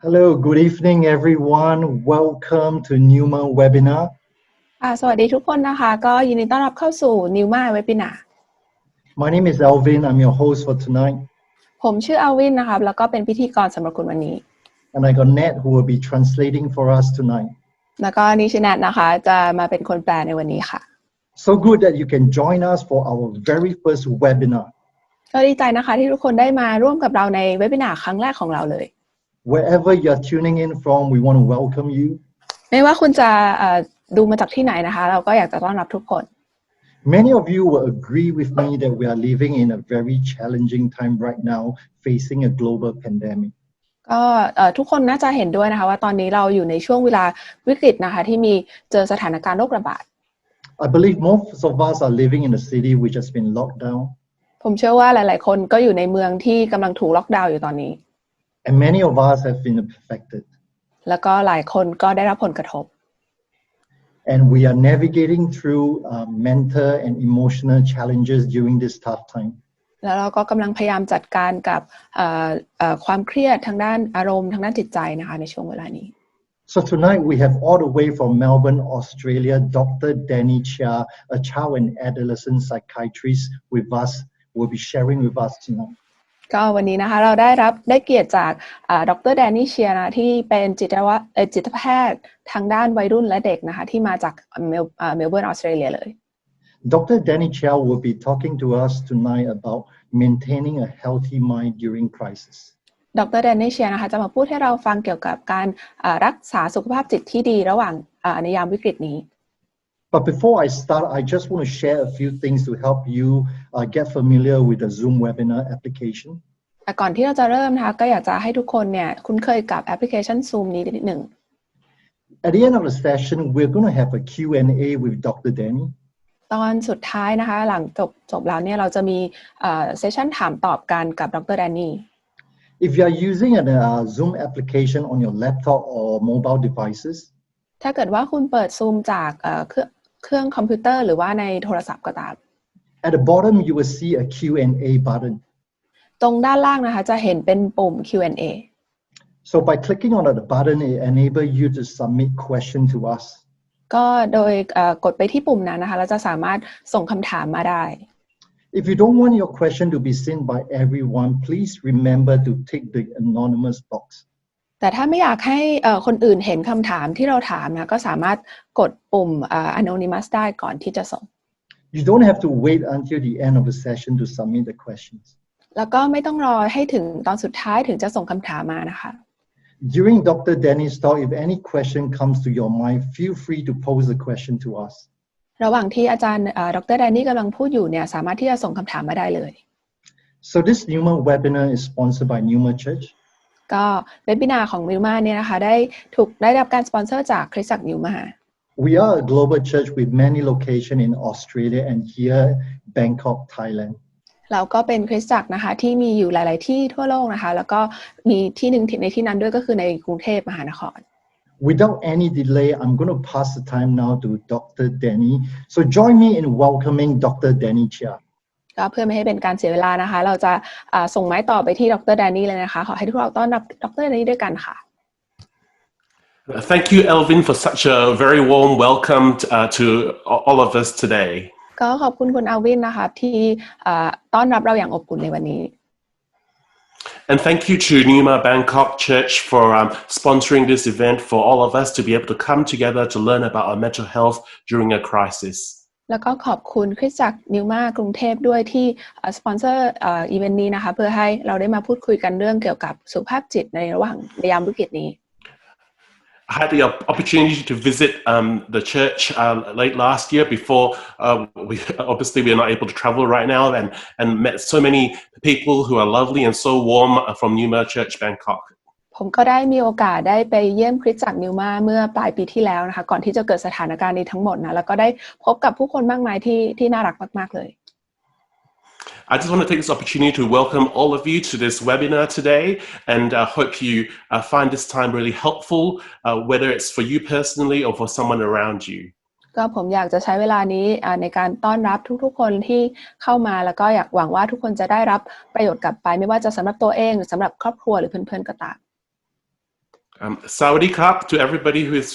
Hello, good evening, everyone. Welcome to Neuma webinar. สวัสดีทุกคนนะคะก็ยินดีต้อนรับเข้าสู่ Neuma webinar. My name is Alvin. I'm your host for tonight. ผมชื่ออัลวินนะคะแล้วก็เป็นพิธีกรสำหรับคุณวันนี้ And I got Ned who will be translating for us tonight. แล้วก็นิชินัทนะคะจะมาเป็นคนแปลในวันนี้ค่ะ So good that you can join us for our very first webinar. ก็ดีใจนะคะที่ทุกคนได้มาร่วมกับเราในเว็บบินาร์ครั้งแรกของเราเลย Wherever you're tuning in from, we want to welcome you. ไม่ว่าคุณจะดูมาจากที่ไหนนะคะเราก็อยากจะต้อนรับทุกคน Many of you will agree with me that we are living in a very challenging time right now, facing a global pandemic. ก็ทุกคนน่าจะเห็นด้วยนะคะว่าตอนนี้เราอยู่ในช่วงเวลาวิกฤตนะคะที่มีเจอสถานการณ์โรคระบาด I believe most of us are living in a city which has been locked down. ผมเชื่อว่าหลายๆคนก็อยู่ในเมืองที่กำลังถูกล็อกดาวน์อยู่ตอนนี้ And many of us have been affected. แล้วก็หลายคนก็ได้รับผลกระทบ And we are navigating through mental and emotional challenges during this tough time. แล้วเราก็กำลังพยายามจัดการกับความเครียดทางด้านอารมณ์ทางด้านจิตใจนะคะในช่วงเวลานี้ So tonight we have all the way from Melbourne, Australia, Dr. Cheah, a child and adolescent psychiatrist with us, will be sharing with us tonight. ก็วันนี้นะคะเราได้เกียรติจากดร. แดนนี่เชียนะที่เป็นจิตแพทย์ทางด้านวัยรุ่นและเด็กนะคะที่มาจากเมลเบิร์นออสเตรเลียเลย Dr. Cheah will be talking to us tonight about maintaining a healthy mind during crisis. ดร. แดนนี่เชียนะคะจะมาพูดให้เราฟังเกี่ยวกับการรักษาสุขภาพจิตที่ดีระหว่างในยามวิกฤตนี้ But before I start, I just want to share a few things to help you get familiar with the Zoom webinar application. แต่ก่อนที่เราจะเริ่มนะคะก็อยากจะให้ทุกคนเนี่ยคุ้นเคยกับแอปพลิเคชัน Zoom นี้นิดหนึ่ง At the end of the session, we're going to have a Q&A with Dr. Danny. ตอนสุดท้ายนะคะหลังจบแล้วเนี่ยเราจะมีเซสชั่นถามตอบกันกับดร. แดนนี่ If you are using a Zoom application on your laptop or mobile devices, ถ้าเกิดว่าคุณเปิด Zoom จากเครื่องคอมพิวเตอร์หรือว่าในโทรศัพท์ก็ตาม at the bottom you will see a Q&A button. ตรงด้านล่างนะคะจะเห็นเป็นปุ่ม Q&A. So by clicking on the button, it enables you to submit questions to us. ก็โดยกดไปที่ปุ่มนั้นนะคะเราจะสามารถส่งคำถามมาได้ If you don't want your question to be seen by everyone, please remember to tick the anonymous box. แต่ถ้าไม่อยากให้คนอื่นเห็นคำถามที่เราถามนะก็สามารถกดปุ่มanonymous ได้ก่อนที่จะส่ง You don't have to wait until the end of the session to submit the questions. แล้วก็ไม่ต้องรอให้ถึงตอนสุดท้ายถึงจะส่งคำถามมานะคะ During Dr. Danny's talk, if any question comes to your mind, feel free to pose the question to us. ระหว่างที่อาจารย์ดร. แดนนี่กำลังพูดอยู่เนี่ยสามารถที่จะส่งคำถามมาได้เลย So this Neuma webinar is sponsored by Neuma Church. ก็เว็บบินาร์ของ Neuma เนี่ยนะคะได้รับการสปอนเซอร์จากคริสตจักร Neuma. We are a global church with many locations in Australia and here, Bangkok, Thailand. เราก็เป็นคริสตจักรนะคะที่มีอยู่หลายๆที่ทั่วโลกนะคะแล้วก็มีที่หนึ่งในที่นั้นด้วยก็คือในกรุงเทพมหานคร Without any delay, I'm going to pass the time now to Dr. Danny. So join me in welcoming Dr. Danny Cheah. ก็เพื่อไม่ให้เป็นการเสียเวลานะคะเราจะส่งไม้ต่อไปที่ดร. แดนนี่เลยนะคะขอให้ทุกเราต้อนรับดร. แดนนี่ด้วยกันค่ะ Thank you, Elvin, for such a very warm welcome to all of us today. ก็ขอบคุณคุณอัลวินนะคะที่ต้อนรับเราอย่างอบอุ่นในวันนี้ And thank you to Neuma Bangkok Church for sponsoring this event for all of us to be able to come together to learn about our mental health during a crisis. แล้วก็ขอบคุณคริสตจักร Neuma กรุงเทพด้วยที่สปอนเซอร์อีเวนต์นี้นะคะเพื่อให้เราได้มาพูดคุยกันเรื่องเกี่ยวกับสุขภาพจิตในยามวิกฤตนี้I had the opportunity to visit the church late last year before we're not able to travel right now and met so many people who are lovely and so warm from Neuma Church Bangkok. ผมก็ได้มีโอกาสได้ไปเยี่ยมคริสตจักร Neuma เมื่อปลายปีที่แล้วนะคะก่อนที่จะเกิดสถานการณ์นี้ทั้งหมดนะแล้วก็ได้พบกับผู้คนมากมายที่น่ารักมากๆเลยI just want to take this opportunity to welcome all of you to this webinar today and hope you find this time really helpful, whether it's for you personally or for someone around you. ก็ผมอยากจะใช้เวลานี้ในการต้อนรับทุกๆคนที่เข้ามาแล้วก็อยากหวังว่าทุกคนจะได้รับประโยชน์กลับไปไม่ว่าจะสำหรับตัวเองหรือสำหรับครอบครัวหรือเพื่อนๆก็ตาม Sawadee krap to everybody who is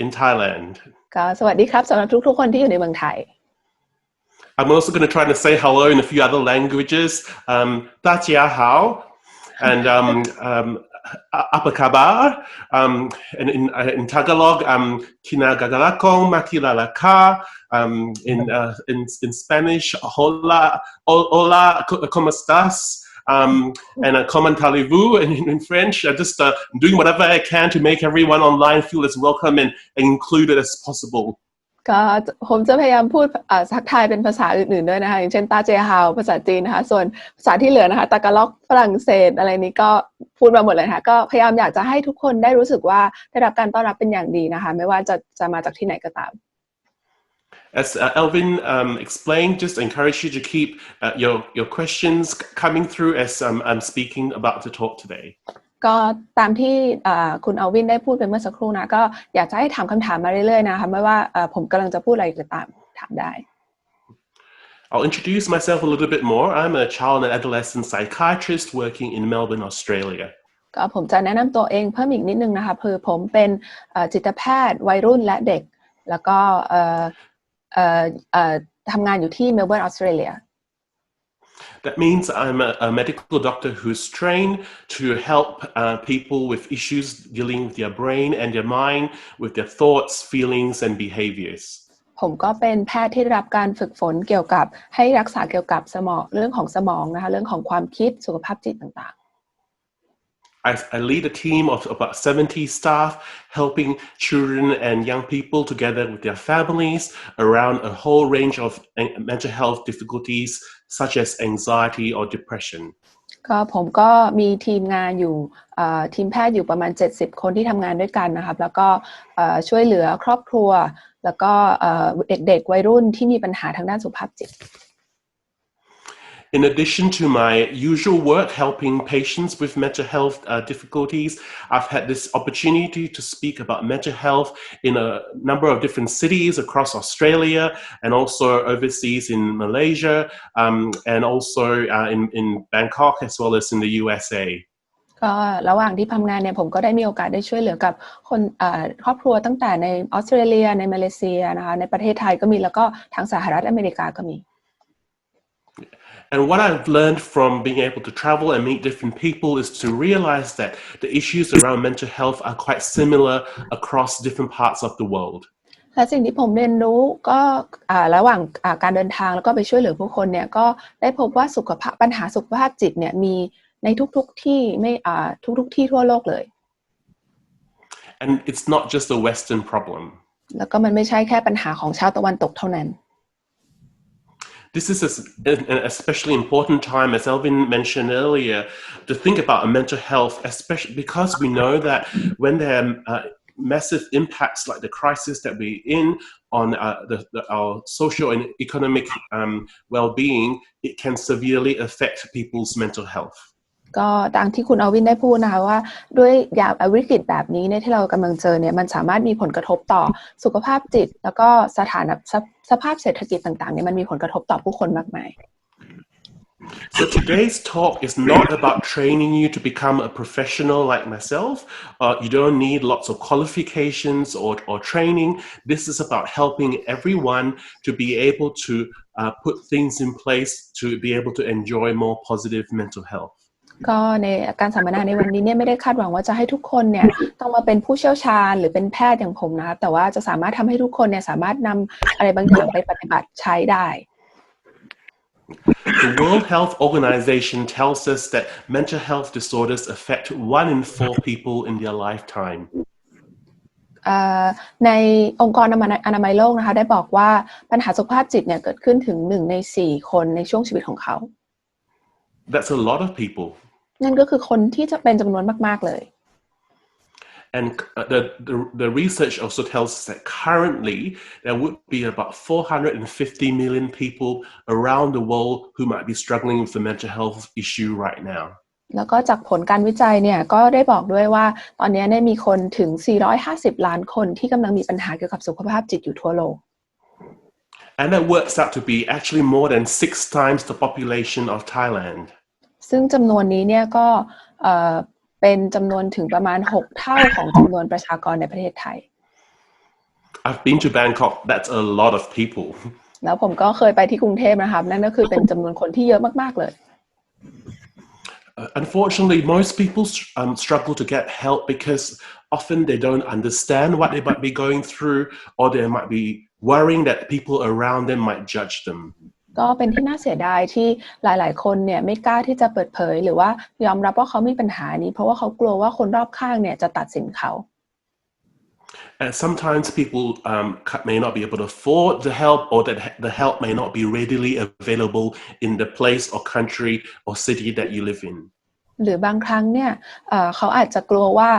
in Thailand. ก็สวัสดีครับสำหรับทุกๆคนที่อยู่ในเมืองไทย I'm also going to try to say hello in a few other languages. Ta Cheah hao and apa kabar. In Tagalog, kinagagalakong makilalaka. In Spanish, hola, ¿cómo estás? And commentariez-vous in French. Just doing whatever I can to make everyone online feel as welcome and included as possible. ก็ผมจะพยายามพูดทักทายเป็นภาษาอื่นๆด้วยนะคะอย่างเช่นตาเจฮาวภาษาจีนนะคะส่วนภาษาที่เหลือนะคะตากาล็อกฝรั่งเศสอะไรนี้ก็พูดมาหมดเลยนะคะก็พยายามอยากจะให้ทุกคนได้รู้สึกว่าได้รับการต้อนรับเป็นอย่างดีนะคะไม่ว่าจะมาจากที่ไหนก็ตาม As Elvin explained, just encourage you to keep your questions coming through as I'm speaking about the talk today. ก็ตามที่คุณอัลวินได้พูดไปเมื่อสักครู่นะก็อยากจะให้ถามคำถามมาเรื่อยๆนะคะไม่ว่าผมกำลังจะพูดอะไรก็ตามถามได้ I'll introduce myself a little bit more. I'm a child and adolescent psychiatrist working in Melbourne, Australia. ก็ผมจะแนะนำตัวเองเพิ่มอีกนิดนึงนะคะคือผมเป็นจิตแพทย์วัยรุ่นและเด็กแล้วก็ทำงานอยู่ที่เมลเบิร์นออสเตรเลียThat means I'm a medical doctor who's trained to help people with issues dealing with their brain and their mind, with their thoughts, feelings, and behaviors. ผมก็เป็นแพทย์ที่ได้รับการฝึกฝนเกี่ยวกับให้รักษาเกี่ยวกับสมองเรื่องของสมองนะคะเรื่องของความคิดสุขภาพจิตต่างๆI lead a team of about 70 staff helping children and young people together with their families around a whole range of mental health difficulties such as anxiety or depression. ก็ผมก็มีทีมงานอยู่ทีมแพทย์อยู่ประมาณ70คนที่ทำงานด้วยกันนะครับแล้วก็ช่วยเหลือครอบครัวแล้วก็เด็กๆวัยรุ่นที่มีปัญหาทางด้านสุขภาพจิตIn addition to my usual work helping patients with mental health difficulties, I've had this opportunity to speak about mental health in a number of different cities across Australia and also overseas in Malaysia and also in Bangkok as well as in the USA. ก็ระหว่างที่ทำงานเนี่ยผมก็ได้มีโอกาสได้ช่วยเหลือกับคนครอบครัวตั้งแต่ในออสเตรเลียในมาเลเซียนะคะในประเทศไทยก็มีแล้วก็ทางสหรัฐอเมริกาก็มีAnd what I've learned from being able to travel and meet different people is to realize that the issues around mental health are quite similar across different parts of the world. และสิ่งที่ผมเรียนรู้ก็ระหว่างการเดินทางแล้วก็ไปช่วยเหลือผู้คนเนี่ยก็ได้พบว่าปัญหาสุขภาพจิตเนี่ยมีในทุกๆที่ไม่ทุกๆที่ทั่วโลกเลย And it's not just a Western problem. แล้วก็มันไม่ใช่แค่ปัญหาของชาวตะวันตกเท่านั้นThis is an especially important time, as Elvin mentioned earlier, to think about mental health, especially because we know that when there are massive impacts like the crisis that we're in on our social and economic well-being, it can severely affect people's mental health. ก็ดังที่คุณอัลวินได้พูดนะคะว่าด้วยวิกฤตแบบนี้เนี่ยที่เรากำลังเจอเนี่ยมันสามารถมีผลกระทบต่อสุขภาพจิตแล้วก็สภาพเศรษฐกิจต่างๆเนี่ยมันมีผลกระทบต่อผู้คนมากมาย So today's talk is not about training you to become a professional like myself. You don't need lots of qualifications or training. This is about helping everyone to be able to put things in place to be able to enjoy more positive mental health. ก็ในการสัมมนาในวันนี้เนี่ยไม่ได้คาดหวังว่าจะให้ทุกคนเนี่ยต้องมาเป็นผู้เชี่ยวชาญหรือเป็นแพทย์อย่างผมนะคะแต่ว่าจะสามารถทำให้ทุกคนเนี่ยสามารถนำอะไรบางอย่างไปปฏิบัติใช้ได้ The World Health Organization tells us that mental health disorders affect 1 in 4 people in their lifetime. ในองค์กรอนามัยโลกนะคะได้บอกว่าปัญหาสุขภาพจิตเนี่ยเกิดขึ้นถึง1 ใน 4 คนในช่วงชีวิตของเขา That's a lot of people. นั่นก็คือคนที่จะเป็นจำนวนมากๆเลย And the research also tells us that currently there would be about 450 million people around the world who might be struggling with a mental health issue right now. แล้วก็จากผลการวิจัยเนี่ยก็ได้บอกด้วยว่าตอนนี้เนี่ยมีคนถึง450 ล้านคนที่กำลังมีปัญหาเกี่ยวกับสุขภาพจิตอยู่ทั่วโลก And that works out to be actually more than 6 times the population of Thailand. ซึ่งจำนวนนี้เนี่ยก็ เป็นจำนวนถึงประมาณ6เท่าของจำนวนประชากรในประเทศไทย I've been to Bangkok. That's a lot of people. แล้วผมก็เคยไปที่กรุงเทพนะครับนั่นก็คือเป็นจำนวนคนที่เยอะมากๆเลย Unfortunately, most people struggle to get help because often they don't understand what they might be going through, or they might be worrying that people around them might judge them. ก็เป็นที่น่าเสียดายที่หลายๆคนเนี่ยไม่กล้าที่จะเปิดเผยหรือว่ายอมรับว่าเขามีปัญหานี้เพราะว่าเขากลัวว่าคนรอบข้างเนี่ยจะตัดสินเขา Sometimes people may not be able to afford the help, or that the help may not be readily available in the place or country or city that you live in. หรือบางครั้งเนี่ยเขาอาจจะกลัวว่า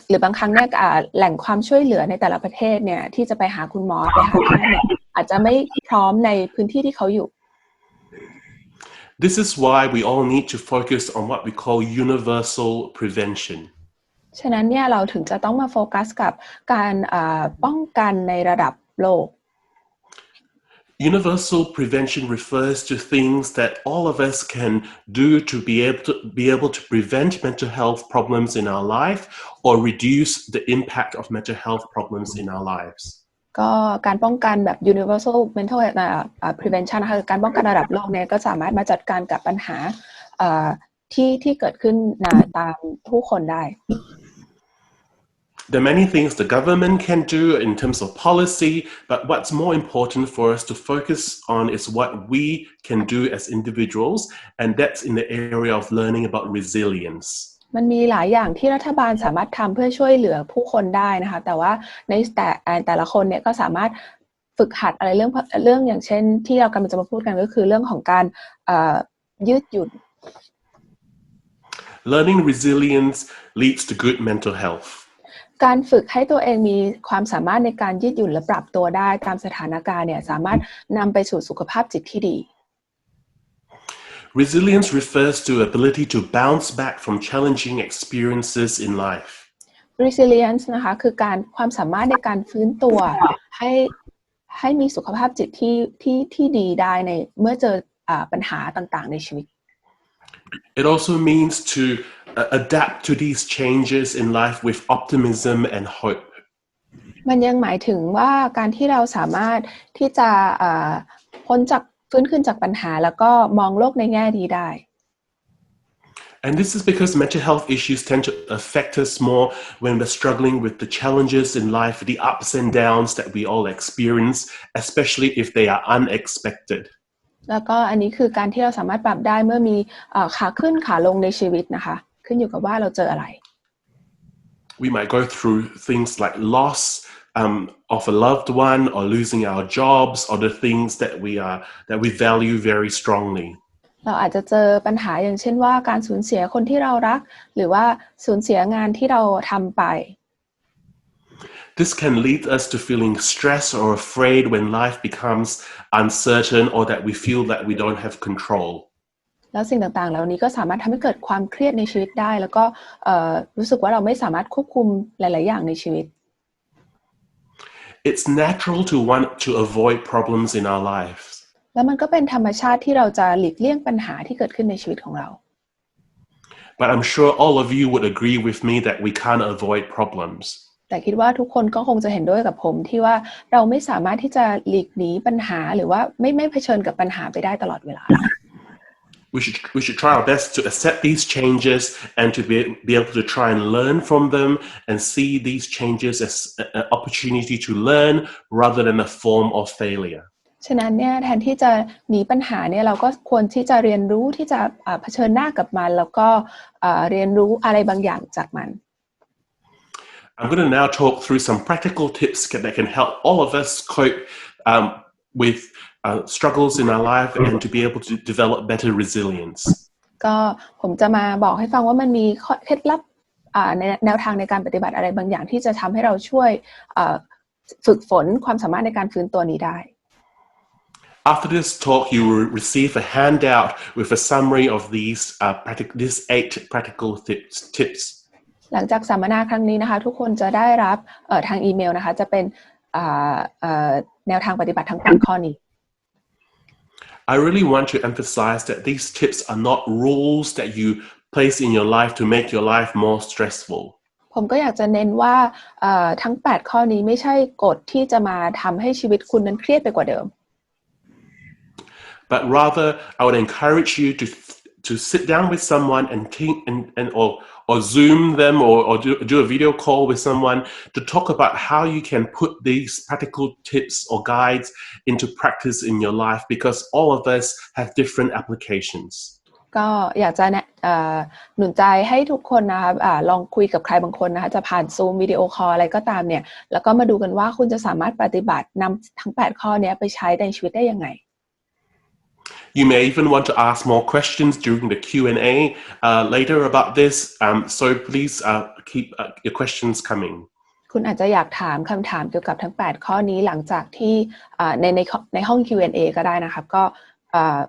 หรือบางครั้งเนี่ยแหล่งความช่วยเหลือในแต่ละประเทศเนี่ยที่จะไปหาคุณหมอไปหาแพทย์เนี่ยอาจจะไม่พร้อมในพื้นที่ที่เขาอยู่ This is why we all need to focus on what we call universal prevention. ฉะนั้นเนี่ยเราถึงจะต้องมาโฟกัสกับการป้องกันในระดับโลก Universal prevention refers to things that all of us can do to be able to prevent mental health problems in our life or reduce the impact of mental health problems in our lives. ก็การป้องกันแบบ universal mental health prevention นะคะการป้องกันระดับโลกเนี่ยก็สามารถมาจัดการกับปัญหาที่เกิดขึ้นตามผู้คนได้ There are many things the government can do in terms of policy, but what's more important for us to focus on is what we can do as individuals, and that's in the area of learning about resilience. มันมีหลายอย่างที่รัฐบาลสามารถทำเพื่อช่วยเหลือผู้คนได้นะคะแต่ว่าในแต่ละคนเนี่ยก็สามารถฝึกหัดอะไรเรื่องอย่างเช่นที่เรากำลังจะมาพูดกันก็คือเรื่องของการยืดหยุ่น Learning resilience leads to good mental health. การฝึกให้ตัวเองมีความสามารถในการยืดหยุ่นและปรับตัวได้ตามสถานการณ์เนี่ยสามารถนำไปสู่สุขภาพจิตที่ดี Resilience refers to ability to bounce back from challenging experiences in life. Resilience นะคะคือความสามารถในการฟื้นตัวให้มีสุขภาพจิตที่ดีได้ในเมื่อเจอปัญหาต่างๆในชีวิต It also means to adapt to these changes in life with optimism and hope. มันยังหมายถึงว่าการที่เราสามารถที่จะฟื้นขึ้นจากปัญหาแล้วก็มองโลกในแง่ดีได้ And this is because mental health issues tend to affect us more when we're struggling with the challenges in life, the ups and downs that we all experience, especially if they are unexpected. แล้วก็อันนี้คือการที่เราสามารถปรับได้เมื่อมีขาขึ้นขาลงในชีวิตนะคะขึ้นอยู่กับว่าเราเจออะไร We might go through things like loss of a loved one, or losing our jobs, or the things that we value very strongly. เราอาจจะเจอปัญหาอย่างเช่นว่าการสูญเสียคนที่เรารักหรือว่าสูญเสียงานที่เราทำไป This can lead us to feeling stressed or afraid when life becomes uncertain, or that we feel that we don't have control. แล้วสิ่งต่างๆเหล่านี้ก็สามารถทำให้เกิดความเครียดในชีวิตได้แล้วก็รู้สึกว่าเราไม่สามารถควบคุมหลายๆอย่างในชีวิต It's natural to want to avoid problems in our lives. แล้วมันก็เป็นธรรมชาติที่เราจะหลีกเลี่ยงปัญหาที่เกิดขึ้นในชีวิตของเรา But I'm sure all of you would agree with me that we can't avoid problems. แต่คิดว่าทุกคนก็คงจะเห็นด้วยกับผมที่ว่าเราไม่สามารถที่จะหลีกหนีปัญหาหรือว่าไม่เผชิญกับปัญหาไปได้ตลอดเวลา We should try our best to accept these changes and to be able to try and learn from them and see these changes as an opportunity to learn rather than a form of failure. ฉะนั้นเนี่ยแทนที่จะหนีปัญหาเนี่ยเราก็ควรที่จะเรียนรู้ที่จะเผชิญหน้ากับมันแล้วก็เรียนรู้อะไรบางอย่างจากมัน I'm going to now talk through some practical tips that can help all of us cope with struggles in our life and to be able to develop better resilience. ก็ผมจะมาบอกให้ฟังว่ามันมีเคล็ดลับในแนวทางในการปฏิบัติอะไรบางอย่างที่จะทำให้เราช่วยฝึกฝนความสามารถในการฟื้นตัวนี้ได้ After this talk, you will receive a handout with a summary of these 8 practical tips. หลังจากสัมมนาครั้งนี้นะคะทุกคนจะได้รับทางอีเมลนะคะจะเป็นแนวทางปฏิบัติทั้ง8ข้อนี้ I really want to emphasize that these tips are not rules that you place in your life to make your life more stressful. ผมก็อยากจะเน้นว่าทั้ง8ข้อนี้ไม่ใช่กฎที่จะมาทำให้ชีวิตคุณนั้นเครียดไปกว่าเดิม But rather, I would encourage you to sit down with someone and think or Zoom them or do a video call with someone to talk about how you can put these practical tips or guides into practice in your life, because all of us have different applications. ก็อยากจะหนุนใจให้ทุกคนนะคะลองคุยกับใครบางคนนะคะจะผ่านซูมวิดีโอคอลอะไรก็ตามเนี่ยแล้วก็มาดูกันว่าคุณจะสามารถปฏิบัตินำทั้ง8ข้อนี้ไปใช้ในชีวิตได้ยังไงYou may even want to ask more questions during the Q&A later about this, so please keep your questions coming. คุณอาจจะอยากถามคำถามเกี่ยวกับทั้ง8ข้อนี้หลังจากที่ในห้อง Q&A ก็ได้นะครับก็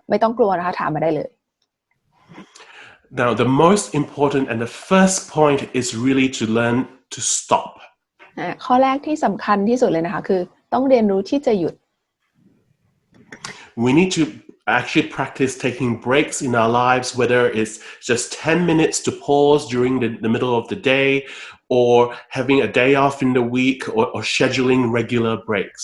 ไม่ต้องกลัวนะคะถามมาได้เลย Now, the most important and the first point is really to learn to stop. ข้อแรกที่สำคัญที่สุดเลยนะคะคือต้องเรียนรู้ที่จะหยุด We need to actually practice taking breaks in our lives, whether it's just 10 minutes to pause during the middle of the day, or having a day off in the week, or scheduling regular breaks.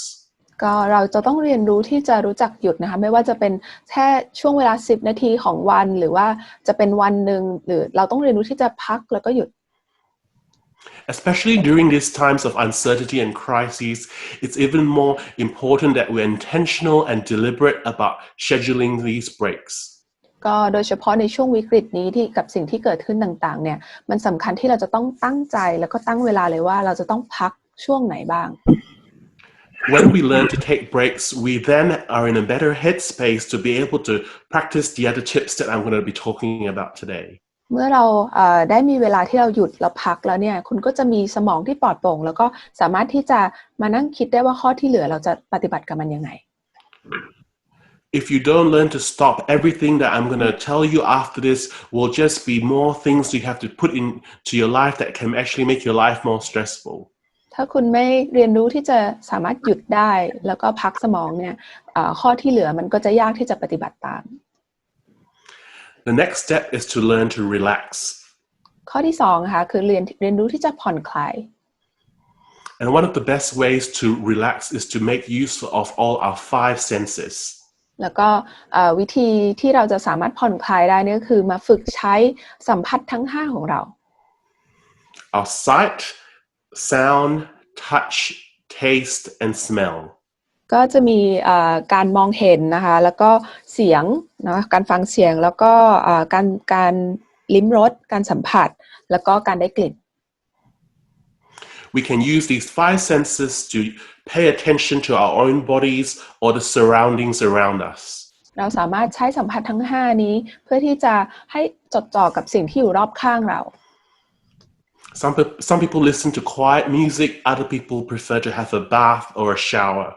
ก็เราจะต้องเรียนรู้ที่จะรู้จักหยุดนะคะไม่ว่าจะเป็นแค่ช่วงเวลา10นาทีของวันหรือว่าจะเป็นวันหนึ่งหรือเราต้องเรียนรู้ที่จะพักแล้วก็หยุด Especially during these times of uncertainty and crises, it's even more important that we're intentional and deliberate about scheduling these breaks. ก็โดยเฉพาะในช่วงวิกฤตนี้ที่กับสิ่งที่เกิดขึ้นต่างๆเนี่ยมันสำคัญที่เราจะต้องตั้งใจแล้วก็ตั้งเวลาเลยว่าเราจะต้องพักช่วงไหนบ้าง When we learn to take breaks, we then are in a better headspace to be able to practice the other tips that I'm going to be talking about today. เมื่อเราได้มีเวลาที่เราหยุดเราพักแล้วเนี่ยคุณก็จะมีสมองที่ปลอดโปร่งแล้วก็สามารถที่จะมานั่งคิดได้ว่าข้อที่เหลือเราจะปฏิบัติกับมันยังไง If you don't learn to stop, everything that I'm going to tell you after this will just be more things you have to put into your life that can actually make your life more stressful. ถ้าคุณไม่เรียนรู้ที่จะสามารถหยุดได้แล้วก็พักสมองเนี่ยข้อที่เหลือมันก็จะยากที่จะปฏิบัติตาม The next step is to learn to relax. ข้อที่2ค่ะคือเรียนรู้ที่จะผ่อนคลาย And one of the best ways to relax is to make use of all our 5 senses. แล้วก็วิธีที่เราจะสามารถผ่อนคลายได้นี่ก็คือมาฝึกใช้สัมผัสทั้ง5ของเรา Our sight, sound, touch, taste, and smell. ก็จะมีการมองเห็นนะคะแล้วก็เสียงนะการฟังเสียงแล้วก็การลิ้มรสการสัมผัสแล้วก็การได้กลิ่น We can use these 5 senses to pay attention to our own bodies or the surroundings around us. เราสามารถใช้สัมผัสทั้ง5นี้เพื่อที่จะให้จดจ่อกับสิ่งที่อยู่รอบข้างเรา Some people listen to quiet music, other people prefer to have a bath or a shower.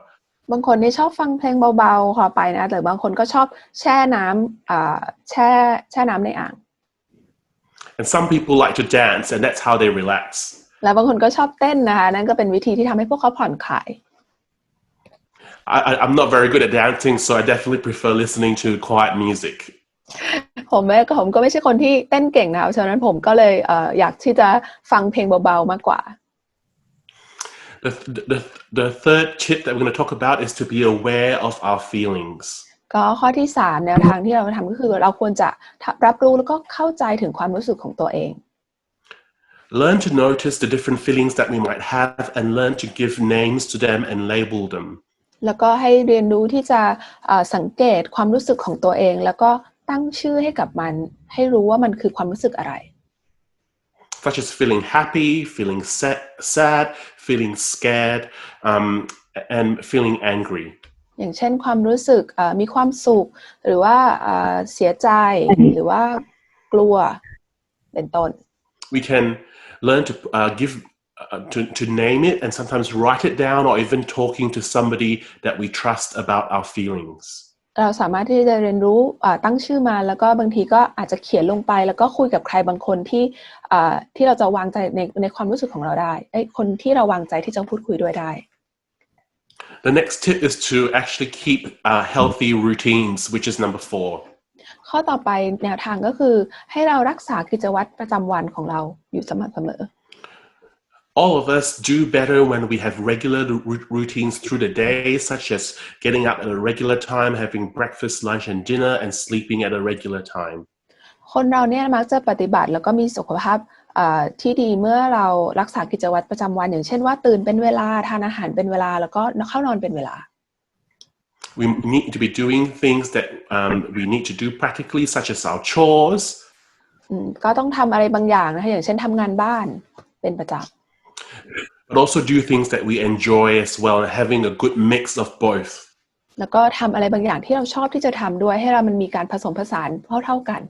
บางคนนี่ชอบฟังเพลงเบาๆพอไปนะแต่บางคนก็ชอบแช่น้ำแช่น้ำในอ่าง And some people like to dance, and that's how they relax. แล้วบางคนก็ชอบเต้นนะคะนั่นก็เป็นวิธีที่ทำให้พวกเขาผ่อนคลาย I'm not very good at dancing, so I definitely prefer listening to quiet music. ผมก็ไม่ใช่คนที่เต้นเก่งนะคะฉะนั้นผมก็เลยอยากที่จะฟังเพลงเบาๆมากกว่า The third tip that we're going to talk about is to be aware of our feelings. ก็ข้อที่3แนวทางที่เราทำก็คือเราควรจะรับรู้แล้วก็เข้าใจถึงความรู้สึกของตัวเอง Learn to notice the different feelings that we might have and learn to give names to them and label them. แล้วก็ให้เรียนรู้ที่จะสังเกตความรู้สึกของตัวเองแล้วก็ตั้งชื่อให้กับมันให้รู้ว่ามันคือความรู้สึกอะไร Such as feeling happy, feeling sad, feeling scared, and feeling angry. อย่างเช่นความรู้สึกมีความสุขหรือว่าเสียใจหรือว่ากลัวเป็นต้น We can learn to to name it and sometimes write it down or even talking to somebody that we trust about our feelings. เราสามารถที่จะเรียนรู้ตั้งชื่อมาแล้วก็บางทีก็อาจจะเขียนลงไปแล้วก็คุยกับใครบางคนที่เราจะวางใจในความรู้สึกของเราได้คนที่เราวางใจที่จะพูดคุยด้วยได้ The next tip is to actually keep healthy routines, which is number 4. ข้อต่อไปแนวทางก็คือให้เรารักษากิจวัตรประจำวันของเราอยู่สม่ำเสมอ All of us do better when we have regular routines through the day, such as getting up at a regular time, having breakfast, lunch, and dinner, and sleeping at a regular time. คนเราเนี่ยมักจะปฏิบัติแล้วก็มีสุขภาพที่ดีเมื่อเรารักษากิจวัตรประจำวันอย่างเช่นว่าตื่นเป็นเวลาทานอาหารเป็นเวลาแล้วก็เข้านอนเป็นเวลา We need to be doing things that we need to do practically, such as our chores. ก็ต้องทำอะไรบางอย่างนะคะอย่างเช่นทำงานบ้านเป็นประจำ But also do things that we enjoy as well, and having a good mix of both. แล้วก็ทำอะไรบางอย่างที่เราชอบที่จะทำด้วยให้เรามันมีการผสมผสานเท่ากัน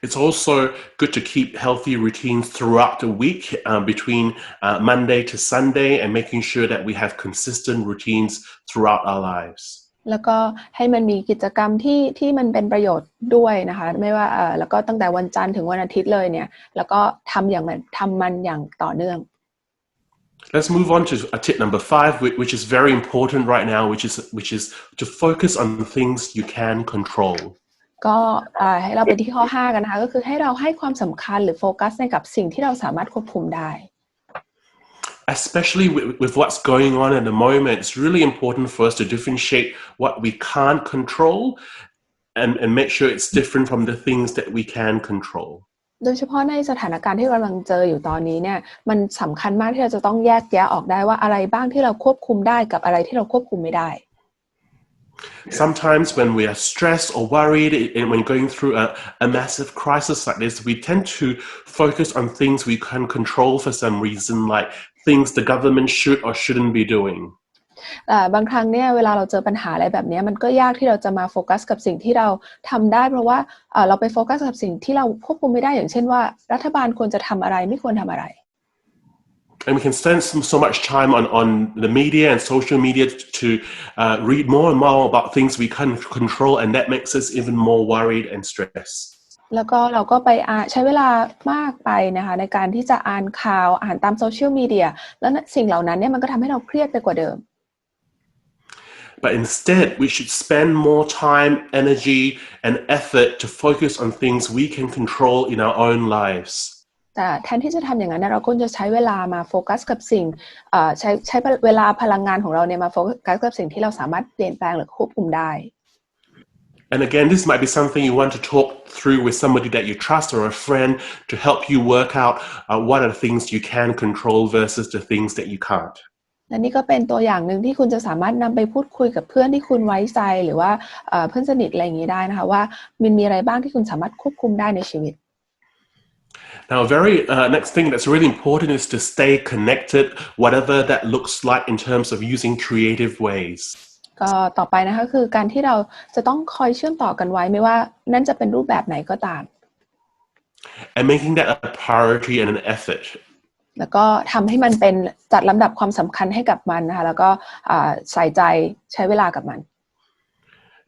It's also good to keep healthy routines throughout the week, between Monday to Sunday, and making sure that we have consistent routines throughout our lives. แล้วก็ให้มันมีกิจกรรมที่มันเป็นประโยชน์ด้วยนะคะไม่ว่าแล้วก็ตั้งแต่วันจันทร์ถึงวันอาทิตย์เลยเนี่ยแล้วก็ทำมันอย่างต่อเนื่อง Let's move on to tip number 5, which is very important right now, which is to focus on things you can control. ก็ให้เราไปที่ข้อ5กันนะคะก็คือให้เราให้ความสำคัญหรือโฟกัสในกับสิ่งที่เราสามารถควบคุมได้ Especially with what's going on at the moment, it's really important for us to differentiate what we can't control and make sure it's different from the things that we can control. โดยเฉพาะในสถานการณ์ที่กำลังเจออยู่ตอนนี้เนี่ยมันสำคัญมากที่เราจะต้องแยกแยะออกได้ว่าอะไรบ้างที่เราควบคุมได้กับอะไรที่เราควบคุมไม่ได้ Sometimes when we are stressed or worried and when going through a massive crisis like this, we tend to focus on things we can control for some reason, like things the government should or shouldn't be doing. บางครั้งเนี่ยเวลาเราเจอปัญหาอะไรแบบนี้มันก็ยากที่เราจะมาโฟกัสกับสิ่งที่เราทำได้เพราะว่าเราไปโฟกัสกับสิ่งที่เราควบคุมไม่ได้อย่างเช่นว่ารัฐบาลควรจะทำอะไรไม่ควรทำอะไร And we can spend so much time on the media and social media to read more and more about things we can't control, and that makes us even more worried and stressed. แล้วก็เราก็ไปใช้เวลามากไปนะคะในการที่จะอ่านข่าวอ่านตามโซเชียลมีเดียแล้วสิ่งเหล่านั้นเนี่ยมันก็ทำให้เราเครียดไปกว่าเดิม But instead, we should spend more time, energy, and effort to focus on things we can control in our own lives. แต่แทนที่จะทำอย่างนั้นเราควรจะใช้เวลามาโฟกัสกับสิ่งใช้เวลาพลังงานของเราเนี่ยมาโฟกัสกับสิ่งที่เราสามารถเปลี่ยนแปลงหรือควบคุมได้ And again, this might be something you want to talk through with somebody that you trust or a friend to help you work out what are the things you can control versus the things that you can't. และนี่ก็เป็นตัวอย่างหนึ่งที่คุณจะสามารถนำไปพูดคุยกับเพื่อนที่คุณไว้ใจหรือว่าเพื่อนสนิทอะไรอย่างนี้ได้นะคะว่ามันมีอะไรบ้างที่คุณสามารถควบคุมได้ในชีวิต Now, very next thing that's really important is to stay connected, whatever that looks like in terms of using creative ways. ก็ต่อไปนะคะคือการที่เราจะต้องคอยเชื่อมต่อกันไว้ไม่ว่านั่นจะเป็นรูปแบบไหนก็ตาม And making that a priority and an effort. แล้วก็ทำให้มันเป็นจัดลำดับความสำคัญให้กับมันนะคะแล้วก็ใส่ใจใช้เวลากับมัน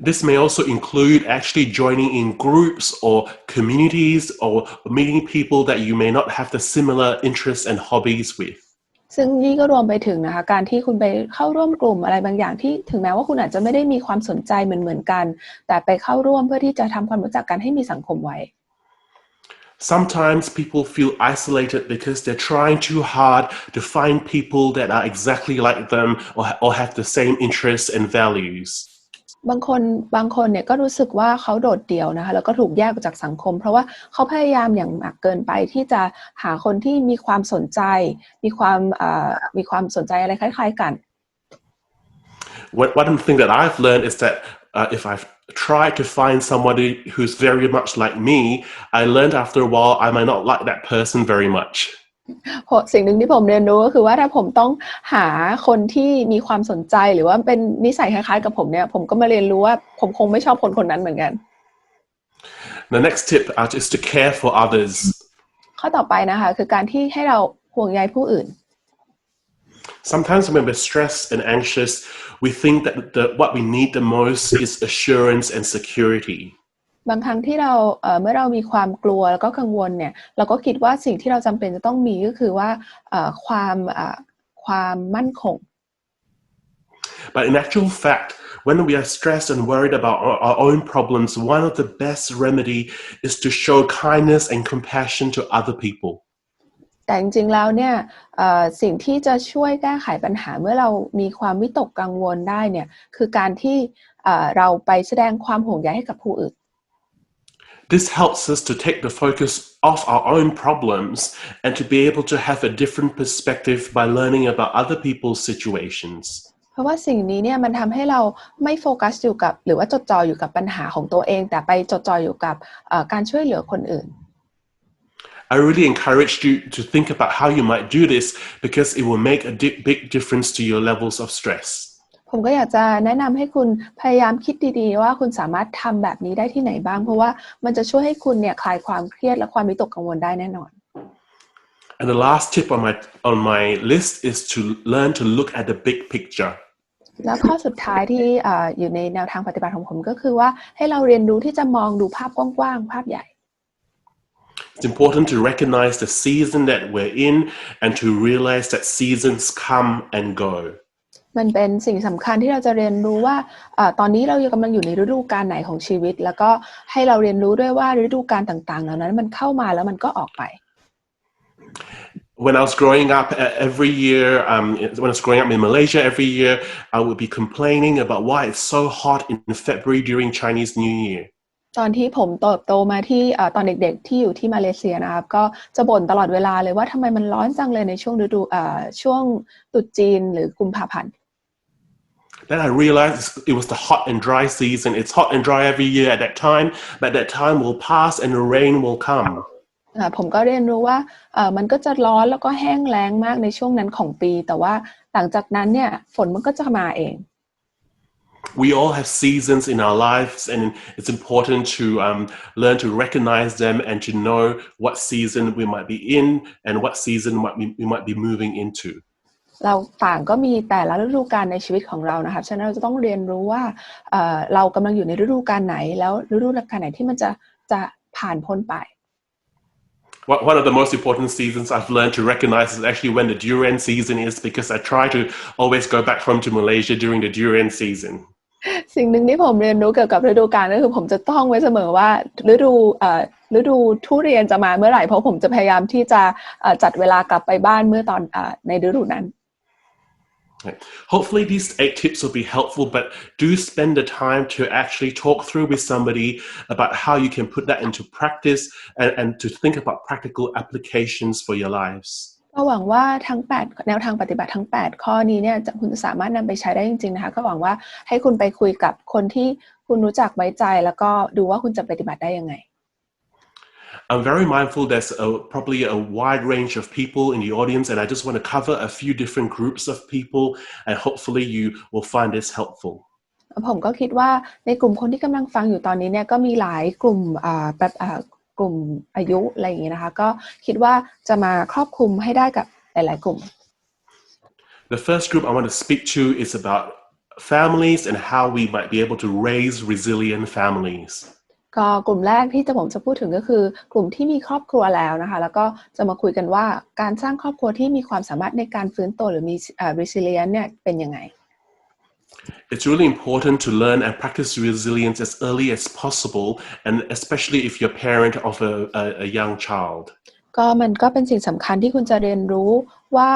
This may also include actually joining in groups or communities or meeting people that you may not have the similar interests and hobbies with. ซึ่งนี่ก็รวมไปถึงนะคะการที่คุณไปเข้าร่วมกลุ่มอะไรบางอย่างที่ถึงแม้ว่าคุณอาจจะไม่ได้มีความสนใจเหมือนกันแต่ไปเข้าร่วมเพื่อที่จะทำความรู้จักกันให้มีสังคมไว้ Sometimes people feel isolated because they're trying too hard to find people that are exactly like them or have the same interests and values. บางคนเนี่ยก็รู้สึกว่าเขาโดดเดี่ยวนะคะแล้วก็ถูกแยกออกจากสังคมเพราะว่าเขาพยายามอย่างหนักเกินไปที่จะหาคนที่มีความสนใจมีความสนใจอะไรคล้ายๆกัน One thing that I've learned is that if I've tried to find somebody who's very much like me, I learned after a while I might not like that person very much. สิ่งหนึ่งที่ผมเรียนรู้ก็คือว่าถ้าผมต้องหาคนที่มีความสนใจหรือว่าเป็นนิสัยคล้ายๆกับผมเนี่ยผมก็มาเรียนรู้ว่าผมคงไม่ชอบคนนั้นเหมือนกัน The next tip is to care for others. ข้อต่อไปนะคะคือการที่ให้เราห่วงใยผู้อื่น Sometimes when we're stressed and anxious, we think that what we need the most is assurance and security. บางครั้งที่เราเมื่อเรามีความกลัวแล้วก็กังวลเนี่ยเราก็คิดว่าสิ่งที่เราจำเป็นจะต้องมีก็คือว่าความมั่นคง But in actual fact, when we are stressed and worried about our own problems, one of the best remedy is to show kindness and compassion to other people. แต่จริงๆแล้วเนี่ยสิ่งที่จะช่วยแก้ไขปัญหาเมื่อเรามีความวิตกกังวลได้เนี่ยคือการที่เราไปแสดงความห่วงใยให้กับผู้อื่น This helps us to take the focus off our own problems and to be able to have a different perspective by learning about other people's situations. เพราะว่าสิ่งนี้เนี่ยมันทำให้เราไม่โฟกัสอยู่กับหรือว่าจดจ่ออยู่กับปัญหาของตัวเองแต่ไปจดจ่ออยู่กับการช่วยเหลือคนอื่น I really encourage you to think about how you might do this because it will make a big difference to your levels of stress. ผมก็อยากจะแนะนำให้คุณพยายามคิดดีๆว่าคุณสามารถทำแบบนี้ได้ที่ไหนบ้างเพราะว่ามันจะช่วยให้คุณเนี่ยคลายความเครียดและความวิตกกังวลได้แน่นอน And the last tip on my list is to learn to look at the big picture. แล้วข้อสุดท้ายที่อยู่ในแนวทางปฏิบัติของผมก็คือว่าให้เราเรียนรู้ที่จะมองดูภาพกว้างๆภาพใหญ่ It's important to recognize the season that we're in and to realize that seasons come and go. มันเป็นสิ่งสำคัญที่เราจะเรียนรู้ว่าตอนนี้เรากำลังอยู่ในฤดูกาลไหนของชีวิตแล้วก็ให้เราเรียนรู้ด้วยว่าฤดูกาลต่างๆเหล่านั้นมันเข้ามาแล้วมันก็ออกไป When I was growing up every year, when I was growing up in Malaysia every year, I would be complaining about why it's so hot in February during Chinese New Year. ตอนที่ผมเติบโตมาที่ตอนเด็กๆที่อยู่ที่มาเลเซียนะครับก็จะบ่นตลอดเวลาเลยว่าทำไมมันร้อนจังเลยในช่วงฤดูช่วงตรุษจีนหรือกุมภาพันธ์ Then I realized it was the hot and dry season. It's hot and dry every year at that time, but that time will pass and the rain will come. ผมก็เรียนรู้ว่ามันก็จะร้อนแล้วก็แห้งแล้งมากในช่วงนั้นของปีแต่ว่าหลังจากนั้นเนี่ยฝนมันก็จะมาเอง We all have seasons in our lives and it's important to learn to recognize them and to know what season we might be in and what season we might be moving into. เราต่างก็มีแต่ละฤดูกาลในชีวิตของเรานะครับฉะนั้นเราจะต้องเรียนรู้ว่าเรากำลังอยู่ในฤดูกาลไหนแล้วฤดูกาลไหนที่มันจะผ่านพ้นไป One of the most important seasons I've learned to recognize is actually when the durian season is because I try to always go back home to Malaysia during the durian season. สิ่งหนึ่งที่ผมเรียนรู้เกี่ยวกับฤดูกาลก็คือผมจะท่องไว้เสมอว่าฤดูทุเรียนจะมาเมื่อไหร่เพราะผมจะพยายามที่จะจัดเวลากลับไปบ้านเมื่อตอนในฤดูนั้น Hopefully these 8 tips will be helpful, but do spend the time to actually talk through with somebody about how you can put that into practice and to think about practical applications for your lives. ก็หวังว่าทั้ง8แนวทางปฏิบัติทั้ง8ข้อนี้เนี่ยคุณจะสามารถนำไปใช้ได้จริงๆนะคะก็หวังว่าให้คุณไปคุยกับคนที่คุณรู้จักไว้ใจแล้วก็ดูว่าคุณจะปฏิบัติได้ยังไง I'm very mindful there's probably a wide range of people in the audience and I just want to cover a few different groups of people and hopefully you will find this helpful. ผมก็คิดว่าในกลุ่มคนที่กำลังฟังอยู่ตอนนี้เนี่ยก็มีหลายกลุ่มกลุ่มอายุอะไรอย่างเงี้ยนะคะก็คิดว่าจะมาครอบคลุมให้ได้กับหลายๆกลุ่ม The first group I want to speak to is about families and how we might be able to raise resilient families. ก็กลุ่มแรกที่ผมจะพูดถึงก็คือกลุ่มที่มีครอบครัวแล้วนะคะแล้วก็จะมาคุยกันว่าการสร้างครอบครัวที่มีความสามารถในการฟื้นตัวหรือมีresilient เนี่ยเป็นยังไง It's really important to learn and practice resilience as early as possible and especially if you're a parent of a young child. ก็มันก็เป็นสิ่งสำคัญที่คุณจะเรียนรู้ว่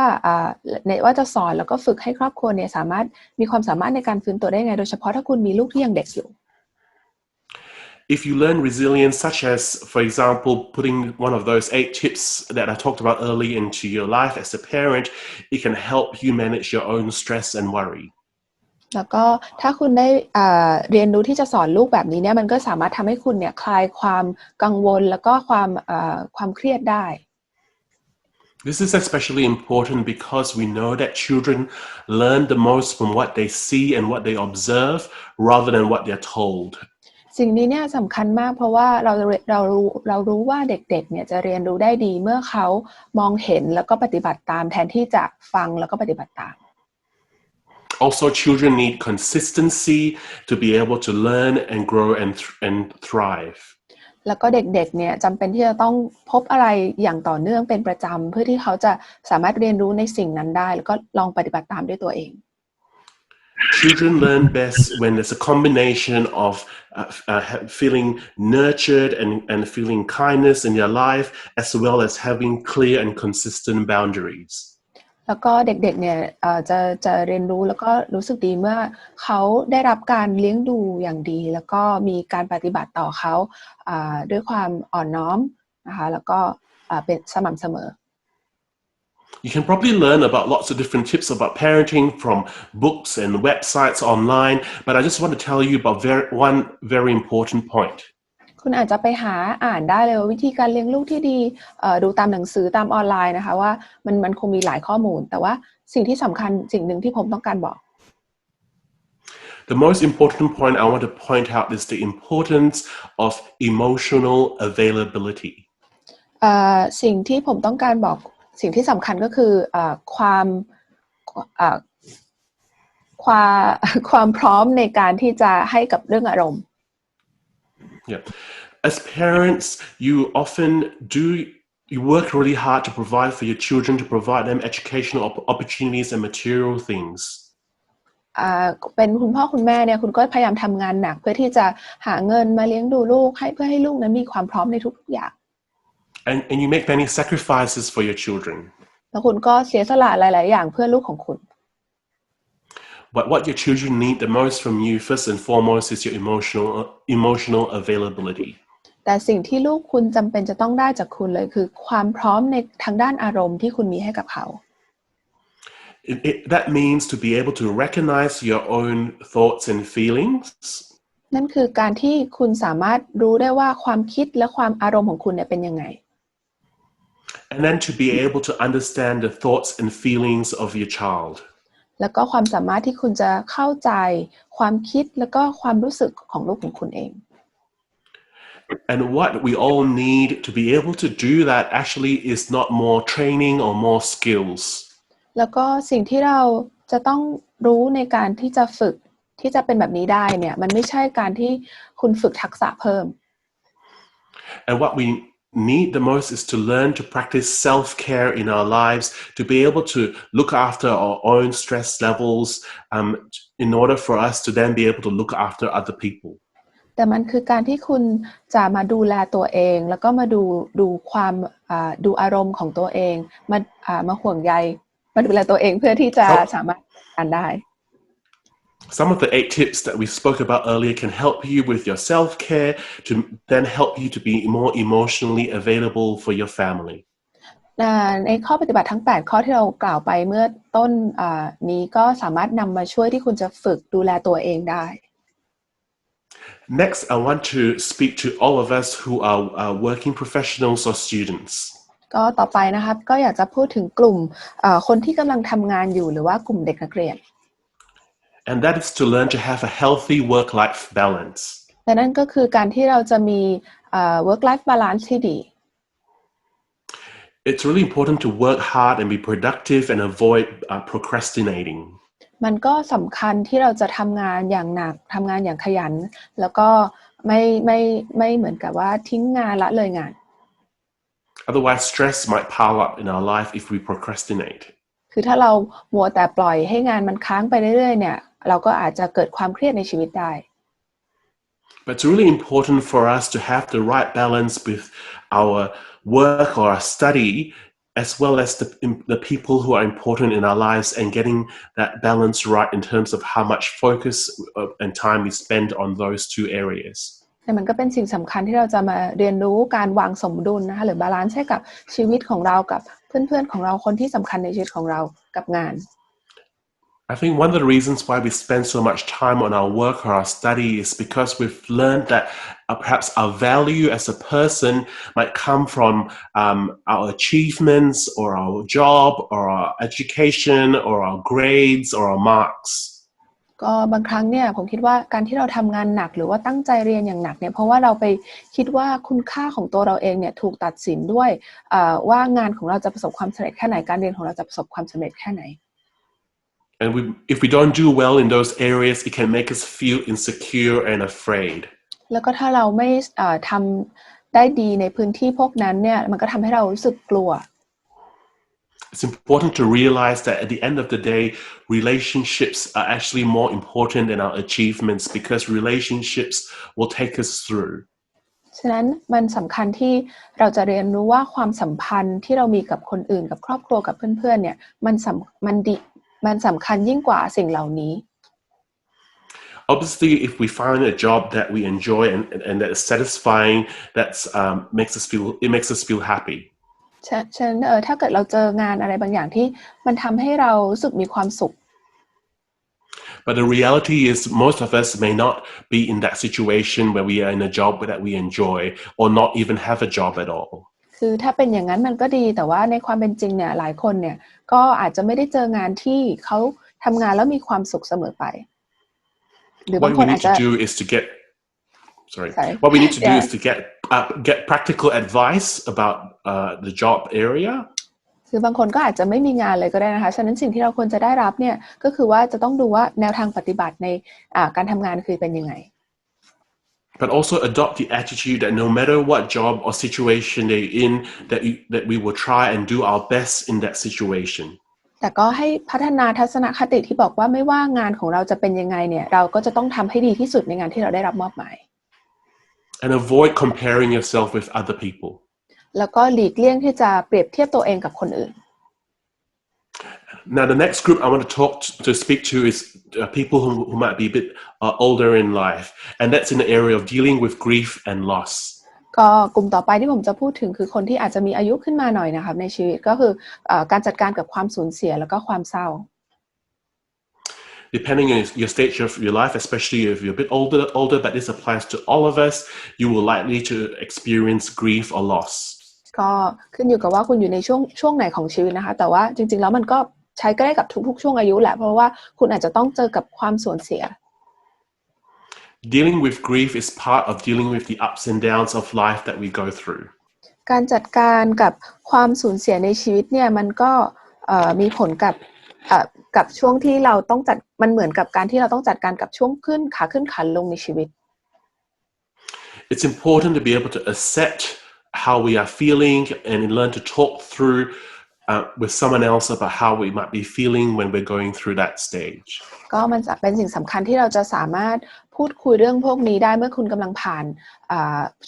าจะสอนแล้วก็ฝึกให้ครอบครัวเนี่ยสามารถมีความสามารถในการฟื้นตัวได้ไงโดยเฉพาะถ้าคุณมีลูกที่ยังเด็กอยู่ If you learn resilience, such as, for example, putting one of those 8 tips that I talked about early into your life as a parent, it can help you manage your own stress and worry. แล้วก็ถ้าคุณได้เรียนรู้ที่จะสอนลูกแบบนี้เนี่ยมันก็สามารถทำให้คุณเนี่ยคลายความกังวลแล้วก็ความเครียดได้ This is especially important because we know that children learn the most from what they see and what they observe rather than what they're told. สิ่งนี้เนี่ยสำคัญมากเพราะว่าเรารู้ว่าเด็กๆเนี่ยจะเรียนรู้ได้ดีเมื่อเขามองเห็นแล้วก็ปฏิบัติตามแทนที่จะฟังแล้วก็ปฏิบัติตาม Also, children need consistency to be able to learn and grow and thrive. แล้วก็เด็กๆเนี่ยจำเป็นที่จะต้องพบอะไรอย่างต่อเนื่องเป็นประจำเพื่อที่เขาจะสามารถเรียนรู้ในสิ่งนั้นได้แล้วก็ลองปฏิบัติตามด้วยตัวเอง Children learn best when there's a combination of feeling nurtured and feeling kindness in their life, as well as having clear and consistent boundaries. แล้วก็เด็กๆเนี่ยจะเรียนรู้แล้วก็รู้สึกดีเมื่อเขาได้รับการเลี้ยงดูอย่างดีแล้วก็มีการปฏิบัติต่อเขาด้วยความอ่อนน้อมนะคะแล้วก็เป็นสม่ำเสมอ You can probably learn about lots of different tips about parenting from books and websites online, but I just want to tell you about one very important point. คุณอาจจะไปหาอ่านได้เลยว่าวิธีการเลี้ยงลูกที่ดีดูตามหนังสือตามออนไลน์นะคะว่ามันคงมีหลายข้อมูลแต่ว่าสิ่งที่สำคัญสิ่งหนึ่งที่ผมต้องการบอก The most important point I want to point out is the importance of emotional availability. สิ่งที่ผมต้องการบอกสิ่งที่สำคัญก็คือความพร้อมในการที่จะให้กับเรื่องอารมณ์ Yeah. As parents, you often you work really hard to provide for your children, to provide them educational opportunities and material things. เป็นคุณพ่อคุณแม่เนี่ยคุณก็พยายามทำงานหนักเพื่อที่จะหาเงินมาเลี้ยงดูลูกเพื่อให้ลูกนั้นมีความพร้อมในทุกๆอย่าง And you make many sacrifices for your children. แล้วคุณก็เสียสละหลายๆอย่างเพื่อลูกของคุณ But what your children need the most from you, first and foremost, is your emotional availability. แต่สิ่งที่ลูกคุณจำเป็นจะต้องได้จากคุณเลยคือความพร้อมในทางด้านอารมณ์ที่คุณมีให้กับเขา That means to be able to recognize your own thoughts and feelings. นั่นคือการที่คุณสามารถรู้ได้ว่าความคิดและความอารมณ์ของคุณเนี่ยเป็นยังไง And then to be able to understand the thoughts and feelings of your child. แล้วก็ความสามารถที่คุณจะเข้าใจความคิดแล้วก็ความรู้สึกของลูกของคุณเอง And what we all need to be able to do that actually is not more training or more skills. แล้วก็สิ่งที่เราจะต้องรู้ในการที่จะฝึกที่จะเป็นแบบนี้ได้เนี่ยมันไม่ใช่การที่คุณฝึกทักษะเพิ่ม And what we need the most is to learn to practice self-care in our lives, to be able to look after our own stress levels in order for us to then be able to look after other people. แต่มันคือการที่คุณจะมาดูแลตัวเองแล้วก็มาดูความดูอารมณ์ของตัวเองมาห่วงใยมาดูแลตัวเองเพื่อที่จะสามารถการได้ Some of the 8 tips that we spoke about earlier can help you with your self-care to then help you to be more emotionally available for your family. ในข้อปฏิบัติทั้ง8ข้อที่เรากล่าวไปเมื่อต้นนี้ก็สามารถนำมาช่วยที่คุณจะฝึกดูแลตัวเองได้ Next, I want to speak to all of us who are working professionals or students. ก็ต่อไปนะครับก็อยากจะพูดถึงกลุ่มคนที่กำลังทำงานอยู่หรือว่ากลุ่มเด็กนักเรียน And that is to learn to have a healthy work-life balance. และนั่นก็คือการที่เราจะมี work-life balance ที่ดี It's really important to work hard and be productive and avoid procrastinating. มันก็สำคัญที่เราจะทำงานอย่างหนักทำงานอย่างขยันแล้วก็ไม่เหมือนกับว่าทิ้งงานละเลยงาน Otherwise, stress might pile up in our life if we procrastinate. คือถ้าเรามัวแต่ปล่อยให้งานมันค้างไปเรื่อยๆเนี่ยเราก็อาจจะเกิดความเครียดในชีวิตได้ But it's really important for us to have the right balance with our work or our study, as well as the people who are important in our lives, and getting that balance right in terms of how much focus and time we spend on those 2 areas. แต่มันก็เป็นสิ่งสำคัญที่เราจะมาเรียนรู้การวางสมดุลนะคะหรือบาลานซ์ให้กับชีวิตของเรากับเพื่อนๆของเราคนที่สำคัญในชีวิตของเรากับงาน I think one of the reasons why we spend so much time on our work or our study is because we've learned that perhaps our value as a person might come from our achievements or our job or our education or our grades or our marks. ก็บางครั้งเนี่ยผมคิดว่าการที่เราทำงานหนักหรือว่าตั้งใจเรียนอย่างหนักเนี่ยเพราะว่าเราไปคิดว่าคุณค่าของตัวเราเองเนี่ยถูกตัดสินด้วยว่างานของเราจะประสบความสำเร็จแค่ไหนการเรียนของเราจะประสบความสำเร็จแค่ไหน And if we don't do well in those areas, it can make us feel insecure and afraid. แล้วก็ถ้าเราไม่ทำได้ดีในพื้นที่พวกนั้นเนี่ยมันก็ทำให้เรารู้สึกกลัว it's important to realize that at the end of the day, relationships are actually more important than our achievements because relationships will take us through. ฉะนั้นมันสำคัญที่เราจะเรียนรู้ว่าความสัมพันธ์ที่เรามีกับคนอื่นกับครอบครัวกับเพื่อนๆเนี่ยมันสำคัญยิ่งกว่าสิ่งเหล่านี้ Obviously, if we find a job that we enjoy and that is satisfying, that's makes us feel happy. ฉะนั้นถ้าเกิดเราเจองานอะไรบางอย่างที่มันทำให้เรารู้สึกมีความสุข But the reality is most of us may not be in that situation where we are in a job that we enjoy or not even have a job at all. คือถ้าเป็นอย่างนั้นมันก็ดีแต่ว่าในความเป็นจริงเนี่ยหลายคนเนี่ยก็อาจจะไม่ได้เจองานที่เขาทำงานแล้วมีความสุขเสมอไปหรือบางคนอาจจะ What we need to do is to get practical advice about the job area. คือบางคนก็อาจจะไม่มีงานเลยก็ได้นะคะฉะนั้นสิ่งที่เราควรจะได้รับเนี่ยก็คือว่าจะต้องดูว่าแนวทางปฏิบัติในการทำงานคือเป็นยังไง But also adopt the attitude that no matter what job or situation they're in, that we will try and do our best in that situation. แต่ก็ให้พัฒนาทัศนคติที่บอกว่าไม่ว่างานของเราจะเป็นยังไงเนี่ยเราก็จะต้องทำให้ดีที่สุดในงานที่เราได้รับมอบหมาย And avoid comparing yourself with other people. แล้วก็หลีกเลี่ยงที่จะเปรียบเทียบตัวเองกับคนอื่น Now, the next group I want to speak to is people who might be a bit older in life, and that's in the area of dealing with grief and loss. ก็กลุ่มต่อไปที่ผมจะพูดถึงคือคนที่อาจจะมีอายุขึ้นมาหน่อยนะครับในชีวิตก็คือการจัดการกับความสูญเสียแล้วก็ความเศร้า Depending on your stage of your life, especially if you're a bit older, but this applies to all of us, you will likely to experience grief or loss. ก็ขึ้นอยู่กับว่าคุณอยู่ในช่วงไหนของชีวิตนะคะแต่ว่าจริงๆแล้วมันก็ใช้ได้กับทุกๆช่วงอายุแหละเพราะว่าคุณอาจจะต้องเจอกับความสูญเสีย Dealing with grief is part of dealing with the ups and downs of life that we go through. การจัดการกับความสูญเสียในชีวิตเนี่ยมันก็มีผลกับช่วงที่เราต้องมันเหมือนกับการที่เราต้องจัดการกับช่วงขึ้นขาลงในชีวิต It's important to be able to accept how we are feeling and learn to talk through with someone else about how we might be feeling when we're going through that stage. ก็มันจะเป็นสิ่งสำคัญที่เราจะสามารถพูดคุยเรื่องพวกนี้ได้เมื่อคุณกำลังผ่าน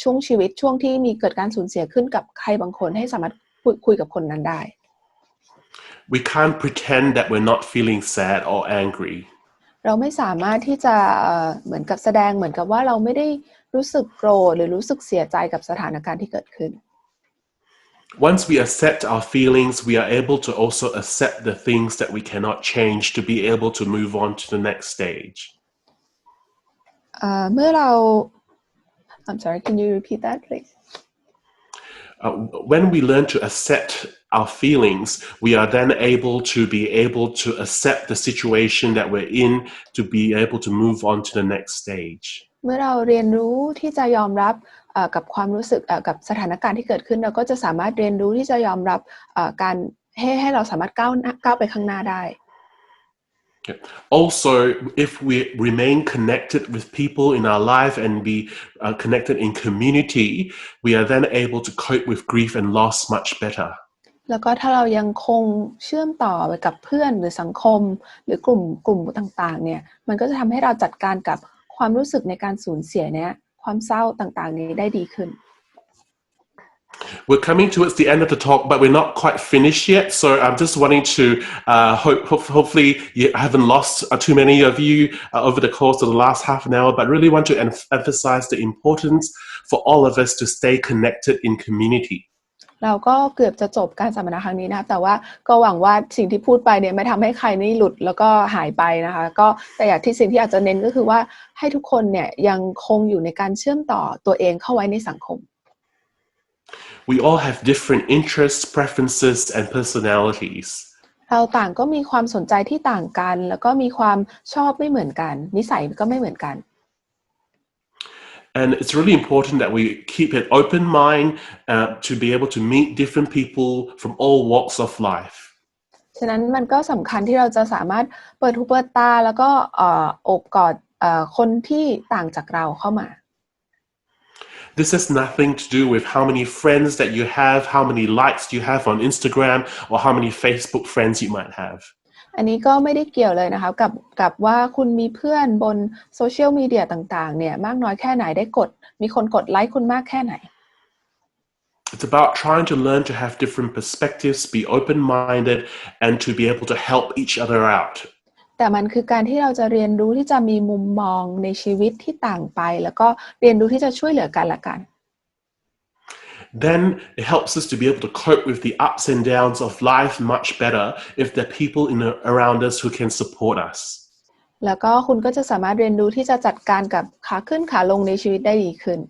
ช่วงชีวิตช่วงที่มีเกิดการสูญเสียขึ้นกับใครบางคนให้สามารถคุยกับคนนั้นได้ We can't pretend that we're not feeling sad or angry. เราไม่สามารถที่จะเหมือนกับแสดงเหมือนกับว่าเราไม่ได้รู้สึกโกรธหรือรู้สึกเสียใจกับสถานการณ์ที่เกิดขึ้น Once we accept our feelings, we are able to also accept the things that we cannot change to be able to move on to the next stage. เมื่อเรา I'm sorry, can you repeat that, please? When we learn to accept our feelings, we are then able to accept the situation that we're in to be able to move on to the next stage. เมื่อเราเรียนรู้ที่จะยอมรับกับความรู้สึกกับสถานการณ์ที่เกิดขึ้นเราก็จะสามารถเรียนรู้ที่จะยอมรับการให้เราสามารถก้าวไปข้างหน้าได้ Also, if we remain connected with people in our life and be connected in community, we are then able to cope with grief and loss much better. แล้วก็ถ้าเรายังคงเชื่อมต่อไปกับเพื่อนหรือสังคมหรือกลุ่มต่างๆเนี่ยมันก็จะทำให้เราจัดการกับความรู้สึกในการสูญเสียเนี่ยความเศร้าต่างๆนี้ได้ดีขึ้น We're coming towards the end of the talk, but we're not quite finished yet. So I'm just wanting to hopefully you haven't lost too many of you over the course of the last half an hour, but really want to emphasize the importance for all of us to stay connected in community. เราก็เกือบจะจบการสัมมนาครั้งนี้นะแต่ว่าก็หวังว่าสิ่งที่พูดไปเนี่ยไม่ทำให้ใครนี่หลุดแล้วก็หายไปนะคะก็แต่อย่างที่สิ่งที่อาจจะเน้นก็คือว่าให้ทุกคนเนี่ยยังคงอยู่ในการเชื่อมต่อตัวเองเข้าไว้ในสังคม We all have different interests, preferences, and personalities. เราต่างก็มีความสนใจที่ต่างกันแล้วก็มีความชอบไม่เหมือนกันนิสัยก็ไม่เหมือนกัน And it's really important that we keep an open mind to be able to meet different people from all walks of life. ฉะนั้นมันก็สำคัญที่เราจะสามารถเปิดหูเปิดตาแล้วก็โอบกอดคนที่ต่างจากเราเข้ามา This has nothing to do with how many friends that you have, how many likes you have on Instagram, or how many Facebook friends you might have. อันนี้ก็ไม่ได้เกี่ยวเลยนะคะกับว่าคุณมีเพื่อนบนโซเชียลมีเดียต่างๆเนี่ยมากน้อยแค่ไหนมีคนกดไลค์คุณมากแค่ไหน It's about trying to learn to have different perspectives, be open-minded, and to be able to help each other out. แต่มันคือการที่เราจะเรียนรู้ที่จะมีมุมมองในชีวิตที่ต่างไปแล้วก็เรียนรู้ที่จะช่วยเหลือกันและกัน Then it helps us to be able to cope with the ups and downs of life much better if there are people around us who can support us. แล้วก็คุณก็จะสามารถเรียนรู้ที่จะจัดการกับขาขึ้นขาลงในชีวิตได้ดีขึ้น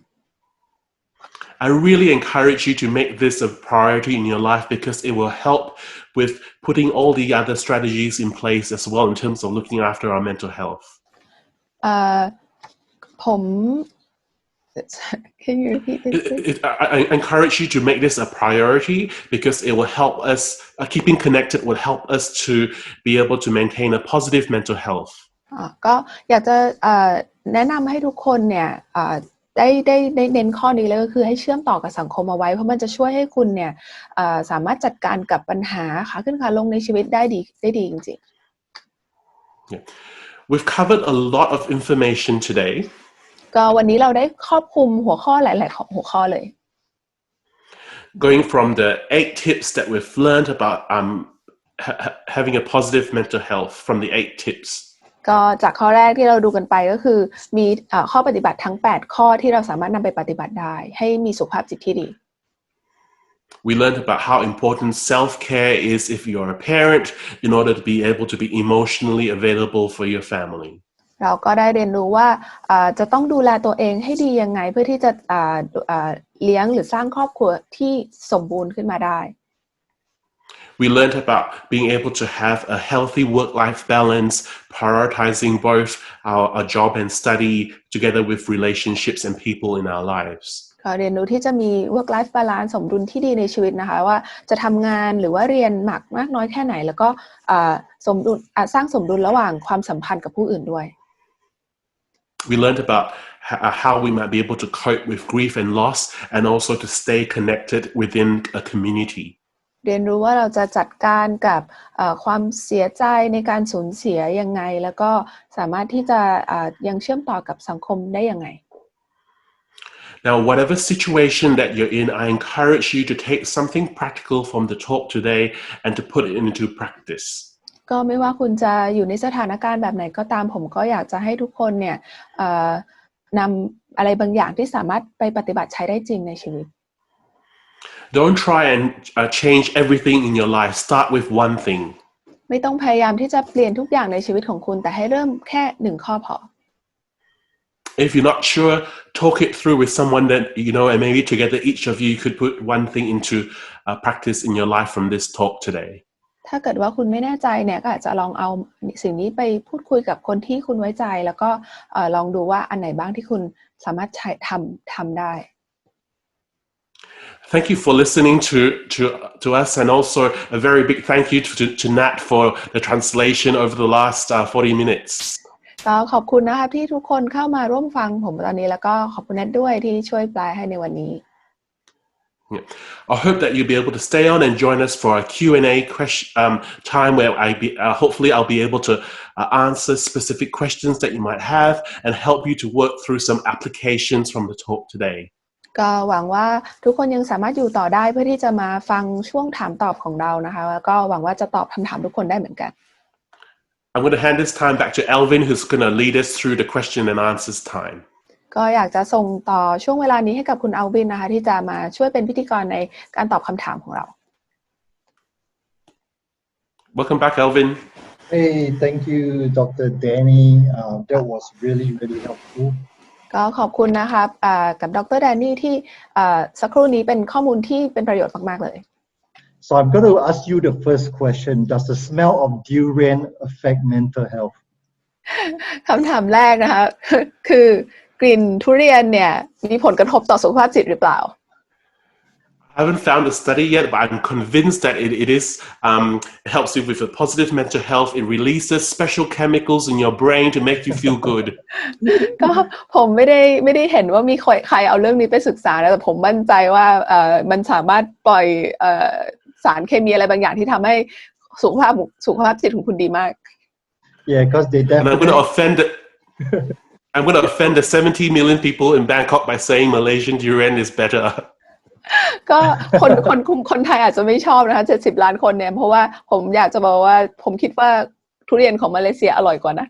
I really encourage you to make this a priority in your life because it will help with putting all the other strategies in place as well in terms of looking after our mental health. ผม Can you repeat this? I encourage you to make this a priority because it will help us, keeping connected will help us to be able to maintain a positive mental health. ก็อยากจะแนะนำให้ทุกคนเนี่ยได้เน้นข้อนี้เลยก็คือให้เชื่อมต่อกับสังคมเอาไว้เพราะมันจะช่วยให้คุณเนี่ยสามารถจัดการกับปัญหาขาขึ้นขาลงในชีวิตได้ดีจริงๆ Yeah. We've covered a lot of information today. ก็วันนี้เราได้ครอบคลุมหัวข้อหลายๆหัวข้อเลย Going from the 8 tips that we've learned about having a positive mental health from the 8 tips. ก็จากข้อแรกที่เราดูกันไปก็คือมีข้อปฏิบัติทั้ง8ข้อที่เราสามารถนำไปปฏิบัติได้ให้มีสุขภาพจิตที่ดี We learned about how important self-care is if you're a parent in order to be able to be emotionally available for your family. เราก็ได้เรียนรู้ว่าจะต้องดูแลตัวเองให้ดียังไงเพื่อที่จะเลี้ยงหรือสร้างครอบครัวที่สมบูรณ์ขึ้นมาได้ We learned about being able to have a healthy work-life balance, prioritizing both our job and study together with relationships and people in our lives. ก็เรียนรู้ที่จะมี work life balance สมดุลที่ดีในชีวิตนะคะว่าจะทำงานหรือว่าเรียนมากน้อยแค่ไหนแล้วก็สมดุลสร้างสมดุลระหว่างความสัมพันธ์กับผู้อื่นด้วย We learned about how we might be able to cope with grief and loss and also to stay connected within a community. เรียนรู้ว่าเราจะจัดการกับความเสียใจในการสูญเสียยังไงแล้วก็สามารถที่จะยังเชื่อมต่อกับสังคมได้ยังไง Now, whatever situation that you're in, I encourage you to take something practical from the talk today and to put it into practice. ก็ไม่ว่าคุณจะอยู่ในสถานการณ์แบบไหนก็ตามผมก็อยากจะให้ทุกคนเนี่ยนำอะไรบางอย่างที่สามารถไปปฏิบัติใช้ได้จริงในชีวิต Don't try and change everything in your life. Start with one thing. ไม่ต้องพยายามที่จะเปลี่ยนทุกอย่างในชีวิตของคุณแต่ให้เริ่มแค่1ข้อพอ If you're not sure, talk it through with someone that you know, and maybe together each of you could put one thing into practice in your life from this talk today. ถ้าเกิดว่าคุณไม่แน่ใจเนี่ยก็อาจจะลองเอาสิ่งนี้ไปพูดคุยกับคนที่คุณไว้ใจแล้วก็ลองดูว่าอันไหนบ้างที่คุณสามารถทำได้ Thank you for listening to us, and also a very big thank you to Nat for the translation over the last 40 minutes. ก็ขอบคุณนะคะที่ทุกคนเข้ามาร่วมฟังผมตอนนี้แล้วก็ขอบคุณแนทด้วยที่ช่วยแปลให้ในวันนี้ Yeah. I hope that you'll be able to stay on and join us for a Q&A time where hopefully I'll be able to answer specific questions that you might have and help you to work through some applications from the talk today. ก็หวังว่าทุกคนยังสามารถอยู่ต่อได้เพื่อที่จะมาฟังช่วงถามตอบของเรานะคะแล้วก็หวังว่าจะตอบคำถามทุกคนได้เหมือนกัน I'm going to hand this time back to Alvin, who's going to lead us through the question and answers time. ก็อยากจะส่งต่อช่วงเวลานี้ให้กับคุณอัลวินนะคะที่จะมาช่วยเป็นพิธีกรในการตอบคำถามของเรา Welcome back, Alvin. Hey, thank you, Dr. Danny. That was really helpful. ก็ขอบคุณนะครับกับดร. แดนนี่ที่สักครู่นี้เป็นข้อมูลที่เป็นประโยชน์มากๆเลย So I'm going to ask you the first question. Does the smell of durian affect mental health? คำถามแรกนะคะคือกลิ่นทุเรียนเนี่ยมีผลกระทบต่อสุขภาพจิตหรือเปล่า I haven't found a study yet, but I'm convinced that it helps you with a positive mental health. It releases special chemicals in your brain to make you feel good. ก็ผมไม่ได้เห็นว่ามีใครเอาเรื่องนี้ไปศึกษานะแต่ผมมั่นใจว่ามันสามารถปล่อยสารเคมีอะไรบางอย่างที่ทำให้สุขภาพจิตของคุณดีมาก Yeah, because they And I'm going to offend the 70 million people in Bangkok by saying Malaysian durian is better. ก็คนไทยอาจจะไม่ชอบนะคะ70 ล้านคนเนี่ยเพราะว่าผมอยากจะบอกว่าผมคิดว่าทุเรียนของมาเลเซียอร่อยกว่านะ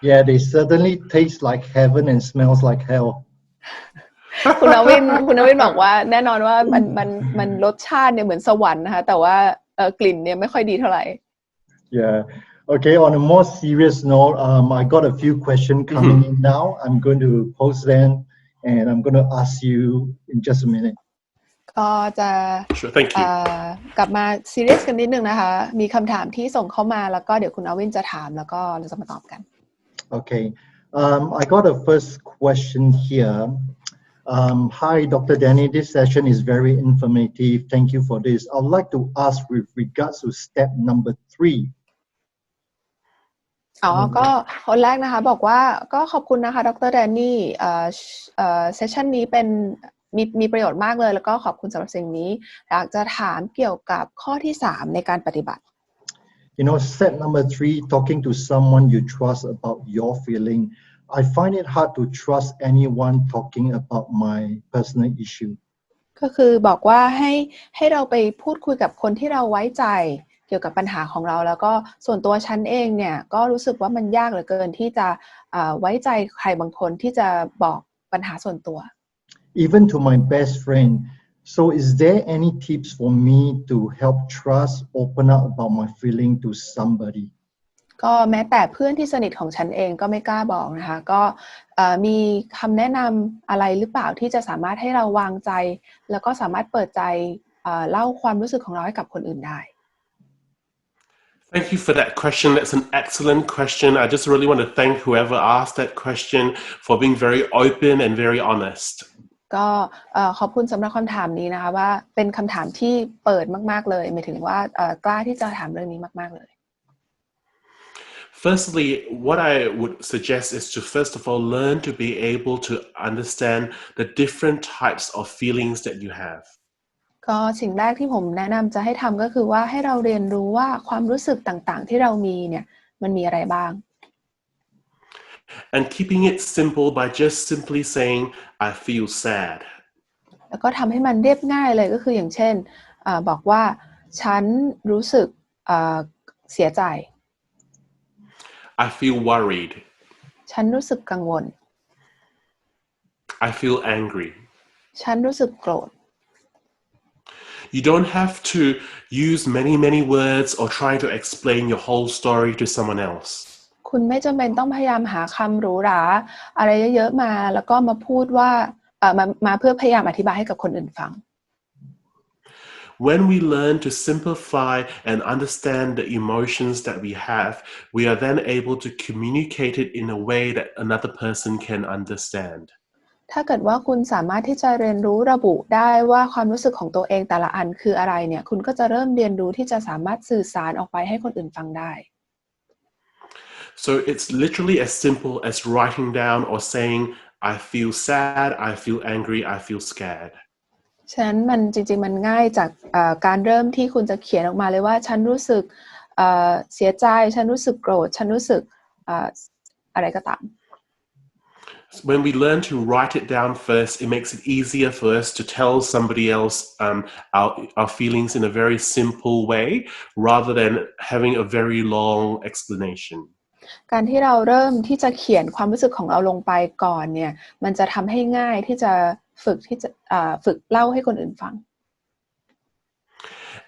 Yeah, they certainly taste like heaven and smells like hell. คุณนวินบอกว่าแน่นอนว่ามันรสชาติเนี่ยเหมือนสวรรค์นะคะแต่ว่ากลิ่นเนี่ยไม่ค่อยดีเท่าไหร่ Yeah. Okay, on a more serious note, I got a few questions coming in now. I'm going to post them and I'm going to ask you in just a minute. ก็จะ Sure, thank you. กลับมาซีเรียสกันนิดนึงนะคะมีคำถามที่ส่งเข้ามาแล้วก็เดี๋ยวคุณอวินจะถามแล้วก็เราจะมาตอบกัน Okay, I got a first question here. Hi, Dr. Danny. This session is very informative. Thank you for this. I would like to ask with regards to step number 3. ก็คนแรกนะคะบอกว่าก็ขอบคุณนะคะดรแดนนี่เซสชันนี้เป็นมีประโยชน์มากเลยแล้วก็ขอบคุณสำหรับสิ่งนี้อยากจะถามเกี่ยวกับข้อที่3ในการปฏิบัติ You know, step number 3, talking to someone you trust about your feeling. I find it hard to trust anyone talking about my personal issue. ก็คือบอกว่าให้เราไปพูดคุยกับคนที่เราไว้ใจเกี่ยวกับปัญหาของเราแล้วก็ส่วนตัวฉันเองเนี่ยก็รู้สึกว่ามันยากเหลือเกินที่จะไว้ใจใครบางคนที่จะบอกปัญหาส่วนตัว Even to my best friend. So is there any tips for me to help trust, open up about my feeling to somebody? ก็แม้แต่เพื่อนที่สนิทของฉันเองก็ไม่กล้าบอกนะคะก็มีคำแนะนำอะไรหรือเปล่าที่จะสามารถให้เราวางใจแล้วก็สามารถเปิดใจเล่าความรู้สึกของเราให้กับคนอื่นได้ Thank you for that question. That's an excellent question. I just really want to thank whoever asked that question for being very open and very honest. ก็ขอบคุณสำหรับคำถามนี้นะคะว่าเป็นคำถามที่เปิดมากๆเลยหมายถึงว่ากล้าที่จะถามเรื่องนี้มากๆเลย Firstly, what I would suggest is to first of all learn to be able to understand the different types of feelings that you have. ก็สิ่งแรกที่ผมแนะนำจะให้ทำก็คือว่าให้เราเรียนรู้ว่าความรู้สึกต่างๆที่เรามีเนี่ยมันมีอะไรบ้าง And keeping it simple by just simply saying, I feel sad. แล้วก็ทำให้มันเรียบง่ายเลยก็คืออย่างเช่นบอกว่าฉันรู้สึกเสียใจ I feel worried. ฉันรู้สึกกังวล I feel angry. ฉันรู้สึกโกรธ You don't have to use many words or try to explain your whole story to someone else. คุณไม่จำเป็นต้องพยายามหาคำหรูหราอะไรเยอะๆมาแล้วก็มาพูดว่ามาเพื่อพยายามอธิบายให้กับคนอื่นฟัง When we learn to simplify and understand the emotions that we have, we are then able to communicate it in a way that another person can understand. ถ้าเกิดว่าคุณสามารถที่จะเรียนรู้ระบุได้ว่าความรู้สึกของตัวเองแต่ละอันคืออะไรเนี่ยคุณก็จะเริ่มเรียนรู้ที่จะสามารถสื่อสารออกไปให้คนอื่นฟังได้ So it's literally as simple as writing down or saying, I feel sad, I feel angry, I feel scared. ฉะนั้นมันจริงๆมันง่ายจากการเริ่มที่คุณจะเขียนออกมาเลยว่าฉันรู้สึกเสียใจฉันรู้สึกโกรธฉันรู้สึกอะไรก็ตาม When we learn to write it down first, it makes it easier for us to tell somebody else our feelings in a very simple way rather than having a very long explanation. การที่เราเริ่มที่จะเขียนความรู้สึกของเราลงไปก่อนเนี่ยมันจะทำให้ง่ายที่จะฝึกเล่าให้คนอื่นฟัง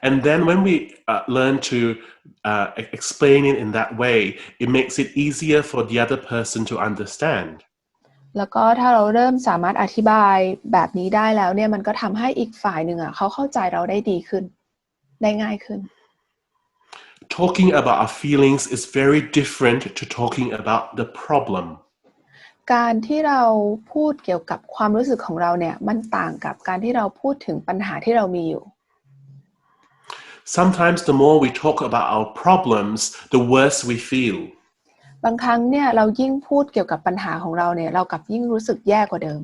And then when we learn to explain it in that way, it makes it easier for the other person to understand. แล้วก็ถ้าเราเริ่มสามารถอธิบายแบบนี้ได้แล้วเนี่ยมันก็ทำให้อีกฝ่ายหนึ่งเขาเข้าใจเราได้ดีขึ้นได้ง่ายขึ้น Talking about our feelings is very different to talking about the problem. การที่เราพูดเกี่ยวกับความรู้สึกของเราเนี่ยมันต่างกับการที่เราพูดถึงปัญหาที่เรามีอยู่ Sometimes the more we talk about our problems, the worse we feel. บางครั้งเนี่ยเรายิ่งพูดเกี่ยวกับปัญหาของเราเนี่ยเรากลับยิ่งรู้สึกแย่กว่าเดิม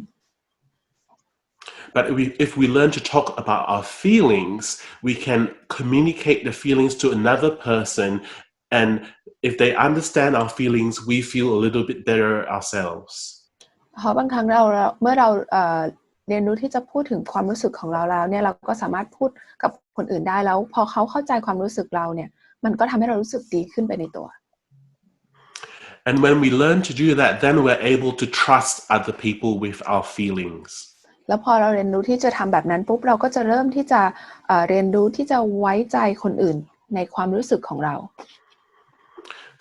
But if we learn to talk about our feelings, we can communicate the feelings to another person, and if they understand our feelings, we feel a little bit better ourselves. เพราะบางครั้งเมื่อเราเรียนรู้ที่จะพูดถึงความรู้สึกของเราแล้วเนี่ยเราก็สามารถพูดกับคนอื่นได้แล้วพอเขาเข้าใจความรู้สึกเราเนี่ยมันก็ทำให้เรารู้สึกดีขึ้นไปในตัว And when we learn to do that, then we're able to trust other people with our feelings. แล้วพอเราเรียนรู้ที่จะทำแบบนั้นปุ๊บเราก็จะเริ่มที่จะเรียนรู้ที่จะไว้ใจคนอื่นในความรู้สึกของเรา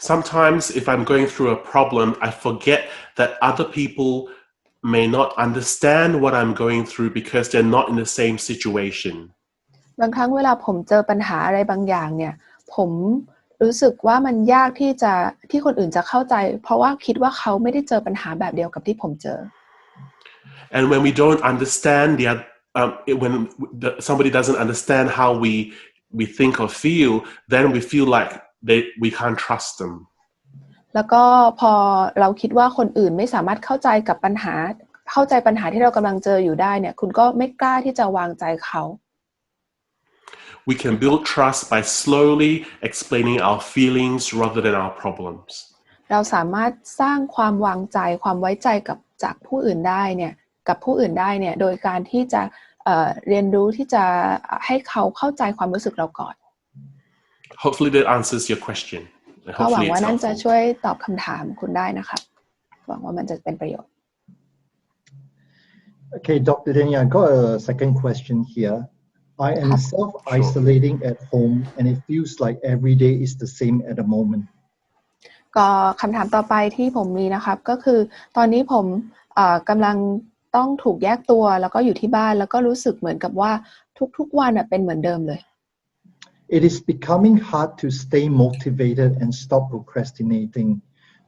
Sometimes if I'm going through a problem, I forget that other people may not understand what I'm going through because they're not in the same situation. บางครั้งเวลาผมเจอปัญหาอะไรบางอย่างเนี่ยผมรู้สึกว่ามันยากที่คนอื่นจะเข้าใจเพราะว่าคิดว่าเขาไม่ได้เจอปัญหาแบบเดียวกับที่ผมเจอ And when we don't understand when somebody doesn't understand how we think or feel, then we feel like we can't trust them. แล้วก็พอเราคิดว่าคนอื่นไม่สามารถเข้าใจปัญหาที่เรากำลังเจออยู่ได้เนี่ยคุณก็ไม่กล้าที่จะวางใจเขา We can build trust by slowly explaining our feelings rather than our problems. เราสามารถสร้างความวางใจความไว้ใจจากผู้อื่นได้เนี่ยกับผู้อื่นได้เนี่ยโดยการที่จะเรียนรู้ที่จะให้เขาเข้าใจความรู้สึกเราก่อน Hopefully that answers your question. ก็หวังว่านั่นจะช่วยตอบคำถามคุณได้นะคะหวังว่ามันจะเป็นประโยชน์ Okay, Dr. Danny, I got a second question here. I am self-isolating at home and it feels like every day is the same at the moment. ก็คำถามต่อไปที่ผมมีนะครับก็คือตอนนี้ผมกำลังต้องถูกแยกตัวแล้วก็อยู่ที่บ้านแล้วก็รู้สึกเหมือนกับว่าทุกๆวันเป็นเหมือนเดิมเลย It is becoming hard to stay motivated and stop procrastinating.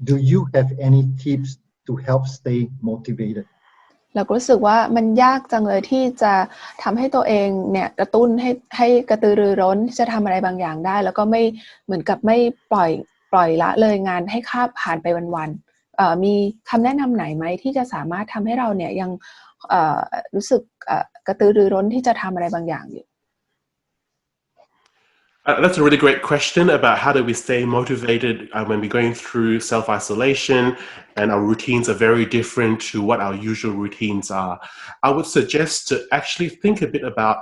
Do you have any tips to help stay motivated? เราก็รู้สึกว่ามันยากจังเลยที่จะทำให้ตัวเองเนี่ยกระตุ้นให้กระตือรือร้นที่จะทำอะไรบางอย่างได้แล้วก็ไม่เหมือนกับไม่ปล่อยละเลยงานให้ข้ามผ่านไปวันๆมีคำแนะนำไหนไหมที่จะสามารถทำให้เราเนี่ยยังรู้สึกกระตือรือร้นที่จะทำอะไรบางอย่างอยู่ That's a really great question about how do we stay motivated when we're going through self-isolation and our routines are very different to what our usual routines are. I would suggest to actually think a bit about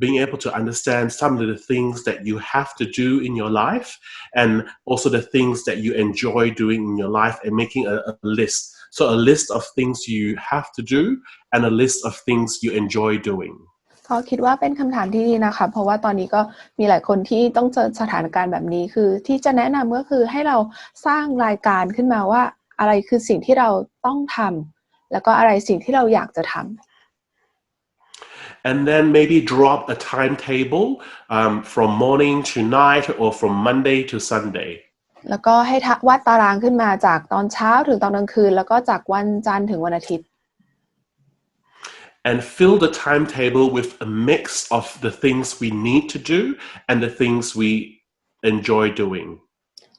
being able to understand some of the things that you have to do in your life and also the things that you enjoy doing in your life and making a list. So a list of things you have to do and a list of things you enjoy doing. ก็คิดว่าเป็นคำถามที่ดีนะคะเพราะว่าตอนนี้ก็มีหลายคนที่ต้องเจอสถานการณ์แบบนี้คือที่จะแนะนำก็คือให้เราสร้างรายการขึ้นมาว่าอะไรคือสิ่งที่เราต้องทำแล้วก็อะไรสิ่งที่เราอยากจะทำ And then maybe drop a timetable from morning to night or from Monday to Sunday. แล้วก็ให้วาดตารางขึ้นมาจากตอนเช้าถึงตอนกลางคืนแล้วก็จากวันจันทร์ถึงวันอาทิตย์ And fill the timetable with a mix of the things we need to do and the things we enjoy doing.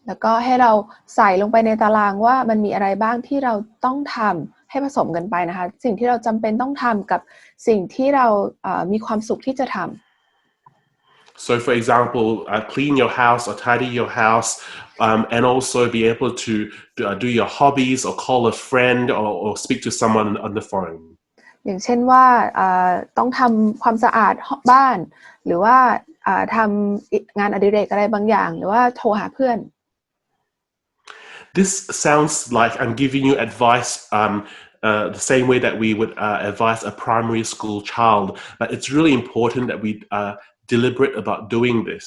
แล้วก็ให้เราใส่ลงไปในตารางว่ามันมีอะไรบ้างที่เราต้องทำให้ผสมกันไปนะคะสิ่งที่เราจำเป็นต้องทำกับสิ่งที่เรามีความสุขที่จะทำ So for example, clean your house or tidy your house and also be able to do your hobbies or call a friend or speak to someone on the phone. อย่างเช่นว่าต้องทำความสะอาดบ้านหรือว่าทำงานอดิเรกอะไรบางอย่างหรือว่าโทรหาเพื่อน This sounds like I'm giving you advice the same way that we would advise a primary school child, but it's really important that we deliberate about doing this.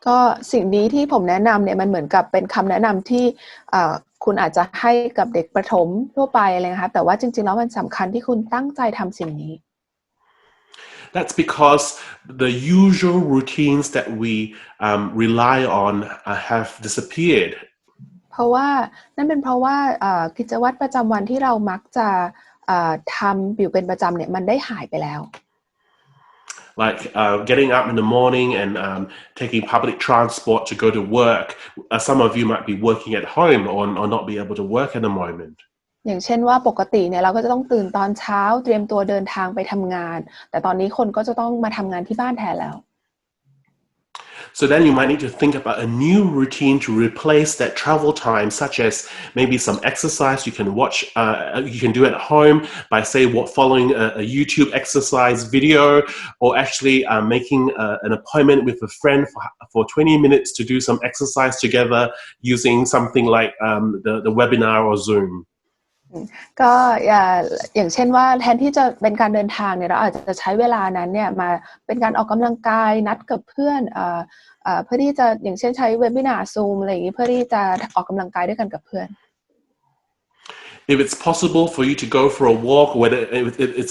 ก็สิ่งนี้ที่ผมแนะนำเนี่ยมันเหมือนกับเป็นคำแนะนำที่คุณอาจจะให้กับเด็กประถมทั่วไปเลยนะคะแต่ว่าจริงๆแล้วมันสำคัญที่คุณตั้งใจทำสิ่งนี้ That's because the usual routines that we rely on have disappeared. เพ ราะว่านั่นเป็นเพราะว่ากิจวัตรประจำวันที่เรามักจะทำอยู่เป็นประจำเนี่ยมันได้หายไปแล้ว like getting up in the morning and taking public transport to go to work. Some of you might be working at home or not be able to work at the moment. อย่างเช่นว่าปกติเนี่ยเราก็จะต้องตื่นตอนเช้าเตรียมตัวเดินทางไปทำงานแต่ตอนนี้คนก็จะต้องมาทำงานที่บ้านแทนแล้ว So then you might need to think about a new routine to replace that travel time, such as maybe some exercise you can watch, you can do at home by say following a YouTube exercise video, or actually making an appointment with a friend for 20 minutes to do some exercise together using something like the webinar or Zoom. ก็อย่างเช่นว่าแทนที่จะเป็นการเดินทางเนี่ยเราอาจจะใช้เวลานั้นเนี่ยมาเป็นการออกกำลังกายนัดกับเพื่อนเพื่อที่จะอย่างเช่นใช้เว็บบินาร์ Zoom อะไรอย่างนี้เพื่อที่จะออกกำลังกายด้วยกันกับเพื่อน If it's possible for you to go for a walk, whether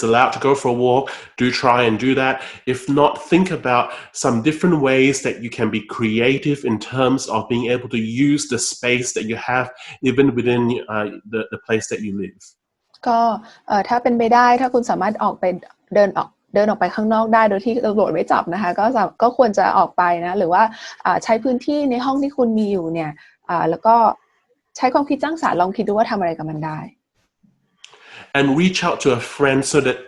it's allowed to go for a walk, do try and do that. If not, think about some different ways that you can be creative in terms of being able to use the space that you have even within the place that you live. ก็ถ้าเป็นไปได้ถ้าคุณสามารถออกไปเดินออกไปข้างนอกได้โดยที่ตำรวจไม่จับนะคะก็ควรจะออกไปนะหรือว่าใช้พื้นที่ในห้องที่คุณมีอยู่เนี่ยแล้วก็ใช้ความคิดสร้างสรรค์ลองคิดดูว่าทำอะไรกับมันได้ And reach out to a friend so that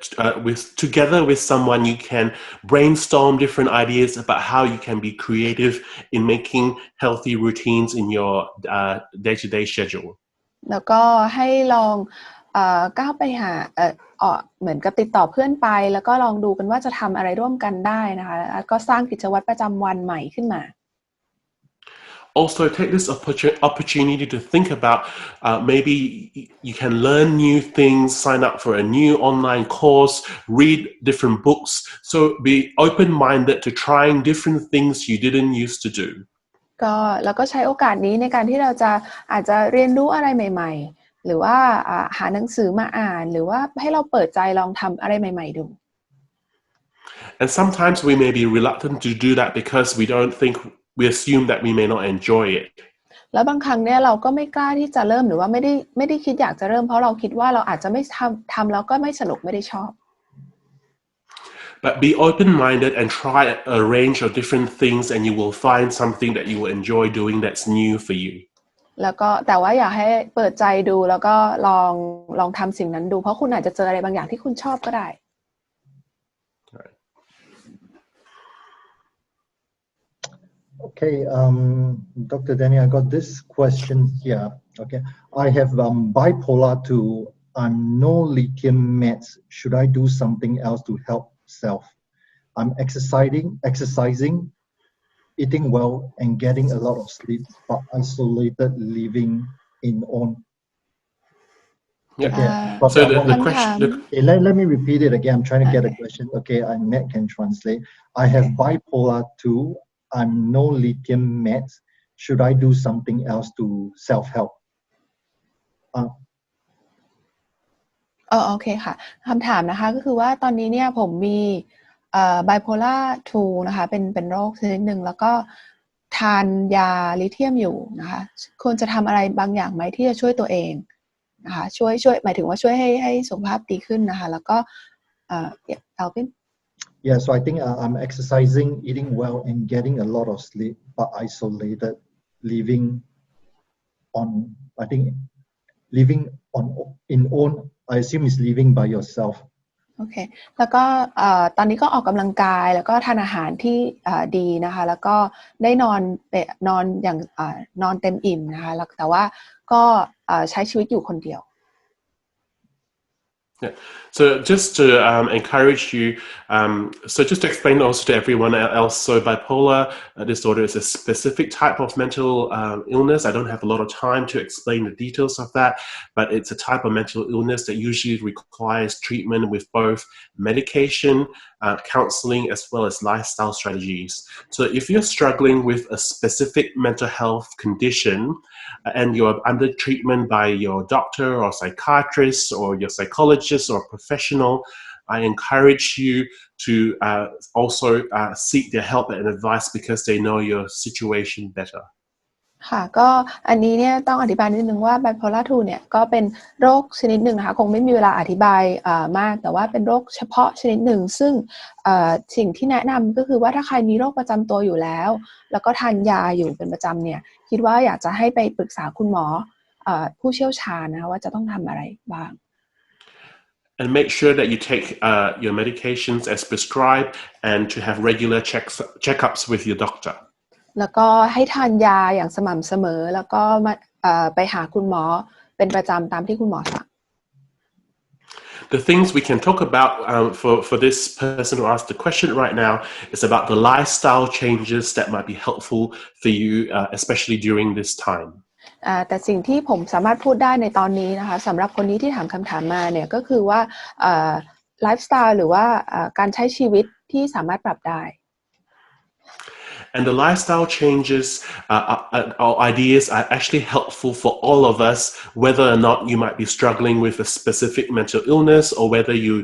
together with someone you can brainstorm different ideas about how you can be creative in making healthy routines in your day-to-day schedule. แล้วก็ให้ลองก้าวไปหาเหมือนกับติดต่อเพื่อนไปแล้วก็ลองดูกันว่าจะทำอะไรร่วมกันได้นะคะแล้วก็สร้างกิจวัตรประจำวันใหม่ขึ้นมา Also, take this opportunity to think about maybe you can learn new things, sign up for a new online course, read different books. So be open-minded to trying different things you didn't used to do. แล้วก็ใช้โอกาสนี้ในการที่เราอาจจะเรียนรู้อะไรใหม่ๆหรือว่าหาหนังสือมาอ่านหรือว่าให้เราเปิดใจลองทำอะไรใหม่ๆดู And sometimes we may be reluctant to do that because we assume that we may not enjoy it. แล้วบางครั้งเนี่ยเราก็ไม่กล้าที่จะเริ่มหรือว่าไม่ได้คิดอยากจะเริ่มเพราะเราคิดว่าเราอาจจะไม่ทำแล้วก็ไม่สนุกไม่ได้ชอบ But be open-minded and try a range of different things and you will find something that you will enjoy doing that's new for you. แล้วก็แต่ว่าอยากให้เปิดใจดูแล้วก็ลองทำสิ่งนั้นดูเพราะคุณอาจจะเจออะไรบางอย่างที่คุณชอบก็ได้ Okay, Dr. Danny, I got this question here. Okay, I have bipolar 2. I'm no lithium meds. Should I do something else to help self? I'm exercising, eating well, and getting a lot of sleep, but isolated living in own. Yeah. Okay, So the question. Okay, let me repeat it again. I'm trying to get a question. Okay, Matt can translate. I have bipolar 2. I'm no lithium meds. Should I do something else to self-help? โอเคค่ะคำถามนะคะก็คือว่าตอนนี้เนี่ยผมมีbipolar 2นะคะเป็นโรคชนิดหนึ่งแล้วก็ทานยาลิเธียมอยู่นะคะควรจะทำอะไรบางอย่างไหมที่จะช่วยตัวเองนะคะช่วยหมายถึงว่าช่วยให้สุขภาพดีขึ้นนะคะแล้วก็Alvin Yeah, so I think I'm exercising, eating well, and getting a lot of sleep, but isolated, living on. I think living in own. I assume is living by yourself. โอเคแล้วก็ตอนนี้ก็ออกกำลังกายแล้วก็ทานอาหารที่ดีนะคะแล้วก็ได้นอนอย่างนอนเต็มอิ่มนะคะแต่ว่าก็ใช้ชีวิตอยู่คนเดียว Yeah. So just to encourage you, so just to explain also to everyone else, so bipolar disorder is a specific type of mental illness. I don't have a lot of time to explain the details of that, but it's a type of mental illness that usually requires treatment with both medication, counseling, as well as lifestyle strategies. So if you're struggling with a specific mental health condition, and you're under treatment by your doctor or psychiatrist or your psychologist or professional, I encourage you to also seek their help and advice because they know your situation better. ค่ะก็อันนี้เนี่ยต้องอธิบายนิดนึงว่า bipolar 2เนี่ยก็เป็นโรคชนิดหนึ่งนะคะคงไม่มีเวลาอธิบายมากแต่ว่าเป็นโรคเฉพาะชนิดหนึ่งซึ่งสิ่งที่แนะนำก็คือว่าถ้าใครมีโรคประจำตัวอยู่แล้วก็ทานยาอยู่เป็นประจำเนี่ยคิดว่าอยากจะให้ไปปรึกษาคุณหมอผู้เชี่ยวชาญนะคะว่าจะต้องทำอะไรบ้าง And make sure that you take your medications as prescribed and to have regular checkups with your doctor. แล้วก็ให้ทานยาอย่างสม่ำเสมอแล้วก็มาไปหาคุณหมอเป็นประจำตามที่คุณหมอสั่ง The things we can talk about for this person who asked the question right now is about the lifestyle changes that might be helpful for you, especially during this time. แต่สิ่งที่ผมสามารถพูดได้ในตอนนี้นะคะสำหรับคนนี้ที่ถามคำถามมาเนี่ยก็คือว่าไลฟ์สไตล์หรือว่าการใช้ชีวิตที่สามารถปรับได้ And the lifestyle changes or ideas are actually helpful for all of us, whether or not you might be struggling with a specific mental illness or whether you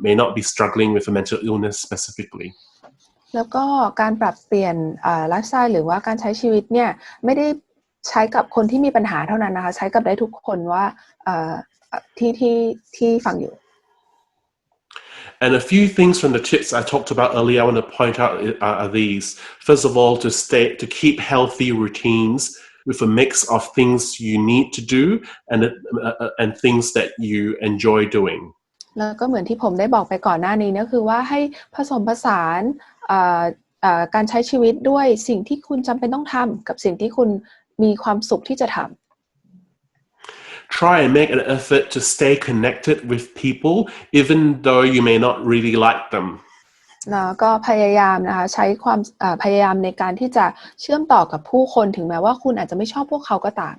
may not be struggling with a mental illness specifically. แล้วก็การปรับเปลี่ยนไลฟ์สไตล์หรือว่าการใช้ชีวิตเนี่ยไม่ได้ใช้กับคนที่มีปัญหาเท่านั้นนะคะใช้กับได้ทุกคนว่าที่ฟังอยู่ And a few things from the tips I talked about earlier I want to point out are these. First of all, to keep healthy routines with a mix of things you need to do and things that you enjoy doing. แล้วก็เหมือนที่ผมได้บอกไปก่อนหน้านี้ก็คือว่าให้ผสมผสานการใช้ชีวิตด้วยสิ่งที่คุณจำเป็นต้องทำกับสิ่งที่คุณมีความสุขที่จะทำTry and make an effort to stay connected with people even though you may not really like them. แล้วก็พยายามนะคะใช้ความพยายามในการที่จะเชื่อมต่อกับผู้คนถึงแม้ว่าคุณอาจจะไม่ชอบพวกเขาก็ตาม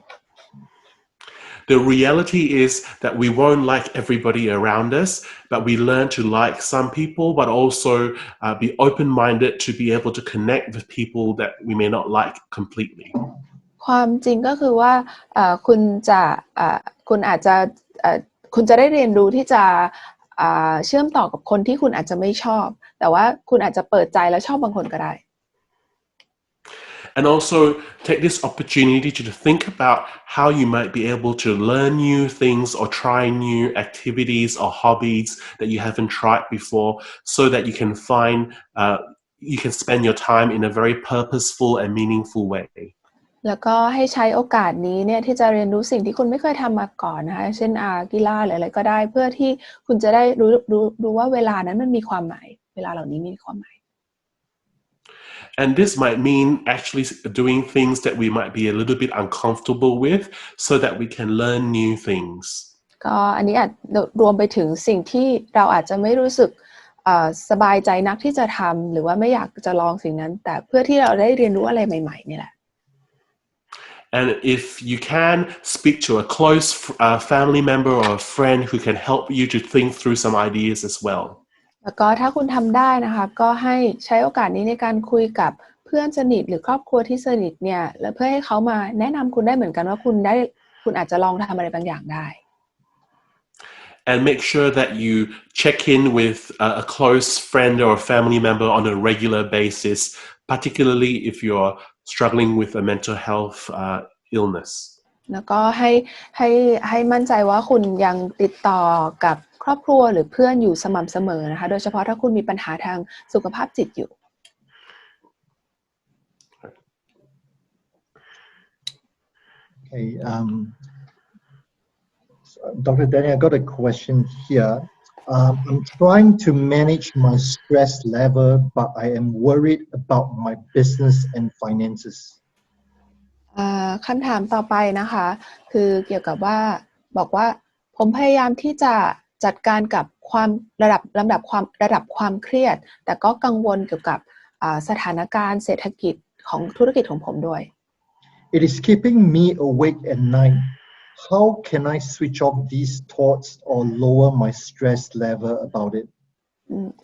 The reality is that we won't like everybody around us, but we learn to like some people, but also be open-minded to be able to connect with people that we may not like completely. ความจริงก็คือว่าคุณอาจจะคุณจะได้เรียนรู้ที่จะเชื่อมต่อกับคนที่คุณอาจจะไม่ชอบแต่ว่าคุณอาจจะเปิดใจและชอบบางคนก็ได้ And also take this opportunity to think about how you might be able to learn new things or try new activities or hobbies that you haven't tried before so that you can you can spend your time in a very purposeful and meaningful way. แล้วก็ให้ใช้โอกาสนี้เนี่ยที่จะเรียนรู้สิ่งที่คุณไม่เคยทำมาก่อนนะคะเช่นกีฬาหรืออะไรก็ได้เพื่อที่คุณจะได้รู้ว่าเวลานั้นมันมีความหมายเวลาเหล่านี้มีความหมาย And this might mean actually doing things that we might be a little bit uncomfortable with so that we can learn new things. ก็อันนี้อาจรวมไปถึงสิ่งที่เราอาจจะไม่รู้สึกสบายใจนักที่จะทำหรือว่าไม่อยากจะลองสิ่งนั้นแต่เพื่อที่เราได้เรียนรู้อะไรใหม่ๆนี่แหละ And if you can, speak to a close family member or a friend who can help you to think through some ideas as well. แล้วก็ถ้าคุณทำได้นะคะก็ให้ใช้โอกาสนี้ในการคุยกับเพื่อนสนิทหรือครอบครัวที่สนิทเนี่ยและเพื่อให้เขามาแนะนำคุณได้เหมือนกันว่าคุณอาจจะลองทำอะไรบางอย่างได้ And make sure that you check in with a close friend or a family member on a regular basis, particularly if you're struggling with a mental health illness. แล้วก็ให้มั่นใจว่าคุณยังติดต่อกับครอบครัวหรือเพื่อนอยู่สม่ำเสมอนะคะโดยเฉพาะถ้าคุณมีปัญหาทางสุขภาพจิตอยู่ Okay, Dr. Danny, I got a question here. I'm trying to manage my stress level, but I am worried about my business and finances. คำถามต่อไปนะคะคือเกี่ยวกับว่าบอกว่าผมพยายามที่จะจัดการกับความระดับความเครียดแต่ก็กังวลเกี่ยวกับสถานการณ์เศรษฐกิจของธุรกิจของผมด้วย It is keeping me awake at night. How can I switch off these thoughts or lower my stress level about it?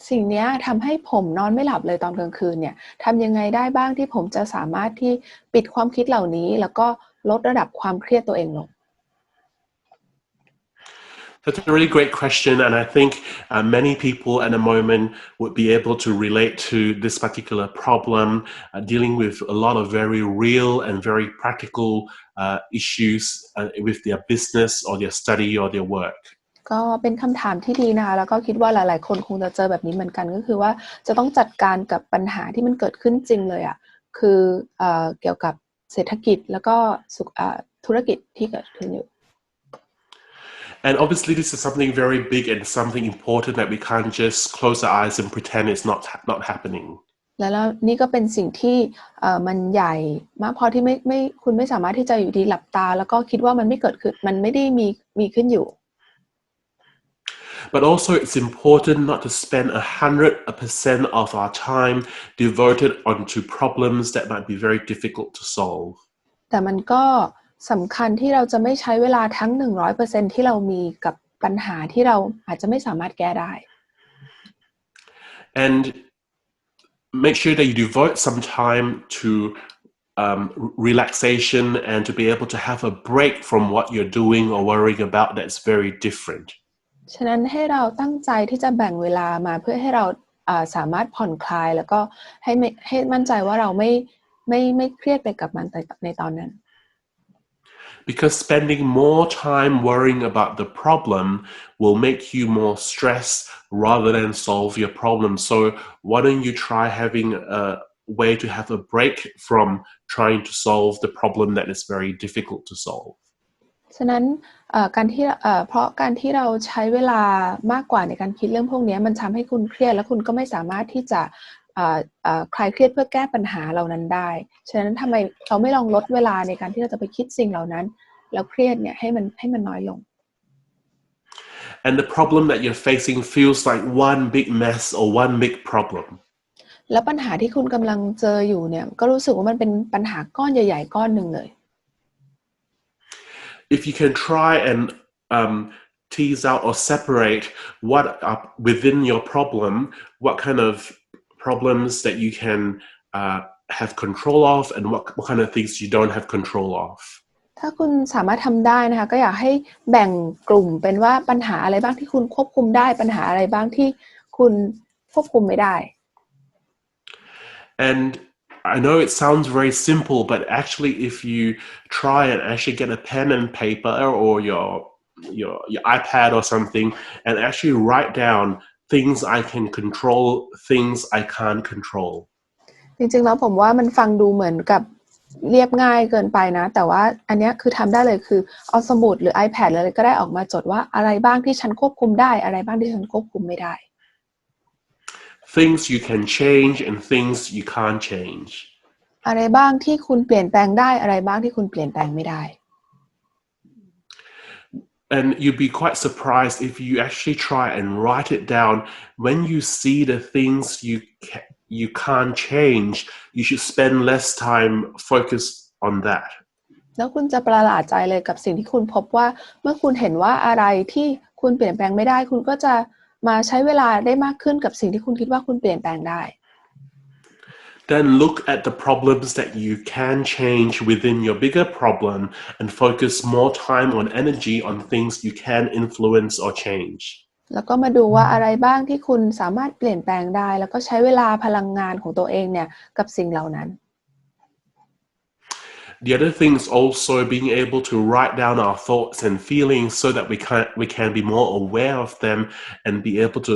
สิ่งนี้ทำให้ผมนอนไม่หลับเลยตอนกลางคืนเนี่ยทำยังไงได้บ้างที่ผมจะสามารถที่ปิดความคิดเหล่านี้แล้วก็ลดระดับความเครียดตัวเองลง That's a really great question, and I think many people at the moment would be able to relate to this particular problem, dealing with a lot of very real and very practical issues with their business or their study or their work. ก็เป็นคำถามที่ดีนะคะแล้วก็คิดว่าหลายๆคนคงจะเจอแบบนี้เหมือนกันก็คือว่าจะต้องจัดการกับปัญหาที่มันเกิดขึ้นจริงเลยอ่ะคือเกี่ยวกับเศรษฐกิจแล้วก็ธุรกิจที่เกิดขึ้นอยู่ And obviously this is something very big and something important that we can't just close our eyes and pretend it's not happening. แล้วนี่ก็เป็นสิ่งที่มันใหญ่มากพอที่คุณไม่สามารถที่จะอยู่ดีหลับตาแล้วก็คิดว่ามันไม่เกิดขึ้นมันไม่ได้มีขึ้นอยู่ But also it's important not to spend 100% of our time devoted onto problems that might be very difficult to solve. แต่มันก็สำคัญที่เราจะไม่ใช้เวลาทั้ง 100% ที่เรามีกับปัญหาที่เราอาจจะไม่สามารถแก้ได้ And make sure that you devote some time to relaxation and to be able to have a break from what you're doing or worrying about that's very different. ฉะนั้นให้เราตั้งใจที่จะแบ่งเวลามาเพื่อให้เราสามารถผ่อนคลายแล้วก็ให้มั่นใจว่าเราไม่เครียดไปกับมันในตอนนั้น Because spending more time worrying about the problem will make you more stressed rather than solve your problem. So why don't you try having a way to have a break from trying to solve the problem that is very difficult to solve. ฉะนั้นเพราะการที่เราใช้เวลามากกว่าในการคิดเรื่องพวกนี้มันทำให้คุณเครียดและคุณก็ไม่สามารถที่จะคลายเครียดเพื่อแก้ปัญหาเหล่านั้นได้ฉะนั้นทำไมเราไม่ลองลดเวลาในการที่เราจะไปคิดสิ่งเหล่านั้นแล้วเครียดเนี่ยให้มันน้อยลง And the problem that you're facing feels like one big mess or one big problem. แล้วปัญหาที่คุณกำลังเจออยู่เนี่ยก็รู้สึกว่ามันเป็นปัญหาก้อนใหญ่ๆก้อนหนึ่งเลย If you can try and tease out or separate what are within your problem, what kind of problems that you can have control of and what kind of things you don't have control of. ถ้าคุณสามารถทำได้นะคะก็อยากให้แบ่งกลุ่มเป็นว่าปัญหาอะไรบ้างที่คุณควบคุมได้ปัญหาอะไรบ้างที่คุณควบคุมไม่ได้ And I know it sounds very simple, but actually if you try and actually get a pen and paper or your iPad or something and actually write down things I can control, things I can't control. จริงๆแล้วผมว่ามันฟังดูเหมือนกับเรียบง่ายเกินไปนะแต่ว่าอันนี้คือทำได้เลยคือเอาสมุดหรือ iPad อะไรก็ได้ออกมาจดว่าอะไรบ้างที่ฉันควบคุมได้อะไรบ้างที่ฉันควบคุมไม่ได้ Things you can change and things you can't change. อะไรบ้างที่คุณเปลี่ยนแปลงได้อะไรบ้างที่คุณเปลี่ยนแปลงไม่ได้ And you'd be quite surprised if you actually try and write it down. When you see the things you can't change, you should spend less time focused on that. แล้วคุณจะประหลาดใจเลยกับสิ่งที่คุณพบว่าเมื่อคุณเห็นว่าอะไรที่คุณเปลี่ยนแปลงไม่ได้คุณก็จะมาใช้เวลาได้มากขึ้นกับสิ่งที่คุณคิดว่าคุณเปลี่ยนแปลงได้ Then look at the problems that you can change within your bigger problem and focus more time or energy on things you can influence or change. แล้วก็มาดูว่าอะไรบ้างที่คุณสามารถเปลี่ยนแปลงได้แล้วก็ใช้เวลาพลังงานของตัวเองเนี่ยกับสิ่งเหล่านั้น The other thing is also being able to write down our thoughts and feelings so that we can be more aware of them and be able to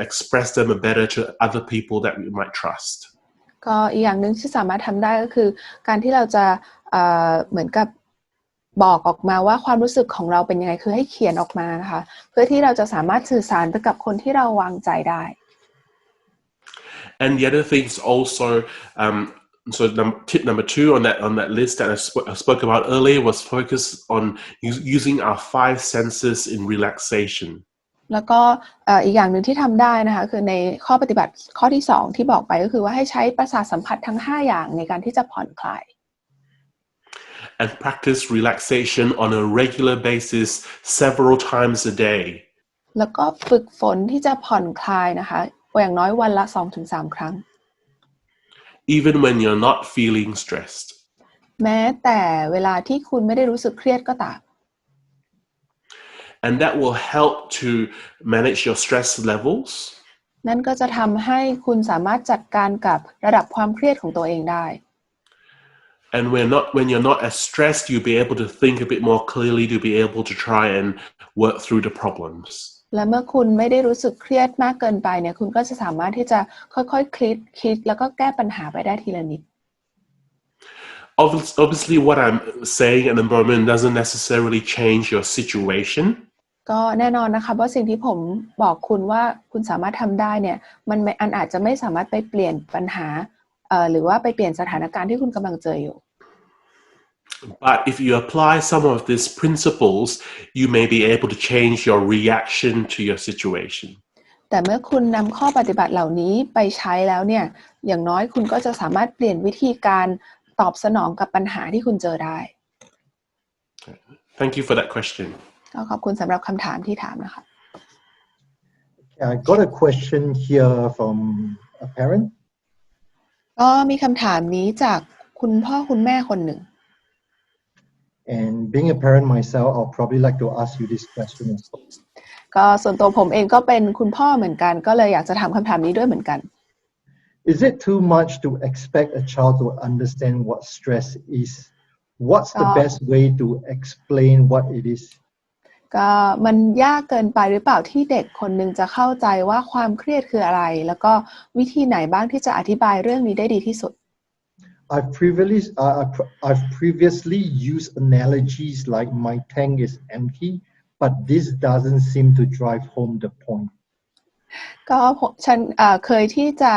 express them better to other people that we might trust. ก็อีกอย่างหนึ่งที่สามารถทำได้ก็คือการที่เราจะเหมือนกับบอกออกมาว่าความรู้สึกของเราเป็นยังไงคือให้เขียนออกมานะคะเพื่อที่เราจะสามารถสื่อสารไปกับคนที่เราวางใจได้ And the other thing is also so tip number 2 on that list that I spoke about earlier was focus on using our 5 senses in relaxation. แล้วก็อีกอย่างหนึ่งที่ทำได้นะคะคือในข้อปฏิบัติข้อที่2ที่บอกไปก็คือว่าให้ใช้ประสาทสัมผัสทั้ง5อย่างในการที่จะผ่อนคลาย And practice relaxation on a regular basis several times a day. แล้วก็ฝึกฝนที่จะผ่อนคลายนะคะอย่างน้อยวันละ 2-3 ครั้ง Even when you're not feeling stressed. แม้แต่เวลาที่คุณไม่ได้รู้สึกเครียดก็ตาม and that will help to manage your stress levels. นั่นก็จะทำให้คุณสามารถจัดการกับระดับความเครียดของตัวเองได้ And when you're not as stressed, you'll be able to think a bit more clearly to be able to try and work through the problems. และเมื่อคุณไม่ได้รู้สึกเครียดมากเกินไปเนี่ยคุณก็จะสามารถที่จะค่อยๆคิดแล้วก็แก้ปัญหาไปได้ทีละนิด Obviously, what I'm saying at the moment doesn't necessarily change your situation. ก็แน่นอนนะคะว่าสิ่งที่ผมบอกคุณว่าคุณสามารถทำได้เนี่ยมันอาจจะไม่สามารถไปเปลี่ยนปัญหาหรือว่าไปเปลี่ยนสถานการณ์ที่คุณกำลังเจออยู่ But if you apply some of these principles, you may be able to change your reaction to your situation. แต่เมื่อคุณนำข้อปฏิบัติเหล่านี้ไปใช้แล้วเนี่ยอย่างน้อยคุณก็จะสามารถเปลี่ยนวิธีการตอบสนองกับปัญหาที่คุณเจอได้ Thank you for that question. ก็ขอบคุณสำหรับคำถามที่ถามนะคะ I got a question here from a parent. ก็มีคำถามนี้จากคุณพ่อคุณแม่คนหนึ่ง And being a parent myself, I'll probably like to ask you this question as well. ก็ส่วนตัวผมเองก็เป็นคุณพ่อเหมือนกันก็เลยอยากจะถามคำถามนี้ด้วยเหมือนกัน Is it too much to expect a child to understand what stress is? What's the best way to explain what it is? ก็มันยากเกินไปหรือเปล่าที่เด็กคนหนึ่งจะเข้าใจว่าความเครียดคืออะไรแล้วก็วิธีไหนบ้างที่จะอธิบายเรื่องนี้ได้ดีที่สุด I've previously used analogies like my tank is empty, but this doesn't seem to drive home the point. ก็ฉันเคยที่จะ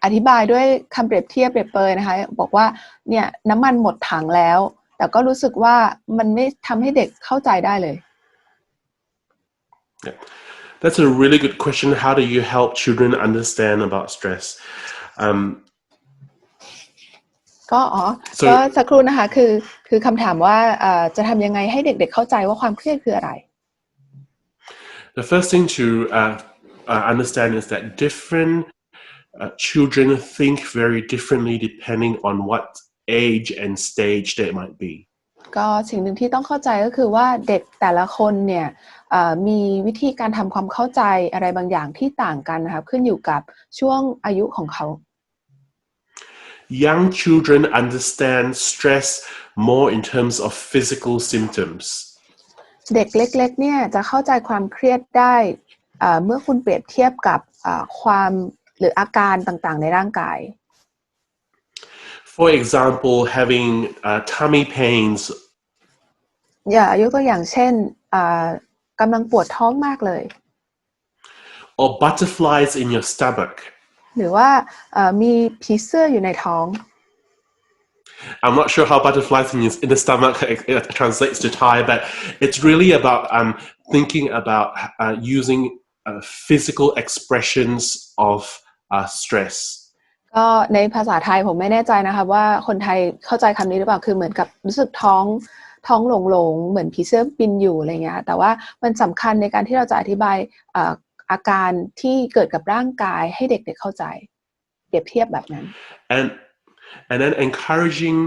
อธิบายด้วยคำเปรียบเทียบเปรียบเปรยนะคะบอกว่าเนี่ยน้ำมันหมดถังแล้วแต่ก็รู้สึกว่ามันไม่ทำให้เด็กเข้าใจได้เลย Yeah. That's a really good question. How do you help children understand about stress? ก็สักครู่นะคะคือคำถามว่าจะทำยังไงให้เด็กๆเข้าใจว่าความเครียดคืออะไร The first thing to understand is that different children think very differently depending on what age and stage they might be. ก็สิ่งหนึ่งที่ต้องเข้าใจก็คือว่าเด็กแต่ละคนเนี่ยมีวิธีการทำความเข้าใจอะไรบางอย่างที่ต่างกันนะคะขึ้นอยู่กับช่วงอายุของเขา Young children understand stress more in terms of physical symptoms. เด็กเล็กๆเนี่ยจะเข้าใจความเครียดได้เมื่อคุณเปรียบเทียบกับความหรืออาการต่างๆในร่างกาย For example, having tummy pains. ยกตัวอย่างเช่นกำลังปวดท้องมากเลย Or butterflies in your stomach. หรือว่ามีผีเสื้ออยู่ในท้อง I'm not sure how butterflies in the stomach translates to Thai, but it's really about thinking about using physical expressions of stress. ก็ในภาษาไทยผมไม่แน่ใจนะคะว่าคนไทยเข้าใจคำนี้หรือเปล่าคือเหมือนกับรู้สึกท้องหลงเหมือนผีเสื้อบินอยู่อะไรเงี้ยแต่ว่ามันสำคัญในการที่เราจะอธิบายอาการที่เกิดกับร่างกายให้เด็กๆเข้าใจเปรียบเทียบแบบนั้น and then encouraging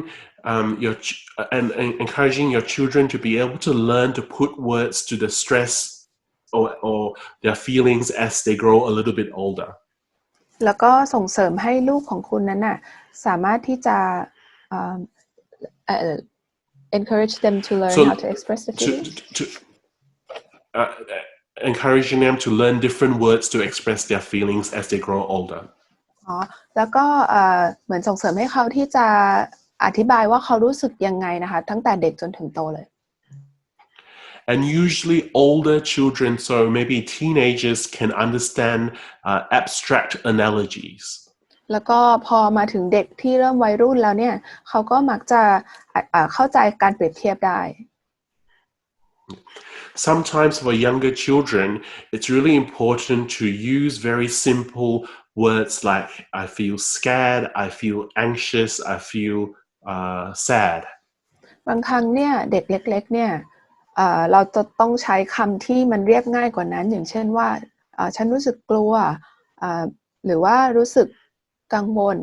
your children to be able to learn to put words to the stress or their feelings as they grow a little bit older. แล้วก็ส่งเสริมให้ลูกของคุณนั้นน่ะสามารถที่จะ encourage them to learn how to express the feelings. Encouraging them to learn different words to express their feelings as they grow older. แล้วก็เหมือนส่งเสริมให้เขาที่จะอธิบายว่าเขารู้สึกยังไงนะคะตั้งแต่เด็กจนถึงโตเลย And usually older children, so maybe teenagers, can understand abstract analogies. แล้วก็พอมาถึงเด็กที่เริ่มวัยรุ่นแล้วเนี่ยเขาก็มักจะเข้าใจการเปรียบเทียบได้ Sometimes for younger children, it's really important to use very simple words like I feel scared, I feel anxious, I feel sad. บางครั้งเนี่ยเด็กเล็กๆเนี่ยเราจะต้องใช้คำที่มันเรียบง่ายกว่านั้นอย่างเช่นว่าฉันรู้สึกกลัวหรือว่ารู้สึกกังวล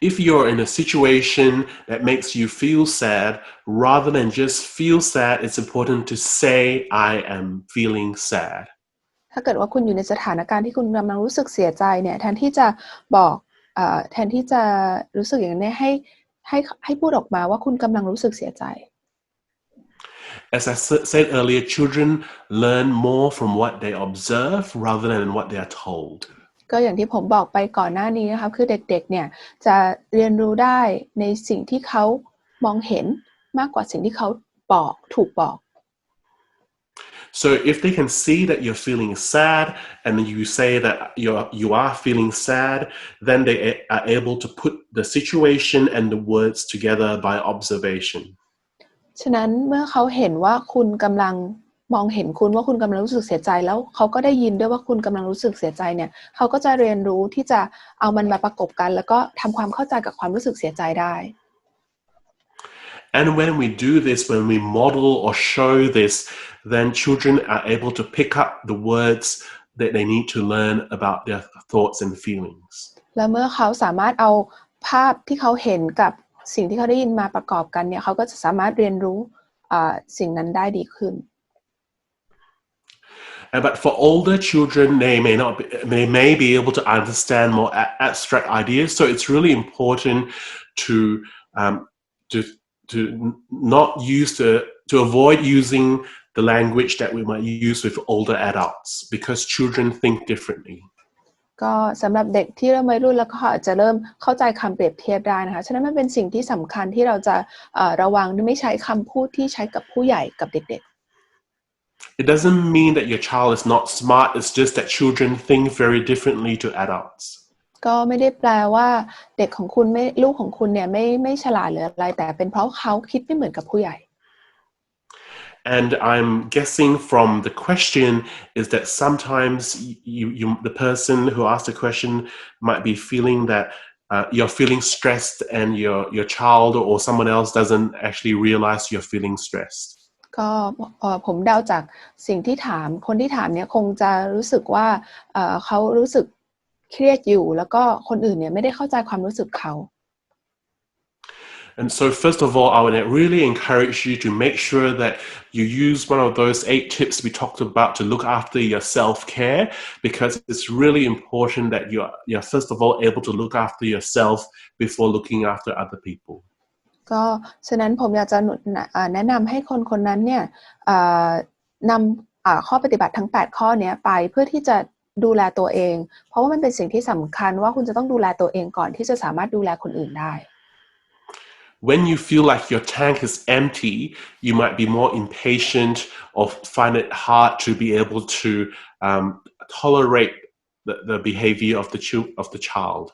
if you're in a situation that makes you feel sad, rather than just feel sad, it's important to say, I am feeling sad. ถ้าเกิดว่าคุณอยู่ในสถานการณ์ที่คุณกำลังรู้สึกเสียใจเนี่ยแทนที่จะบอกแทนที่จะรู้สึกอย่างนี้ให้พูดออกมาว่าคุณกำลังรู้สึกเสียใจ As I said earlier, children learn more from what they observe rather than what they are told. ก็อย่างที่ผมบอกไปก่อนหน้านี้นะคะคือเด็กๆเนี่ยจะเรียนรู้ได้ในสิ่งที่เขามองเห็นมากกว่าสิ่งที่เขาถูกบอก So if they can see that you're feeling sad and then you say that you are feeling sad, then they are able to put the situation and the words together by observation. ฉะนั้นเมื่อเขาเห็นว่าคุณกำลังมองเห็นคุณว่าคุณกำลังรู้สึกเสียใจแล้วเขาก็ได้ยินด้วยว่าคุณกำลังรู้สึกเสียใจเนี่ยเขาก็จะเรียนรู้ที่จะเอามันมาประกบกันแล้วก็ทำความเข้าใจกับความรู้สึกเสียใจได้ And when we do this, when we model or show this, then children are able to pick up the words that they need to learn about their thoughts and feelings. แล้วเมื่อเขาสามารถเอาภาพที่เขาเห็นกับสิ่งที่เขาได้ยินมาประกอบกันเนี่ยเขาก็จะสามารถเรียนรู้สิ่งนั้นได้ดีขึ้น But for older children, they may be able to understand more abstract ideas. So it's really important to not use to avoid using the language that we might use with older adults because children think differently. ก็สำหรับเด็กที่เริ่มวัยรุ่นแล้วก็อาจจะเริ่มเข้าใจคำเปรียบเทียบได้นะคะฉะนั้นมันเป็นสิ่งที่สำคัญที่เราจะระวังไม่ใช้คำพูดที่ใช้กับผู้ใหญ่กับเด็กๆ It doesn't mean that your child is not smart. It's just that children think very differently to adults. ก็ไม่ได้แปลว่าเด็กของคุณลูกของคุณเนี่ยไม่ฉลาดหรืออะไรแต่เป็นเพราะเขาคิดไม่เหมือนกับผู้ใหญ่ And I'm guessing from the question is that sometimes the person who asked the question might be feeling that you're feeling stressed and your child or someone else doesn't actually realize you're feeling stressed. ก็ผมเดาจากสิ่งที่ถามคนที่ถามเนี่ยคงจะรู้สึกว่าเขารู้สึกเครียดอยู่แล้วก็คนอื่นเนี่ยไม่ได้เข้าใจความรู้สึกเขา And so first of all, I would really encourage you to make sure that you use one of those 8 tips we talked about to look after your self-care, because it's really important that you're first of all able to look after yourself before looking after other people. ก็ฉะนั้นผมอยากจะแนะนำให้คนนั้นเนี่ยนำข้อปฏิบัติทั้ง8ข้อนี้ไปเพื่อที่จะดูแลตัวเองเพราะว่ามันเป็นสิ่งที่สำคัญว่าคุณจะต้องดูแลตัวเองก่อนที่จะสามารถดูแลคนอื่นได้ When you feel like your tank is empty, you might be more impatient or find it hard to be able to tolerate the behavior of the child.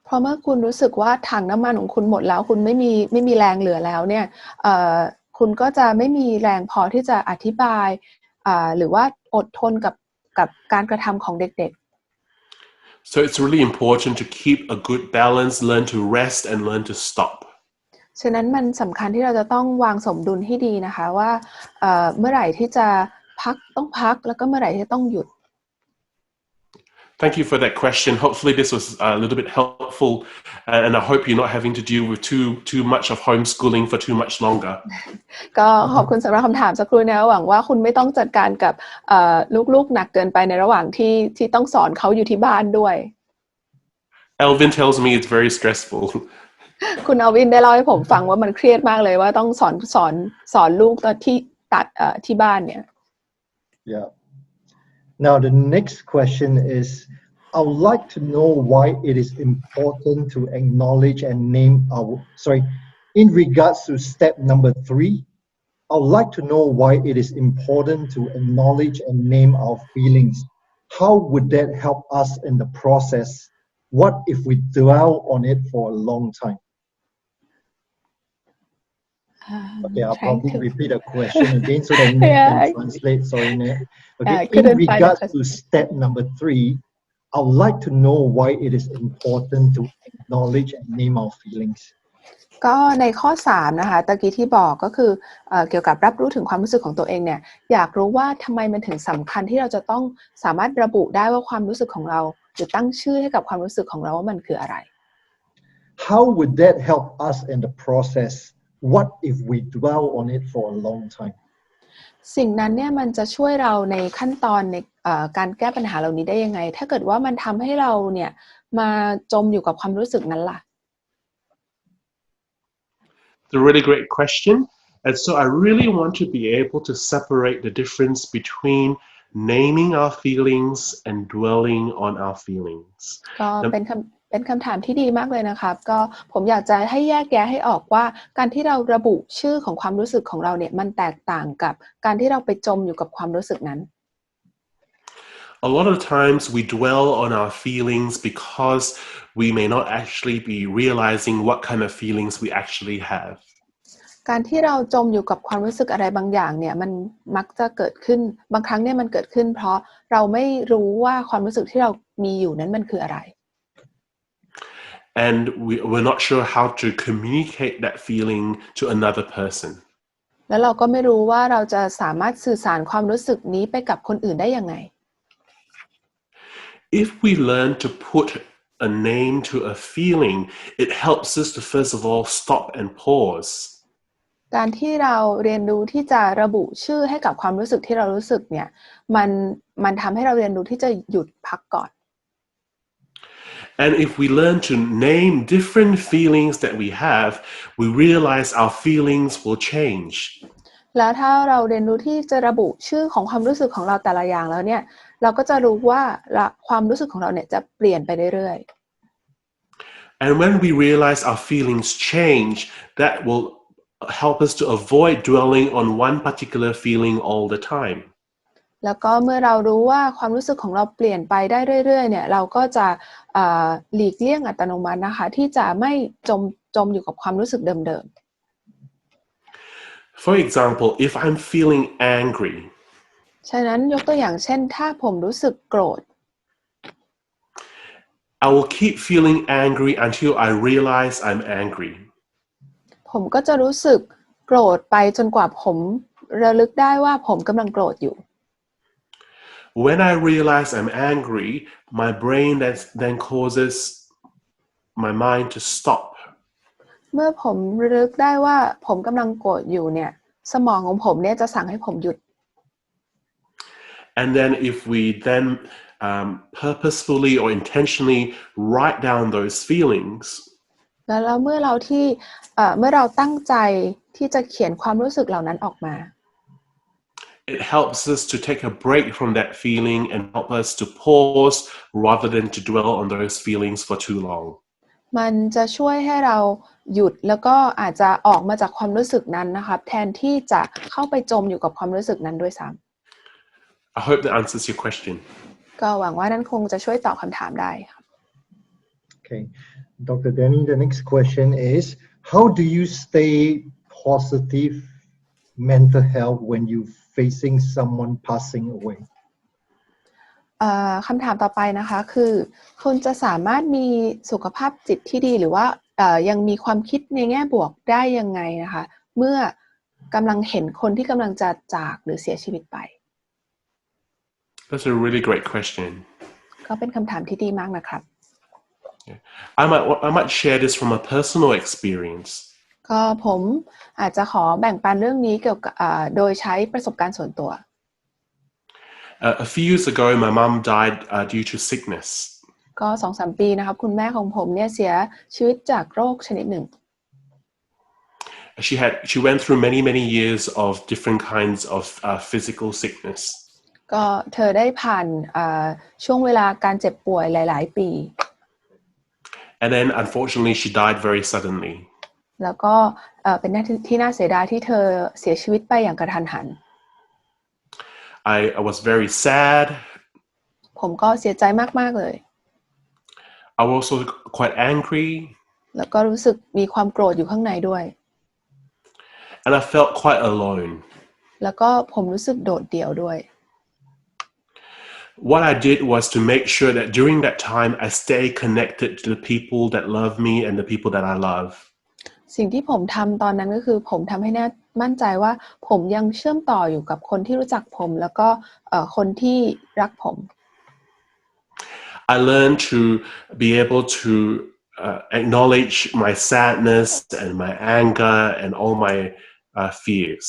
เพราะเมื่อคุณรู้สึกว่าถังน้ำมันของคุณหมดแล้วคุณไม่มีแรงเหลือแล้วเนี่ยคุณก็จะไม่มีแรงพอที่จะอธิบายหรือว่าอดทนกับการกระทำของเด็กๆ So it's really important to keep a good balance, learn to rest and learn to stop. ฉะนั้นมันสำคัญที่เราจะต้องวางสมดุลให้ดีนะคะว่าเมื่อไหร่ที่จะต้องพักแล้วก็เมื่อไหร่ที่ต้องหยุด Thank you for that question. Hopefully this was a little bit helpful, and I hope you're not having to deal with too much of homeschooling for too much longer. ก็ขอบคุณสำหรับคำถามสักครู่นะหวังว่าคุณไม่ต้องจัดการกับลูกๆหนักเกินไปในระหว่างที่ต้องสอนเขาอยู่ที่บ้านด้วย Elvin tells me it's very stressful. คุณอวินได้เล่าให้ผมฟังว่ามันเครียดมากเลยว่าต้องสอนลูกตอนที่บ้านเนี่ย Yeah. Now the next question is, I would like to know why it is important to acknowledge and name in regards to step number 3, I would like to know why it is important to acknowledge and name our feelings. How would that help us in the process? What if we dwell on it for a long time? Okay, I'll probably repeat the question again so that Nick can translate. Sorry, Nick. Okay, in regards to step number 3, I would like to know why it is important to acknowledge and name our feelings. ก็ในข้อ3นะคะตะกี้ที่บอกก็คือเกี่ยวกับรับรู้ถึงความรู้สึกของตัวเองเนี่ยอยากรู้ว่าทำไมมันถึงสำคัญที่เราจะต้องสามารถระบุได้ว่าความรู้สึกของเราหรือตั้งชื่อให้กับความรู้สึกของเราว่ามันคืออะไร how would that help us in the process? What if we dwell on it for a long time? สิ่งนั้นเนี่ยมันจะช่วยเราในขั้นตอนในการแก้ปัญหาเหล่านี้ได้ยังไงถ้าเกิดว่ามันทำให้เราเนี่ยมาจมอยู่กับความรู้สึกนั้นล่ะ It's a really great question. And so I really want to be able to separate the difference between naming our feelings and dwelling on our feelings. ก็เป็นคำถามที่ดีมากเลยนะครับก็ผมอยากจะให้แยกแยะให้ออกว่าการที่เราระบุชื่อของความรู้สึกของเราเนี่ยมันแตกต่างกับการที่เราไปจมอยู่กับความรู้สึกนั้น A lot of times we dwell on our feelings because we may not actually be realizing what kind of feelings we actually have. การที่เราจมอยู่กับความรู้สึกอะไรบางอย่างเนี่ยมันมักจะเกิดขึ้นบางครั้งเนี่ยมันเกิดขึ้นเพราะเราไม่รู้ว่าความรู้สึกที่เรามีอยู่นั้นมันคืออะไร And we're not sure how to communicate that feeling to another person. แล้วเราก็ไม่รู้ว่าเราจะสามารถสื่อสารความรู้สึกนี้ไปกับคนอื่นได้ยังไง If we learn to put a name to a feeling, it helps us to first of all stop and pause. การที่เราเรียนรู้ที่จะระบุชื่อให้กับความรู้สึกที่เรารู้สึกเนี่ยมันทำให้เราเรียนรู้ที่จะหยุดพักก่อน And if we learn to name different feelings that we have, we realize our feelings will change. แล้วถ้าเราเรียนรู้ที่จะระบุชื่อของความรู้สึกของเราแต่ละอย่างแล้วเนี่ยเราก็จะรู้ว่าความรู้สึกของเราเนี่ยจะเปลี่ยนไปเรื่อยๆ And when we realize our feelings change, that will help us to avoid dwelling on one particular feeling all the time. แล้วก็เมื่อเรารู้ว่าความรู้สึกของเราเปลี่ยนไปได้เรื่อยๆเนี่ยเราก็จะหลีกเลี่ยงอัตโนมัตินะคะที่จะไม่จมอยู่กับความรู้สึกเดิมFor example, if I'm feeling angry, ฉะนั้นยกตัวอย่างเช่นถ้าผมรู้สึกโกรธ I will keep feeling angry until I realize I'm angry. ผมก็จะรู้สึกโกรธไปจนกว่าผมระลึกได้ว่าผมกำลังโกรธอยู่ When I realize I'm angry, my brain then causes my mind to stop. เมื่อผมระลึกได้ว่าผมกำลังโกรธอยู่เนี่ยสมองของผมเนี่ยจะสั่งให้ผมหยุด And then if we then purposefully or intentionally write down those feelings, แล้วเมื่อเราตั้งใจที่จะเขียนความรู้สึกเหล่านั้นออกมา it helps us to take a break from that feeling and help us to pause rather than to dwell on those feelings for too long. มันจะช่วยให้เราหยุดแล้วก็อาจจะออกมาจากความรู้สึกนั้นนะครับแทนที่จะเข้าไปจมอยู่กับความรู้สึกนั้นด้วยซ้ำ I hope that answers your question. ก็หวังว่านั้นคงจะช่วยตอบคำถามได้ครับ Okay, Dr. Danny, the next question is, how do you stay positive mental health when you're facing someone passing away? คำถามต่อไปนะคะคือคุณจะสามารถมีสุขภาพจิตที่ดีหรือว่ายังมีความคิดในแง่บวกได้ยังไงนะคะเมื่อกำลังเห็นคนที่กำลังจะจากหรือเสียชีวิตไป That's a really great question. ก็เป็นคำถามที่ดีมากนะครับ I might share this from a personal experience. ก็ผมอาจจะขอแบ่งปันเรื่องนี้เกี่ยวกับโดยใช้ประสบการณ์ส่วนตัว A few years ago, my mum died due to sickness. ก็ 2-3 ปีนะครับคุณแม่ของผมเนี่ยเสียชีวิตจากโรคชนิดหนึ่ง She went through many years of different kinds of physical sickness. ก็เธอได้ผ่านช่วงเวลาการเจ็บป่วยหลายๆปี And then, unfortunately, she died very suddenly. แล้วก็เป็นที่น่าเสียดายที่เธอเสียชีวิตไปอย่างกระทันหัน I was very sad. ผมก็เสียใจมากๆเลย I was also quite angry. แล้วก็รู้สึกมีความโกรธอยู่ข้างในด้วย And I felt quite alone. แล้วก็ผมรู้สึกโดดเดี่ยวด้วย What I did was to make sure that during that time I stay connected to the people that love me and the people that I love. สิ่งที่ผมทำตอนนั้นก็คือผมทำให้แน่มั่นใจว่าผมยังเชื่อมต่ออยู่กับคนที่รู้จักผมแล้วก็คนที่รักผม I learned to be able to acknowledge my sadness and my anger and all my fears.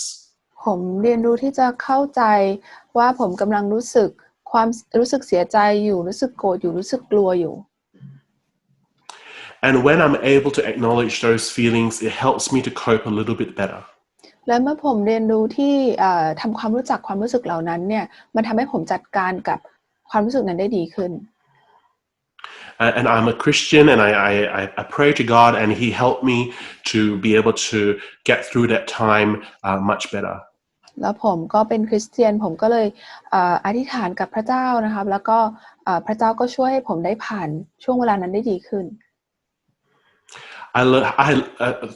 ผมเรียนรู้ที่จะเข้าใจว่าผมกำลังรู้สึกเสียใจอยู่รู้สึกโกรธอยู่รู้สึกกลัวอยู่ And when I'm able to acknowledge those feelings, it helps me to cope a little bit better. และเมื่อผมเรียนรู้ที่ทำความรู้จักความรู้สึกเหล่านั้นเนี่ยมันทำให้ผมจัดการกับความรู้สึกนั้นได้ดีขึ้น And I'm a Christian, and I pray to God, and He helped me to be able to get through that time much better. แล้วผมก็เป็นคริสเตียนผมก็เลยอธิษฐานกับพระเจ้านะครับแล้วก็พระเจ้าก็ช่วยให้ผมได้ผ่านช่วงเวลานั้นได้ดีขึ้น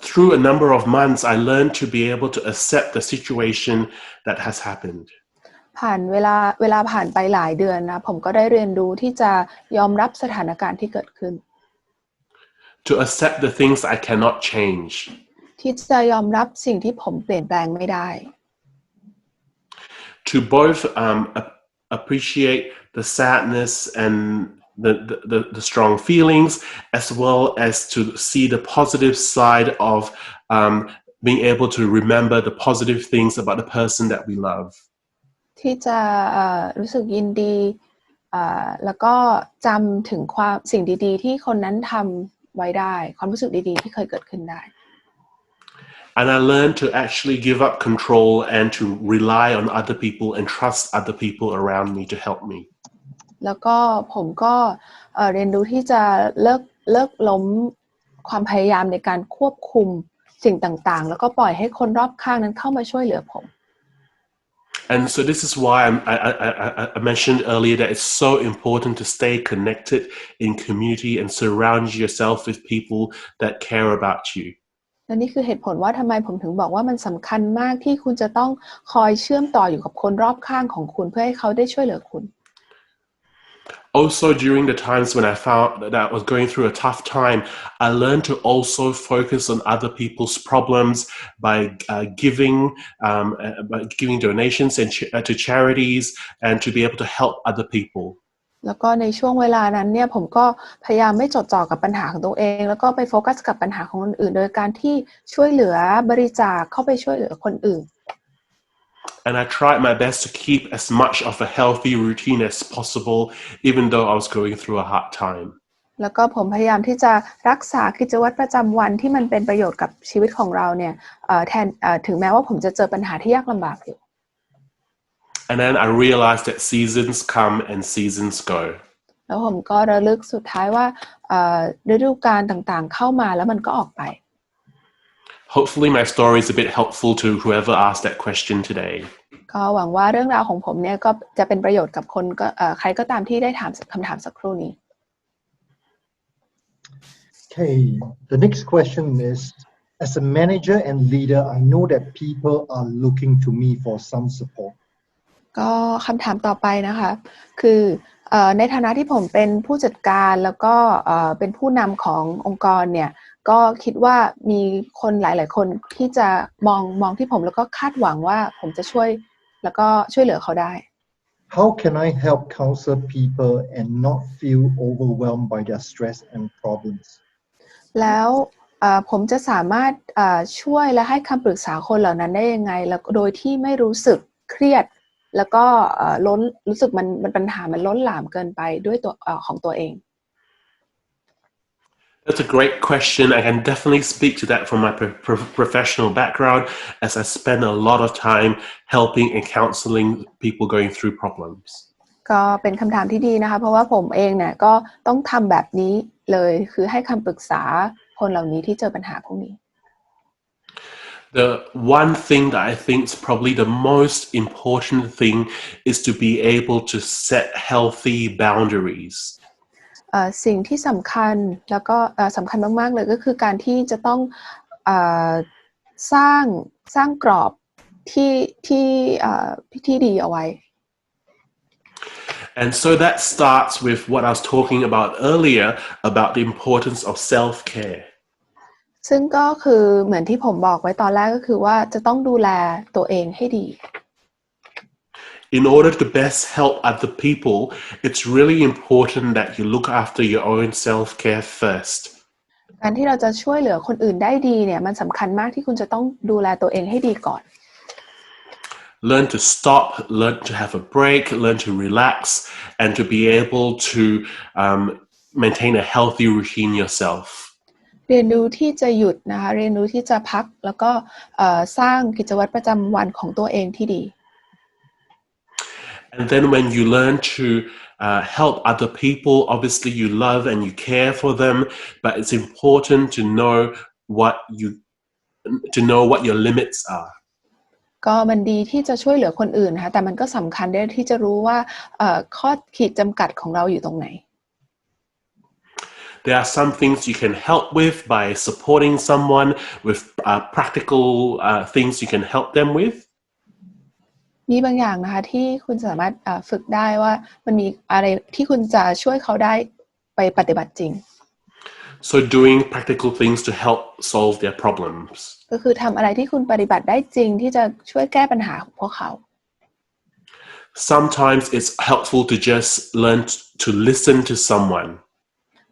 Through a number of months, I learned to be able to accept the situation that has happened. ผ่านเวลาผ่านไปหลายเดือนนะผมก็ได้เรียนรู้ที่จะยอมรับสถานการณ์ที่เกิดขึ้น To accept the things I cannot change. ที่จะยอมรับสิ่งที่ผมเปลี่ยนแปลงไม่ได้ To both appreciate the sadness and the strong feelings, as well as to see the positive side of being able to remember the positive things about the person that we love. ที่จะรู้สึกยินดีแล้วก็จำถึงสิ่งดีๆที่คนนั้นทำไว้ได้ความรู้สึกดีๆที่เคยเกิดขึ้นได้ And I learned to actually give up control and to rely on other people and trust other people around me to help me. แล้วก็ผมก็เรียนรู้ที่จะเลิกล้มความพยายามในการควบคุมสิ่งต่างๆแล้วก็ปล่อยให้คนรอบข้างนั้นเข้ามาช่วยเหลือผม And so this is why I mentioned earlier that it's so important to stay connected in community and surround yourself with people that care about you. และนี่คือเหตุผลว่าทำไมผมถึงบอกว่ามันสำคัญมากที่คุณจะต้องคอยเชื่อมต่ออยู่กับคนรอบข้างของคุณเพื่อให้เขาได้ช่วยเหลือคุณ Also, during the times when I found that I was going through a tough time, I learned to also focus on other people's problems by giving donations and to charities and to be able to help other people. แล้วก็ในช่วงเวลานั้นเนี่ยผมก็พยายามไม่จดจ่อกับปัญหาของตัวเองแล้วก็ไปโฟกัสกับปัญหาของคนอื่นโดยการที่ช่วยเหลือบริจาคเข้าไปช่วยเหลือคนอื่น And I tried my best to keep as much of a healthy routine as possible, even though I was going through a hard time. แล้วก็ผมพยายามที่จะรักษากิจวัตรประจำวันที่มันเป็นประโยชน์กับชีวิตของเราเนี่ยถึงแม้ว่าผมจะเจอปัญหาที่ยากลำบากอยู่ And then I realized that seasons come and seasons go. แล้วผมก็ระลึกสุดท้ายว่าฤดูกาลต่างๆเข้ามาแล้วมันก็ออกไป Hopefully my story is a bit helpful to whoever asked that question today. ก็หวังว่าเรื่องราวของผมเนี่ยก็จะเป็นประโยชน์กับคนใครก็ตามที่ได้ถามคำถามสักครู่นี้ Okay, the next question is, as a manager and leader, I know that people are looking to me for some support. ก็คำถามต่อไปนะคะคือในฐานะที่ผมเป็นผู้จัดการแล้วก็เป็นผู้นำขององค์กรเนี่ยก็คิดว่ามีคนหลายๆคนที่จะมองที่ผมแล้วก็คาดหวังว่าผมจะช่วยแล้วก็ช่วยเหลือเขาได้ How can I help counsel people and not feel overwhelmed by their stress and problems? แล้วผมจะสามารถช่วยและให้คำปรึกษาคนเหล่านั้นได้ยังไงแล้วโดยที่ไม่รู้สึกเครียดแล้วก็รู้สึกมันปัญหามันล้นหลามเกินไปด้วยตัวของตัวเอง That's a great question. I can definitely speak to that from my professional background, as I spend a lot of time helping and counseling people going through problems. ก็เป็นคำถามที่ดีนะคะเพราะว่าผมเองเนี่ยก็ต้องทำแบบนี้เลยคือให้คำปรึกษาคนเหล่านี้ที่เจอปัญหาพวกนี้ The one thing that I think is probably the most important thing is to be able to set healthy boundaries. สิ่งที่สำคัญแล้วก็สำคัญมากๆเลยก็คือการที่จะต้องสร้างกรอบที่ดีเอาไว้ And so that starts with what I was talking about earlier about the importance of self-care. ซึ่งก็คือเหมือนที่ผมบอกไว้ตอนแรกก็คือว่าจะต้องดูแลตัวเองให้ดี In order to best help other people, it's really important that you look after your own self-care first. การที่เราจะช่วยเหลือคนอื่นได้ดีเนี่ยมันสำคัญมากที่คุณจะต้องดูแลตัวเองให้ดีก่อน Learn to stop, learn to have a break, learn to relax, and to be able to maintain a healthy routine yourself. เรียนรู้ที่จะหยุดนะคะเรียนรู้ที่จะพักแล้วก็สร้างกิจวัตรประจำวันของตัวเองที่ดี And then when you learn to help other people, obviously you love and you care for them, but it's important to know what your limits are. ก็มันดีที่จะช่วยเหลือคนอื่นนะคะแต่มันก็สำคัญด้วยที่จะรู้ว่าข้อขีดจำกัดของเราอยู่ตรงไหน There are some things you can help with by supporting someone with practical things you can help them with. มีบางอย่างนะคะที่คุณสามารถฝึกได้ว่ามันมีอะไรที่คุณจะช่วยเขาได้ไปปฏิบัติจริง So doing practical things to help solve their problems. ก็คือทำอะไรที่คุณปฏิบัติได้จริงที่จะช่วยแก้ปัญหาของพวกเขา Sometimes it's helpful to just learn to listen to someone.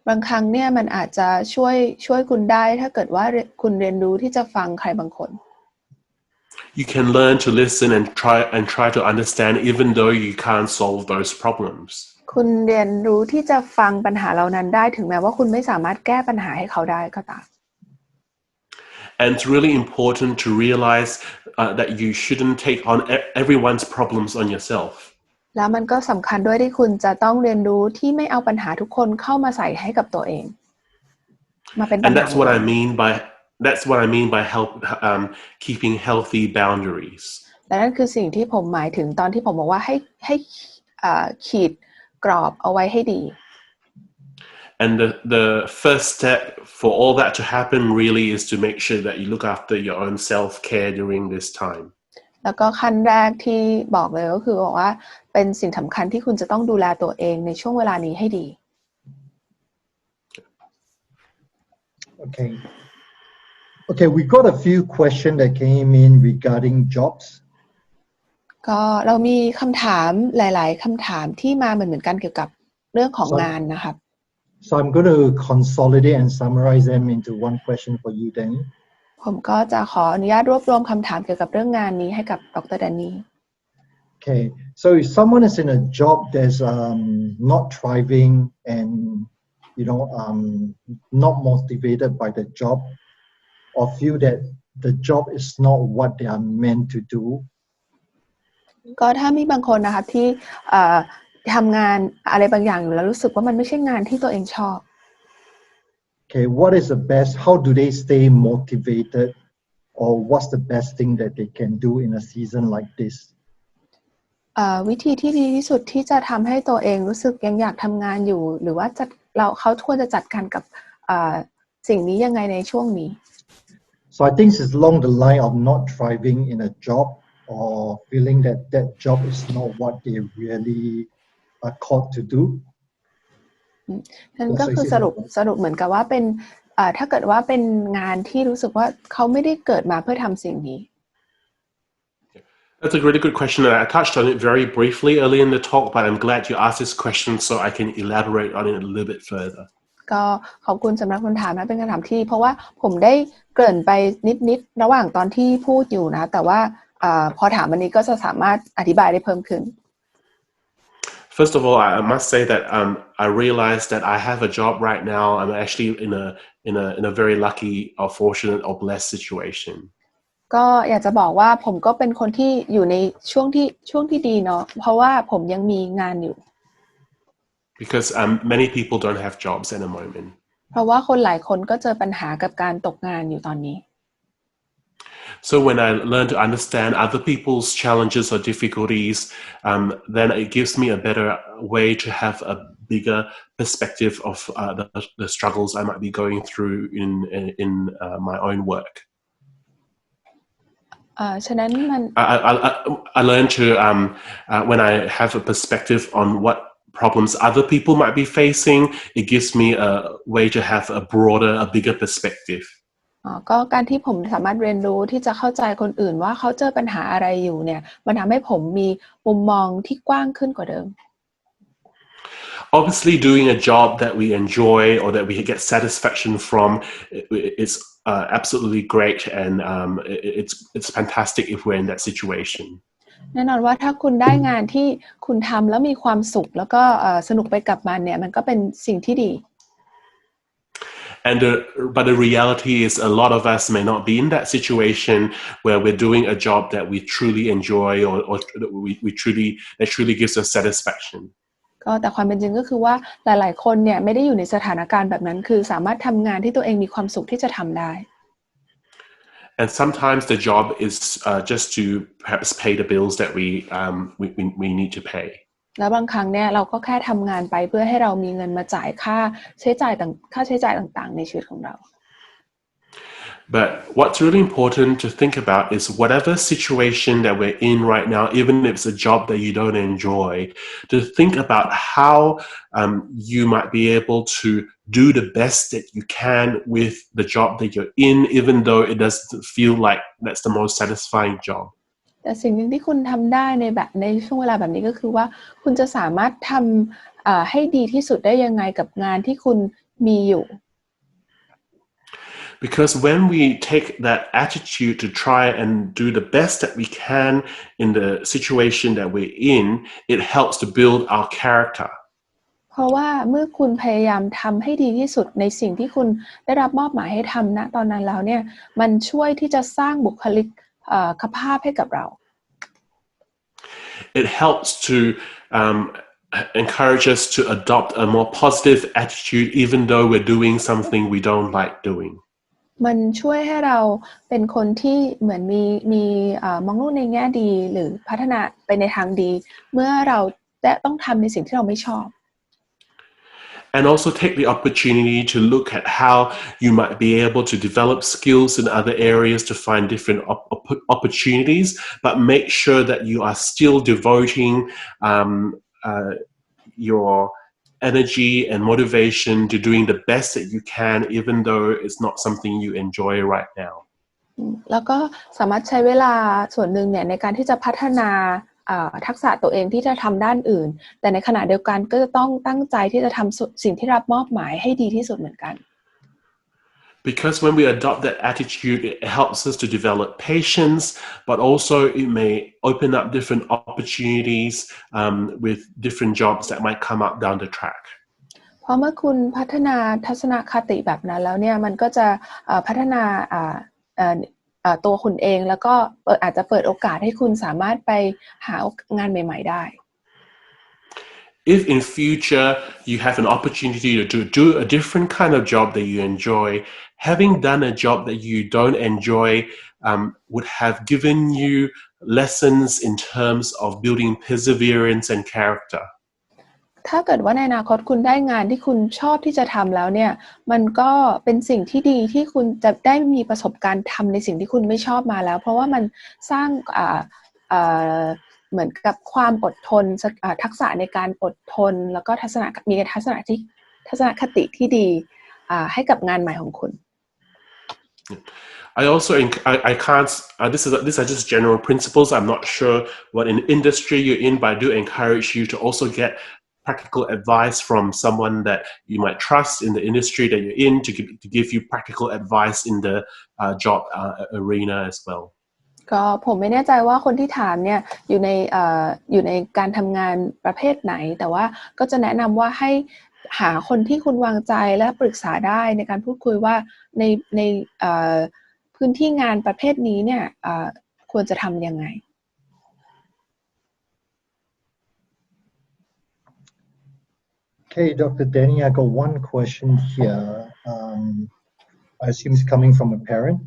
บางครั้งเนี่ยมันอาจจะช่วยคุณได้ถ้าเกิดว่าคุณเรียนรู้ที่จะฟังใครบางคน You can learn to listen and try to understand even though you can't solve those problems. คุณเรียนรู้ที่จะฟังปัญหาเหล่านั้นได้ถึงแม้ว่าคุณไม่สามารถแก้ปัญหาให้เขาได้ก็ตาม And it's really important to realize that you shouldn't take on everyone's problems on yourself. แล้วมันก็สำคัญด้วยที่คุณจะต้องเรียนรู้ที่ไม่เอาปัญหาทุกคนเข้ามาใส่ให้กับตัวเองมาเป็นปัญหา And that's what I mean by keeping healthy boundaries. และนั่นคือสิ่งที่ผมหมายถึงตอนที่ผมบอกว่าให้ขีดกรอบเอาไว้ให้ดี And the first step for all that to happen really is to make sure that you look after your own self-care during this time. แล้วก็ขั้นแรกที่บอกเลยก็คือบอกว่าเป็นสิ่งสำคัญที่คุณจะต้องดูแลตัวเองในช่วงเวลานี้ให้ดี Okay, we got a few questions that came in regarding jobs. ก็เรามีคำถามหลายๆคำถามที่มาเหมือนกันเกี่ยวกับเรื่องของงานนะครับ So I'm going to consolidate and summarize them into one question for you, Danny. ผมก็จะขออนุญาตรวบรวมคำถามเกี่ยวกับเรื่องงานนี้ให้กับดร. Danny. Okay, so if someone is in a job that's not thriving and not motivated by the job, or feel that the job is not what they are meant to do. ก็ถ้ามีบางคนนะครับที่ทำงานอะไรบางอย่างอยู่แล้วรู้สึกว่ามันไม่ใช่งานที่ตัวเองชอบ Okay, what is the best? How do they stay motivated, or what's the best thing that they can do in a season like this? วิธีที่ดีที่สุดที่จะทำให้ตัวเองรู้สึกยังอยากทำงานอยู่หรือว่าเขาควรจะจัดการกับสิ่งนี้ยังไงในช่วงนี้ So I think it's along the line of not thriving in a job or feeling that that job is not what they really are called to do. นั่นก็คือสรุปเหมือนกับว่าเป็นถ้าเกิดว่าเป็นงานที่รู้สึกว่าเขาไม่ได้เกิดมาเพื่อทำสิ่งนี้ That's a really good question, and I touched on it very briefly early in the talk, but I'm glad you asked this question so I can elaborate on it a little bit further. ก็ขอบคุณสำหรับคำถามนะเป็นคำถามที่เพราะว่าผมได้เกริ่นไปนิดระหว่างตอนที่พูดอยู่นะแต่ว่าพอถามวันนี้ก็จะสามารถอธิบายได้เพิ่มขึ้น First of all, I must say that I realized that I have a job right now. I'm actually in a very lucky or fortunate or blessed situation. ก็อยากจะบอกว่าผมก็เป็นคนที่อยู่ในช่วงที่ดีเนาะเพราะว่าผมยังมีงานอยู่ Because many people don't have jobs at the moment. เพราะว่าคนหลายคนก็เจอปัญหากับการตกงานอยู่ตอนนี้ So when I learn to understand other people's challenges or difficulties, then it gives me a better way to have a bigger perspective of the struggles I might be going through in my own work. ฉะนั้นมัน I learn to when I have a perspective on what problems other people might be facing, it gives me a way to have a bigger perspective. ก็การที่ผมสามารถเรียนรู้ที่จะเข้าใจคนอื่นว่าเขาเจอปัญหาอะไรอยู่เนี่ยมันทำให้ผมมีมุมมองที่กว้างขึ้นกว่าเดิม obviously doing a job that we enjoy or that we get satisfaction from is absolutely great, and it's fantastic if we're in that situation. แน่นอนว่าถ้าคุณได้งานที่คุณทำแล้วมีความสุขแล้วก็สนุกไปกับมันเนี่ยมันก็เป็นสิ่งที่ดี But the reality is a lot of us may not be in that situation where we're doing a job that we truly enjoy or that truly gives us satisfaction. ก็แต่ความเป็นจริงก็คือว่าหลายๆคนเนี่ยไม่ได้อยู่ในสถานการณ์แบบนั้นคือสามารถทำงานที่ตัวเองมีความสุขที่จะทำได้ And sometimes the job is just to perhaps pay the bills that we need to pay. แล้วบางครั้งเนี่ยเราก็แค่ทำงานไปเพื่อให้เรามีเงินมาจ่ายค่าใช้จ่ายต่างๆในชีวิตของเรา But what's really important to think about is whatever situation that we're in right now, even if it's a job that you don't enjoy, to think about how you might be able to do the best that you can with the job that you're in, even though it doesn't feel like that's the most satisfying job. แต่สิ่งหนึ่งที่คุณทำได้ในช่วงเวลาแบบนี้ก็คือว่าคุณจะสามารถทำให้ดีที่สุดได้ยังไงกับงานที่คุณมีอยู่ Because when we take that attitude to try and do the best that we can in the situation that we're in, it helps to build our character. เพราะว่าเมื่อคุณพยายามทำให้ดีที่สุดในสิ่งที่คุณได้รับมอบหมายให้ทำณตอนนั้นแล้วเนี่ยมันช่วยที่จะสร้างบุคลิกภาพให้กับเรา It helps to encourage us to adopt a more positive attitude even though we're doing something we don't like doing. มันช่วยให้เราเป็นคนที่เหมือนมีมองโลกในแง่ดีหรือพัฒนาไปในทางดีเมื่อเราต้องทำในสิ่งที่เราไม่ชอบ And also take the opportunity to look at how you might be able to develop skills in other areas to find different opportunities, but make sure that you are still devoting your energy and motivation to doing the best that you can, even though it's not something you enjoy right now. แล้วก็สามารถใช้เวลาส่วนหนึ่งเนี่ยในการที่จะพัฒนาทักษะตัวเองที่จะทำด้านอื่นแต่ในขณะเดียวกันก็จะต้องตั้งใจที่จะทำสิ่งที่รับมอบหมายให้ดีที่สุดเหมือนกัน Because when we adopt that attitude, it helps us to develop patience, but also it may open up different opportunities with different jobs that might come up down the track. เพราะเมื่อคุณพัฒนาทัศนคติแบบนั้นแล้วเนี่ยมันก็จะพัฒนาตัวคุณเองแล้วก็อาจจะเปิดโอกาสให้คุณสามารถไปหางานใหม่ๆได้ If in future you have an opportunity to do a different kind of job that you enjoy, having done a job that you don't enjoy would have given you lessons in terms of building perseverance and character. ถ้าเกิดว่าในอนาคตคุณได้งานที่คุณชอบที่จะทำแล้วเนี่ยมันก็เป็นสิ่งที่ดีที่คุณจะได้มีประสบการณ์ทำในสิ่งที่คุณไม่ชอบมาแล้วเพราะว่ามันสร้างเหมือนกับความอดทนทักษะในการอดทนแล้วก็มีทัศนคติที่ดีให้กับงานใหม่ของคุณ I also I can't these are just general principles. I'm not sure what industry you're in, but I do encourage you to also get practical advice from someone that you might trust in the industry that you're in to give you practical advice in the job arena as well. ก็ผมไม่แน่ใจว่าคนที่ถามเนี่ยอยู่ในการทำงานประเภทไหนแต่ว่าก็จะแนะนำว่าให้หาคนที่คุณวางใจและปรึกษาได้ในการพูดคุยว่าในพื้นที่งานประเภทนี้เนี่ยควรจะทำยังไง Okay, Dr. Danny, I got one question here. I assume it's coming from a parent.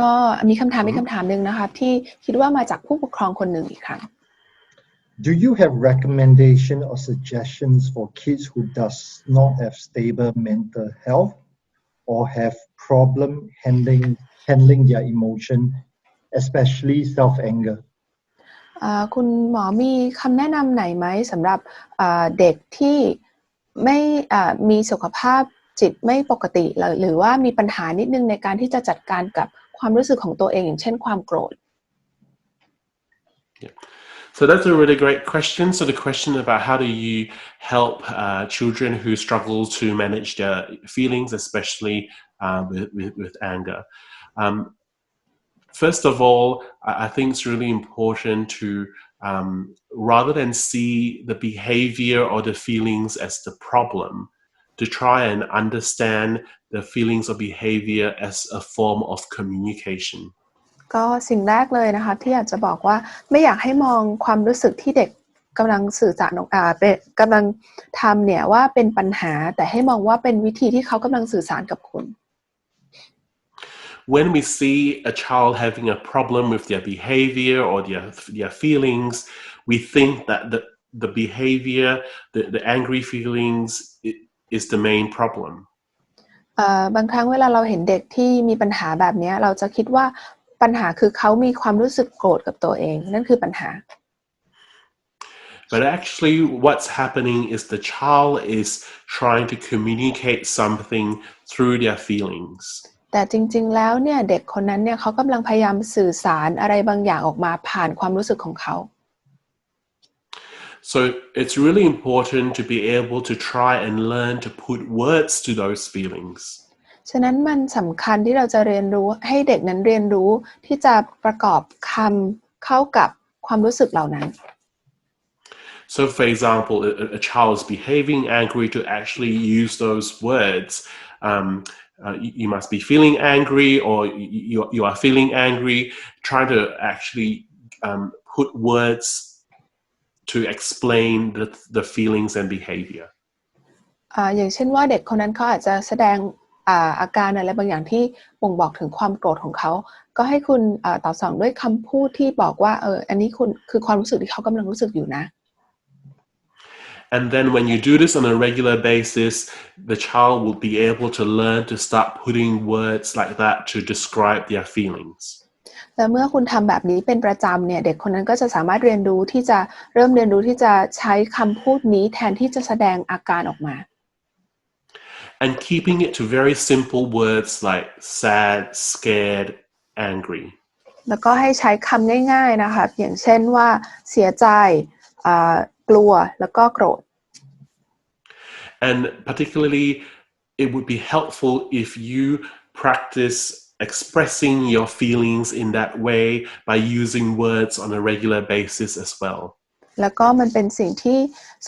ก็มีคำถามนึงนะครับที่คิดว่ามาจากผู้ปกครองคนหนึ่งอีกครั้ง Do you have recommendation or suggestions for kids who does not have stable mental health or have problem handling their emotion, especially self-anger? คุณหมอมีคำแนะนำไหนไหมสำหรับเด็กที่ไม่มีสุขภาพจิตไม่ปกติหรือว่ามีปัญหานิดนึงในการที่จะจัดการกับความรู้สึกของตัวเองอย่างเช่นความโกรธ So that's a really great question. So the question about how do you help children who struggle to manage their feelings, especially with anger. First of all, I think it's really important to rather than see the behavior or the feelings as the problem, to try and understand the feelings or behavior as a form of communication. ก็สิ่งแรกเลยนะคะที่อยากจะบอกว่าไม่อยากให้มองความรู้สึกที่เด็กกำลังสื่อสารเป็นกำลังทำเนี่ยว่าเป็นปัญหาแต่ให้มองว่าเป็นวิธีที่เขากำลังสื่อสารกับคุณ When we see a child having a problem with their behavior or their feelings, we think that the behavior, the angry feelings is the main problem. บางครั้งเวลาเราเห็นเด็กที่มีปัญหาแบบนี้เราจะคิดว่าปัญหาคือเขามีความรู้สึกโกรธกับตัวเองนั่นคือปัญหา But actually what's happening is the child is trying to communicate something through their feelings. แต่จริงๆแล้วเนี่ยเด็กคนนั้นเนี่ยเขากำลังพยายามสื่อสารอะไรบางอย่างออกมาผ่านความรู้สึกของเขา So it's really important to be able to try and learn to put words to those feelings. ฉะนั้นมันสำคัญที่เราจะเรียนรู้ให้เด็กนั้นเรียนรู้ที่จะประกอบคำเข้ากับความรู้สึกเหล่านั้น So for example, a child is behaving angry, to actually use those words. You must be feeling angry, or you are feeling angry. Try to actually put words to explain the feelings and behavior. อย่างเช่นว่าเด็กคนนั้นเขาอาจจะแสดงอาการอะไรบางอย่างที่บ่งบอกถึงความโกรธของเขาก็ให้คุณตอบสนองด้วยคำพูดที่บอกว่าอันนี้คุณคือความรู้สึกที่เขากำลังรู้สึกอยู่นะ And then when you do this on a regular basis, the child will be able to learn to start putting words like that to describe their feelings. และเมื่อคุณทำแบบนี้เป็นประจำเนี่ยเด็กคนนั้นก็จะสามารถเรียนรู้ที่จะเริ่มเรียนรู้ที่จะใช้คำพูดนี้แทนที่จะแสดงอาการออกมา And keeping it to very simple words like sad, scared, angry. แล้วก็ให้ใช้คำง่ายๆนะคะอย่างเช่นว่าเสียใจกลัวแล้วก็โกรธ And particularly it would be helpful if you practice expressing your feelings in that way by using words on a regular basis as well. แล้วก็มันเป็นสิ่งที่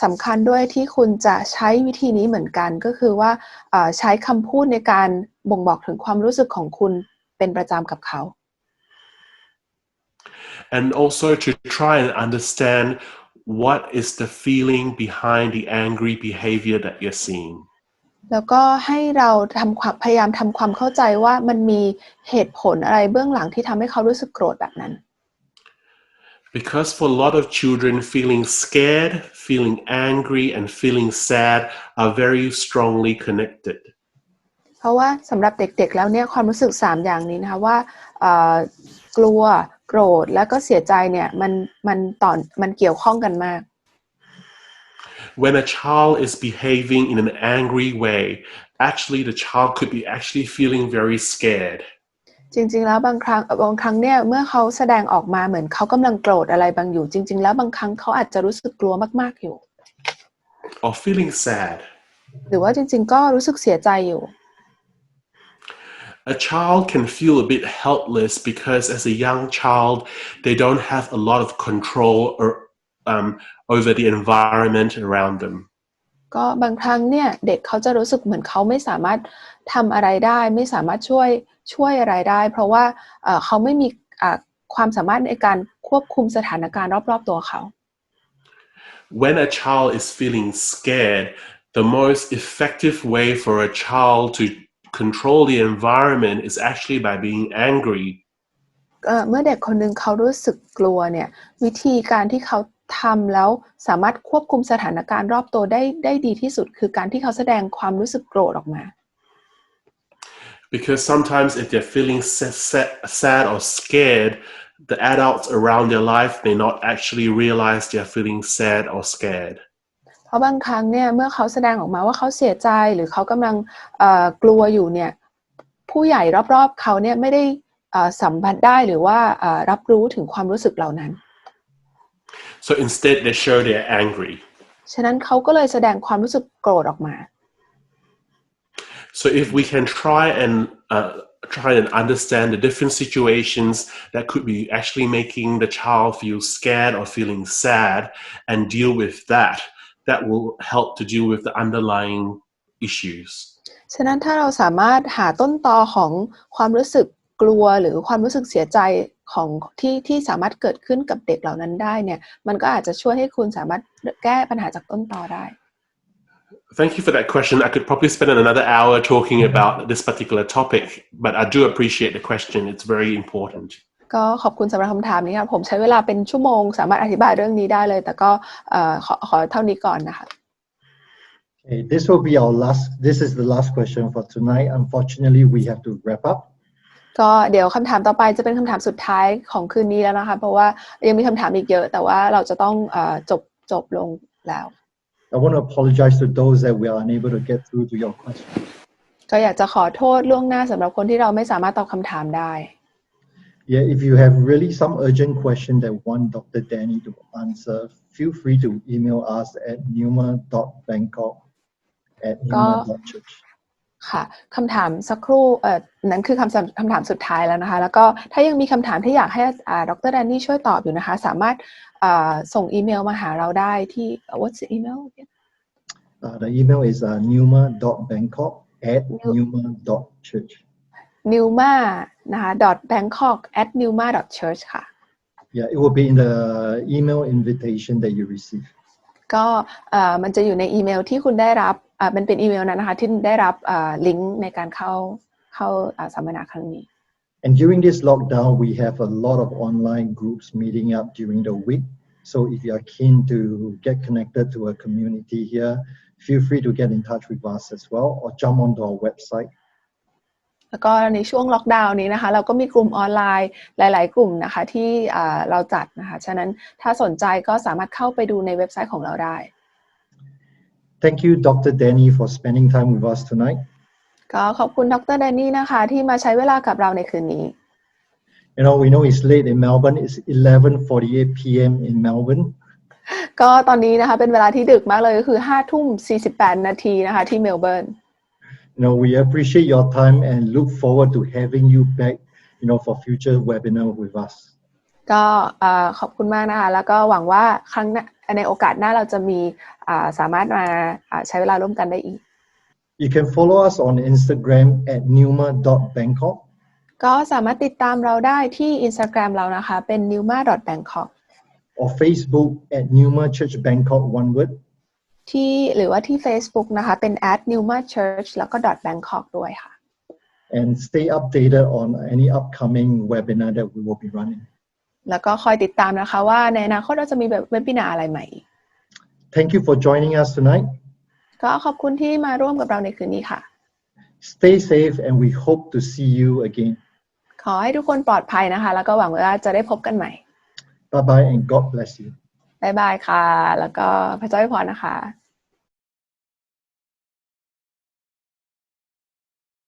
สำคัญด้วยที่คุณจะใช้วิธีนี้เหมือนกันก็คือว่าใช้คำพูดในการบ่งบอกถึงความรู้สึกของคุณเป็นประจำกับเขา And also to try and understand what is the feeling behind the angry behavior that you're seeing. แล้วก็ให้เราพยายามทำความเข้าใจว่ามันมีเหตุผลอะไรเบื้องหลังที่ทำให้เขารู้สึกโกรธแบบนั้น Because for a lot of children, feeling scared, feeling angry, and feeling sad are very strongly connected. เพราะว่าสำหรับเด็กๆแล้วเนี่ยความรู้สึก3อย่างนี้นะคะว่ากลัวโกรธแล้วก็เสียใจเนี่ยมันเกี่ยวข้องกันมาก When a child is behaving in an angry way, actually the child could be actually feeling very scared. จริงๆแล้วบางครั้งเนี่ยเมื่อเขาแสดงออกมาเหมือนเขากำลังโกรธอะไรบางอยู่จริงๆแล้วบางครั้งเขาอาจจะรู้สึกกลัวมากๆอยู่ Or feeling sad. หรือว่าจริงๆก็รู้สึกเสียใจอยู่ A child can feel a bit helpless because as a young child, they don't have a lot of control over the environment around them. ก็บางครั้งเนี่ยเด็กเขาจะรู้สึกเหมือนเขาไม่สามารถทำอะไรได้ไม่สามารถช่วยอะไรได้เพราะว่าเขาไม่มีความสามารถในการควบคุมสถานการณ์รอบๆตัวเขา When a child is feeling scared, the most effective way for a child to control the environment is actually by being angry. เมื่อเด็กคนนึงเขารู้สึกกลัวเนี่ยวิธีการที่เขาทำแล้วสามารถควบคุมสถานการณ์รอบตัวได้ดีที่สุดคือการที่เขาแสดงความรู้สึกโกรธออกมา Because sometimes if they're feeling sad or scared, the adults around their life may not actually realize they're feeling sad or scared. เพราะบางครั้งเนี่ยเมื่อเขาแสดงออกมาว่าเขาเสียใจหรือเขากำลังกลัวอยู่เนี่ยผู้ใหญ่รอบๆเขาเนี่ยไม่ได้สัมผัสได้หรือว่ารับรู้ถึงความรู้สึกเหล่านั้น So instead, they show they're angry. ฉะนั้นเขาก็เลยแสดงความรู้สึกโกรธออกมา So if we can try and understand the different situations that could be actually making the child feel scared or feeling sad and deal with that, that will help to deal with the underlying issues. ฉะนั้นถ้าเราสามารถหาต้นตอของความรู้สึกกลัวหรือความรู้สึกเสียใจของที่สามารถเกิดขึ้นกับเด็กเหล่านั้นได้เนี่ยมันก็อาจจะช่วยให้คุณสามารถแก้ปัญหาจากต้นตอได้ Thank you for that question. I could probably spend another hour talking about this particular topic, but I do appreciate the question. It's very important. ก็ขอบคุณสำหรับคำถามนี้ครับผมใช้เวลาเป็นชั่วโมงสามารถอธิบายเรื่องนี้ได้เลยแต่ก็ขอเท่านี้ก่อนนะคะ Okay, this will be our last. This is the last question for tonight. Unfortunately, we have to wrap up. ก็เดี๋ยวคำถามต่อไปจะเป็นคำถามสุดท้ายของคืนนี้แล้วนะคะเพราะว่ายังมีคำถามอีกเยอะแต่ว่าเราจะต้องจบลงแล้ว I want to apologize to those that we are unable to get through to your questions. ก็อยากจะขอโทษล่วงหน้าสำหรับคนที่เราไม่สามารถตอบคำถามได้ Yeah, if you have really some urgent question that want Dr. Danny to answer, feel free to email us at neuma.bangkok@neuma.church. ค่ะคำถามสักครู่นั้นคือคำถามสุดท้ายแล้วนะคะแล้วก็ถ้ายังมีคำถามที่อยากให้ดร. แดนนี่ช่วยตอบอยู่นะคะสามารถส่งอีเมลมาหาเราได้ที่ what's the email again? The email is neuma.bangkok@neuma.church. Neuma นะคะ .bangkok@neuma.church ค่ะ Yeah, it will be in the email invitation that you receive. ก็มันจะอยู่ในอีเมลที่คุณได้รับมันเป็นอีเมลนั้นนะคะที่ได้รับลิงก์ในการเข้าสัมมนาครั้งนี้ And during this lockdown, we have a lot of online groups meeting up during the week. So if you are keen to get connected to a community here, feel free to get in touch with us as well or jump onto our website. แล้วก็ในช่วงล็อกดาวน์นี้นะคะเราก็มีกลุ่มออนไลน์หลายๆกลุ่มนะคะที่เราจัดนะคะฉะนั้นถ้าสนใจก็สามารถเข้าไปดูในเว็บไซต์ของเราได้ Thank you, Dr. Danny, for spending time with us tonight. ก็ขอบคุณดร. แดนนี่นะคะที่มาใช้เวลากับเราในคืนนี้ We know it's late in Melbourne. It's 11:48 p.m. in Melbourne. ก็ตอนนี้นะคะเป็นเวลาที่ดึกมากเลยก็คือ 5:48 นาทีนะคะที่เมลเบิร์นWe appreciate your time and look forward to having you back, for future webinar with us. ก็ขอบคุณมากนะคะแล้วก็หวังว่าครั้งในโอกาสหน้าเราจะมีสามารถมาใช้เวลาร่วมกันได้อีก You can follow us on Instagram at neuma.bangkok. ก็สามารถติดตามเราได้ที่ Instagram เรานะคะเป็น neuma.bangkok or Facebook at Neuma Church Bangkok one word. หรือว่าที่ Facebook นะคะเป็น @neumachurch แล้วก็ .bangkok ด้วยค่ะ And stay updated on any upcoming webinar that we will be running. แล้วก็คอยติดตามนะคะว่าในอนาคตเราจะมีเว็บบินาร์อะไรใหม่ Thank you for joining us tonight. ก็ขอบคุณที่มาร่วมกับเราในคืนนี้ค่ะ Stay safe and we hope to see you again. ขอให้ทุกคนปลอดภัยนะคะแล้วก็หวังว่าจะได้พบกันใหม่ Bye bye and God bless you. บ๊ายบายค่ะแล้วก็พระเจ้าอวยพรนะคะ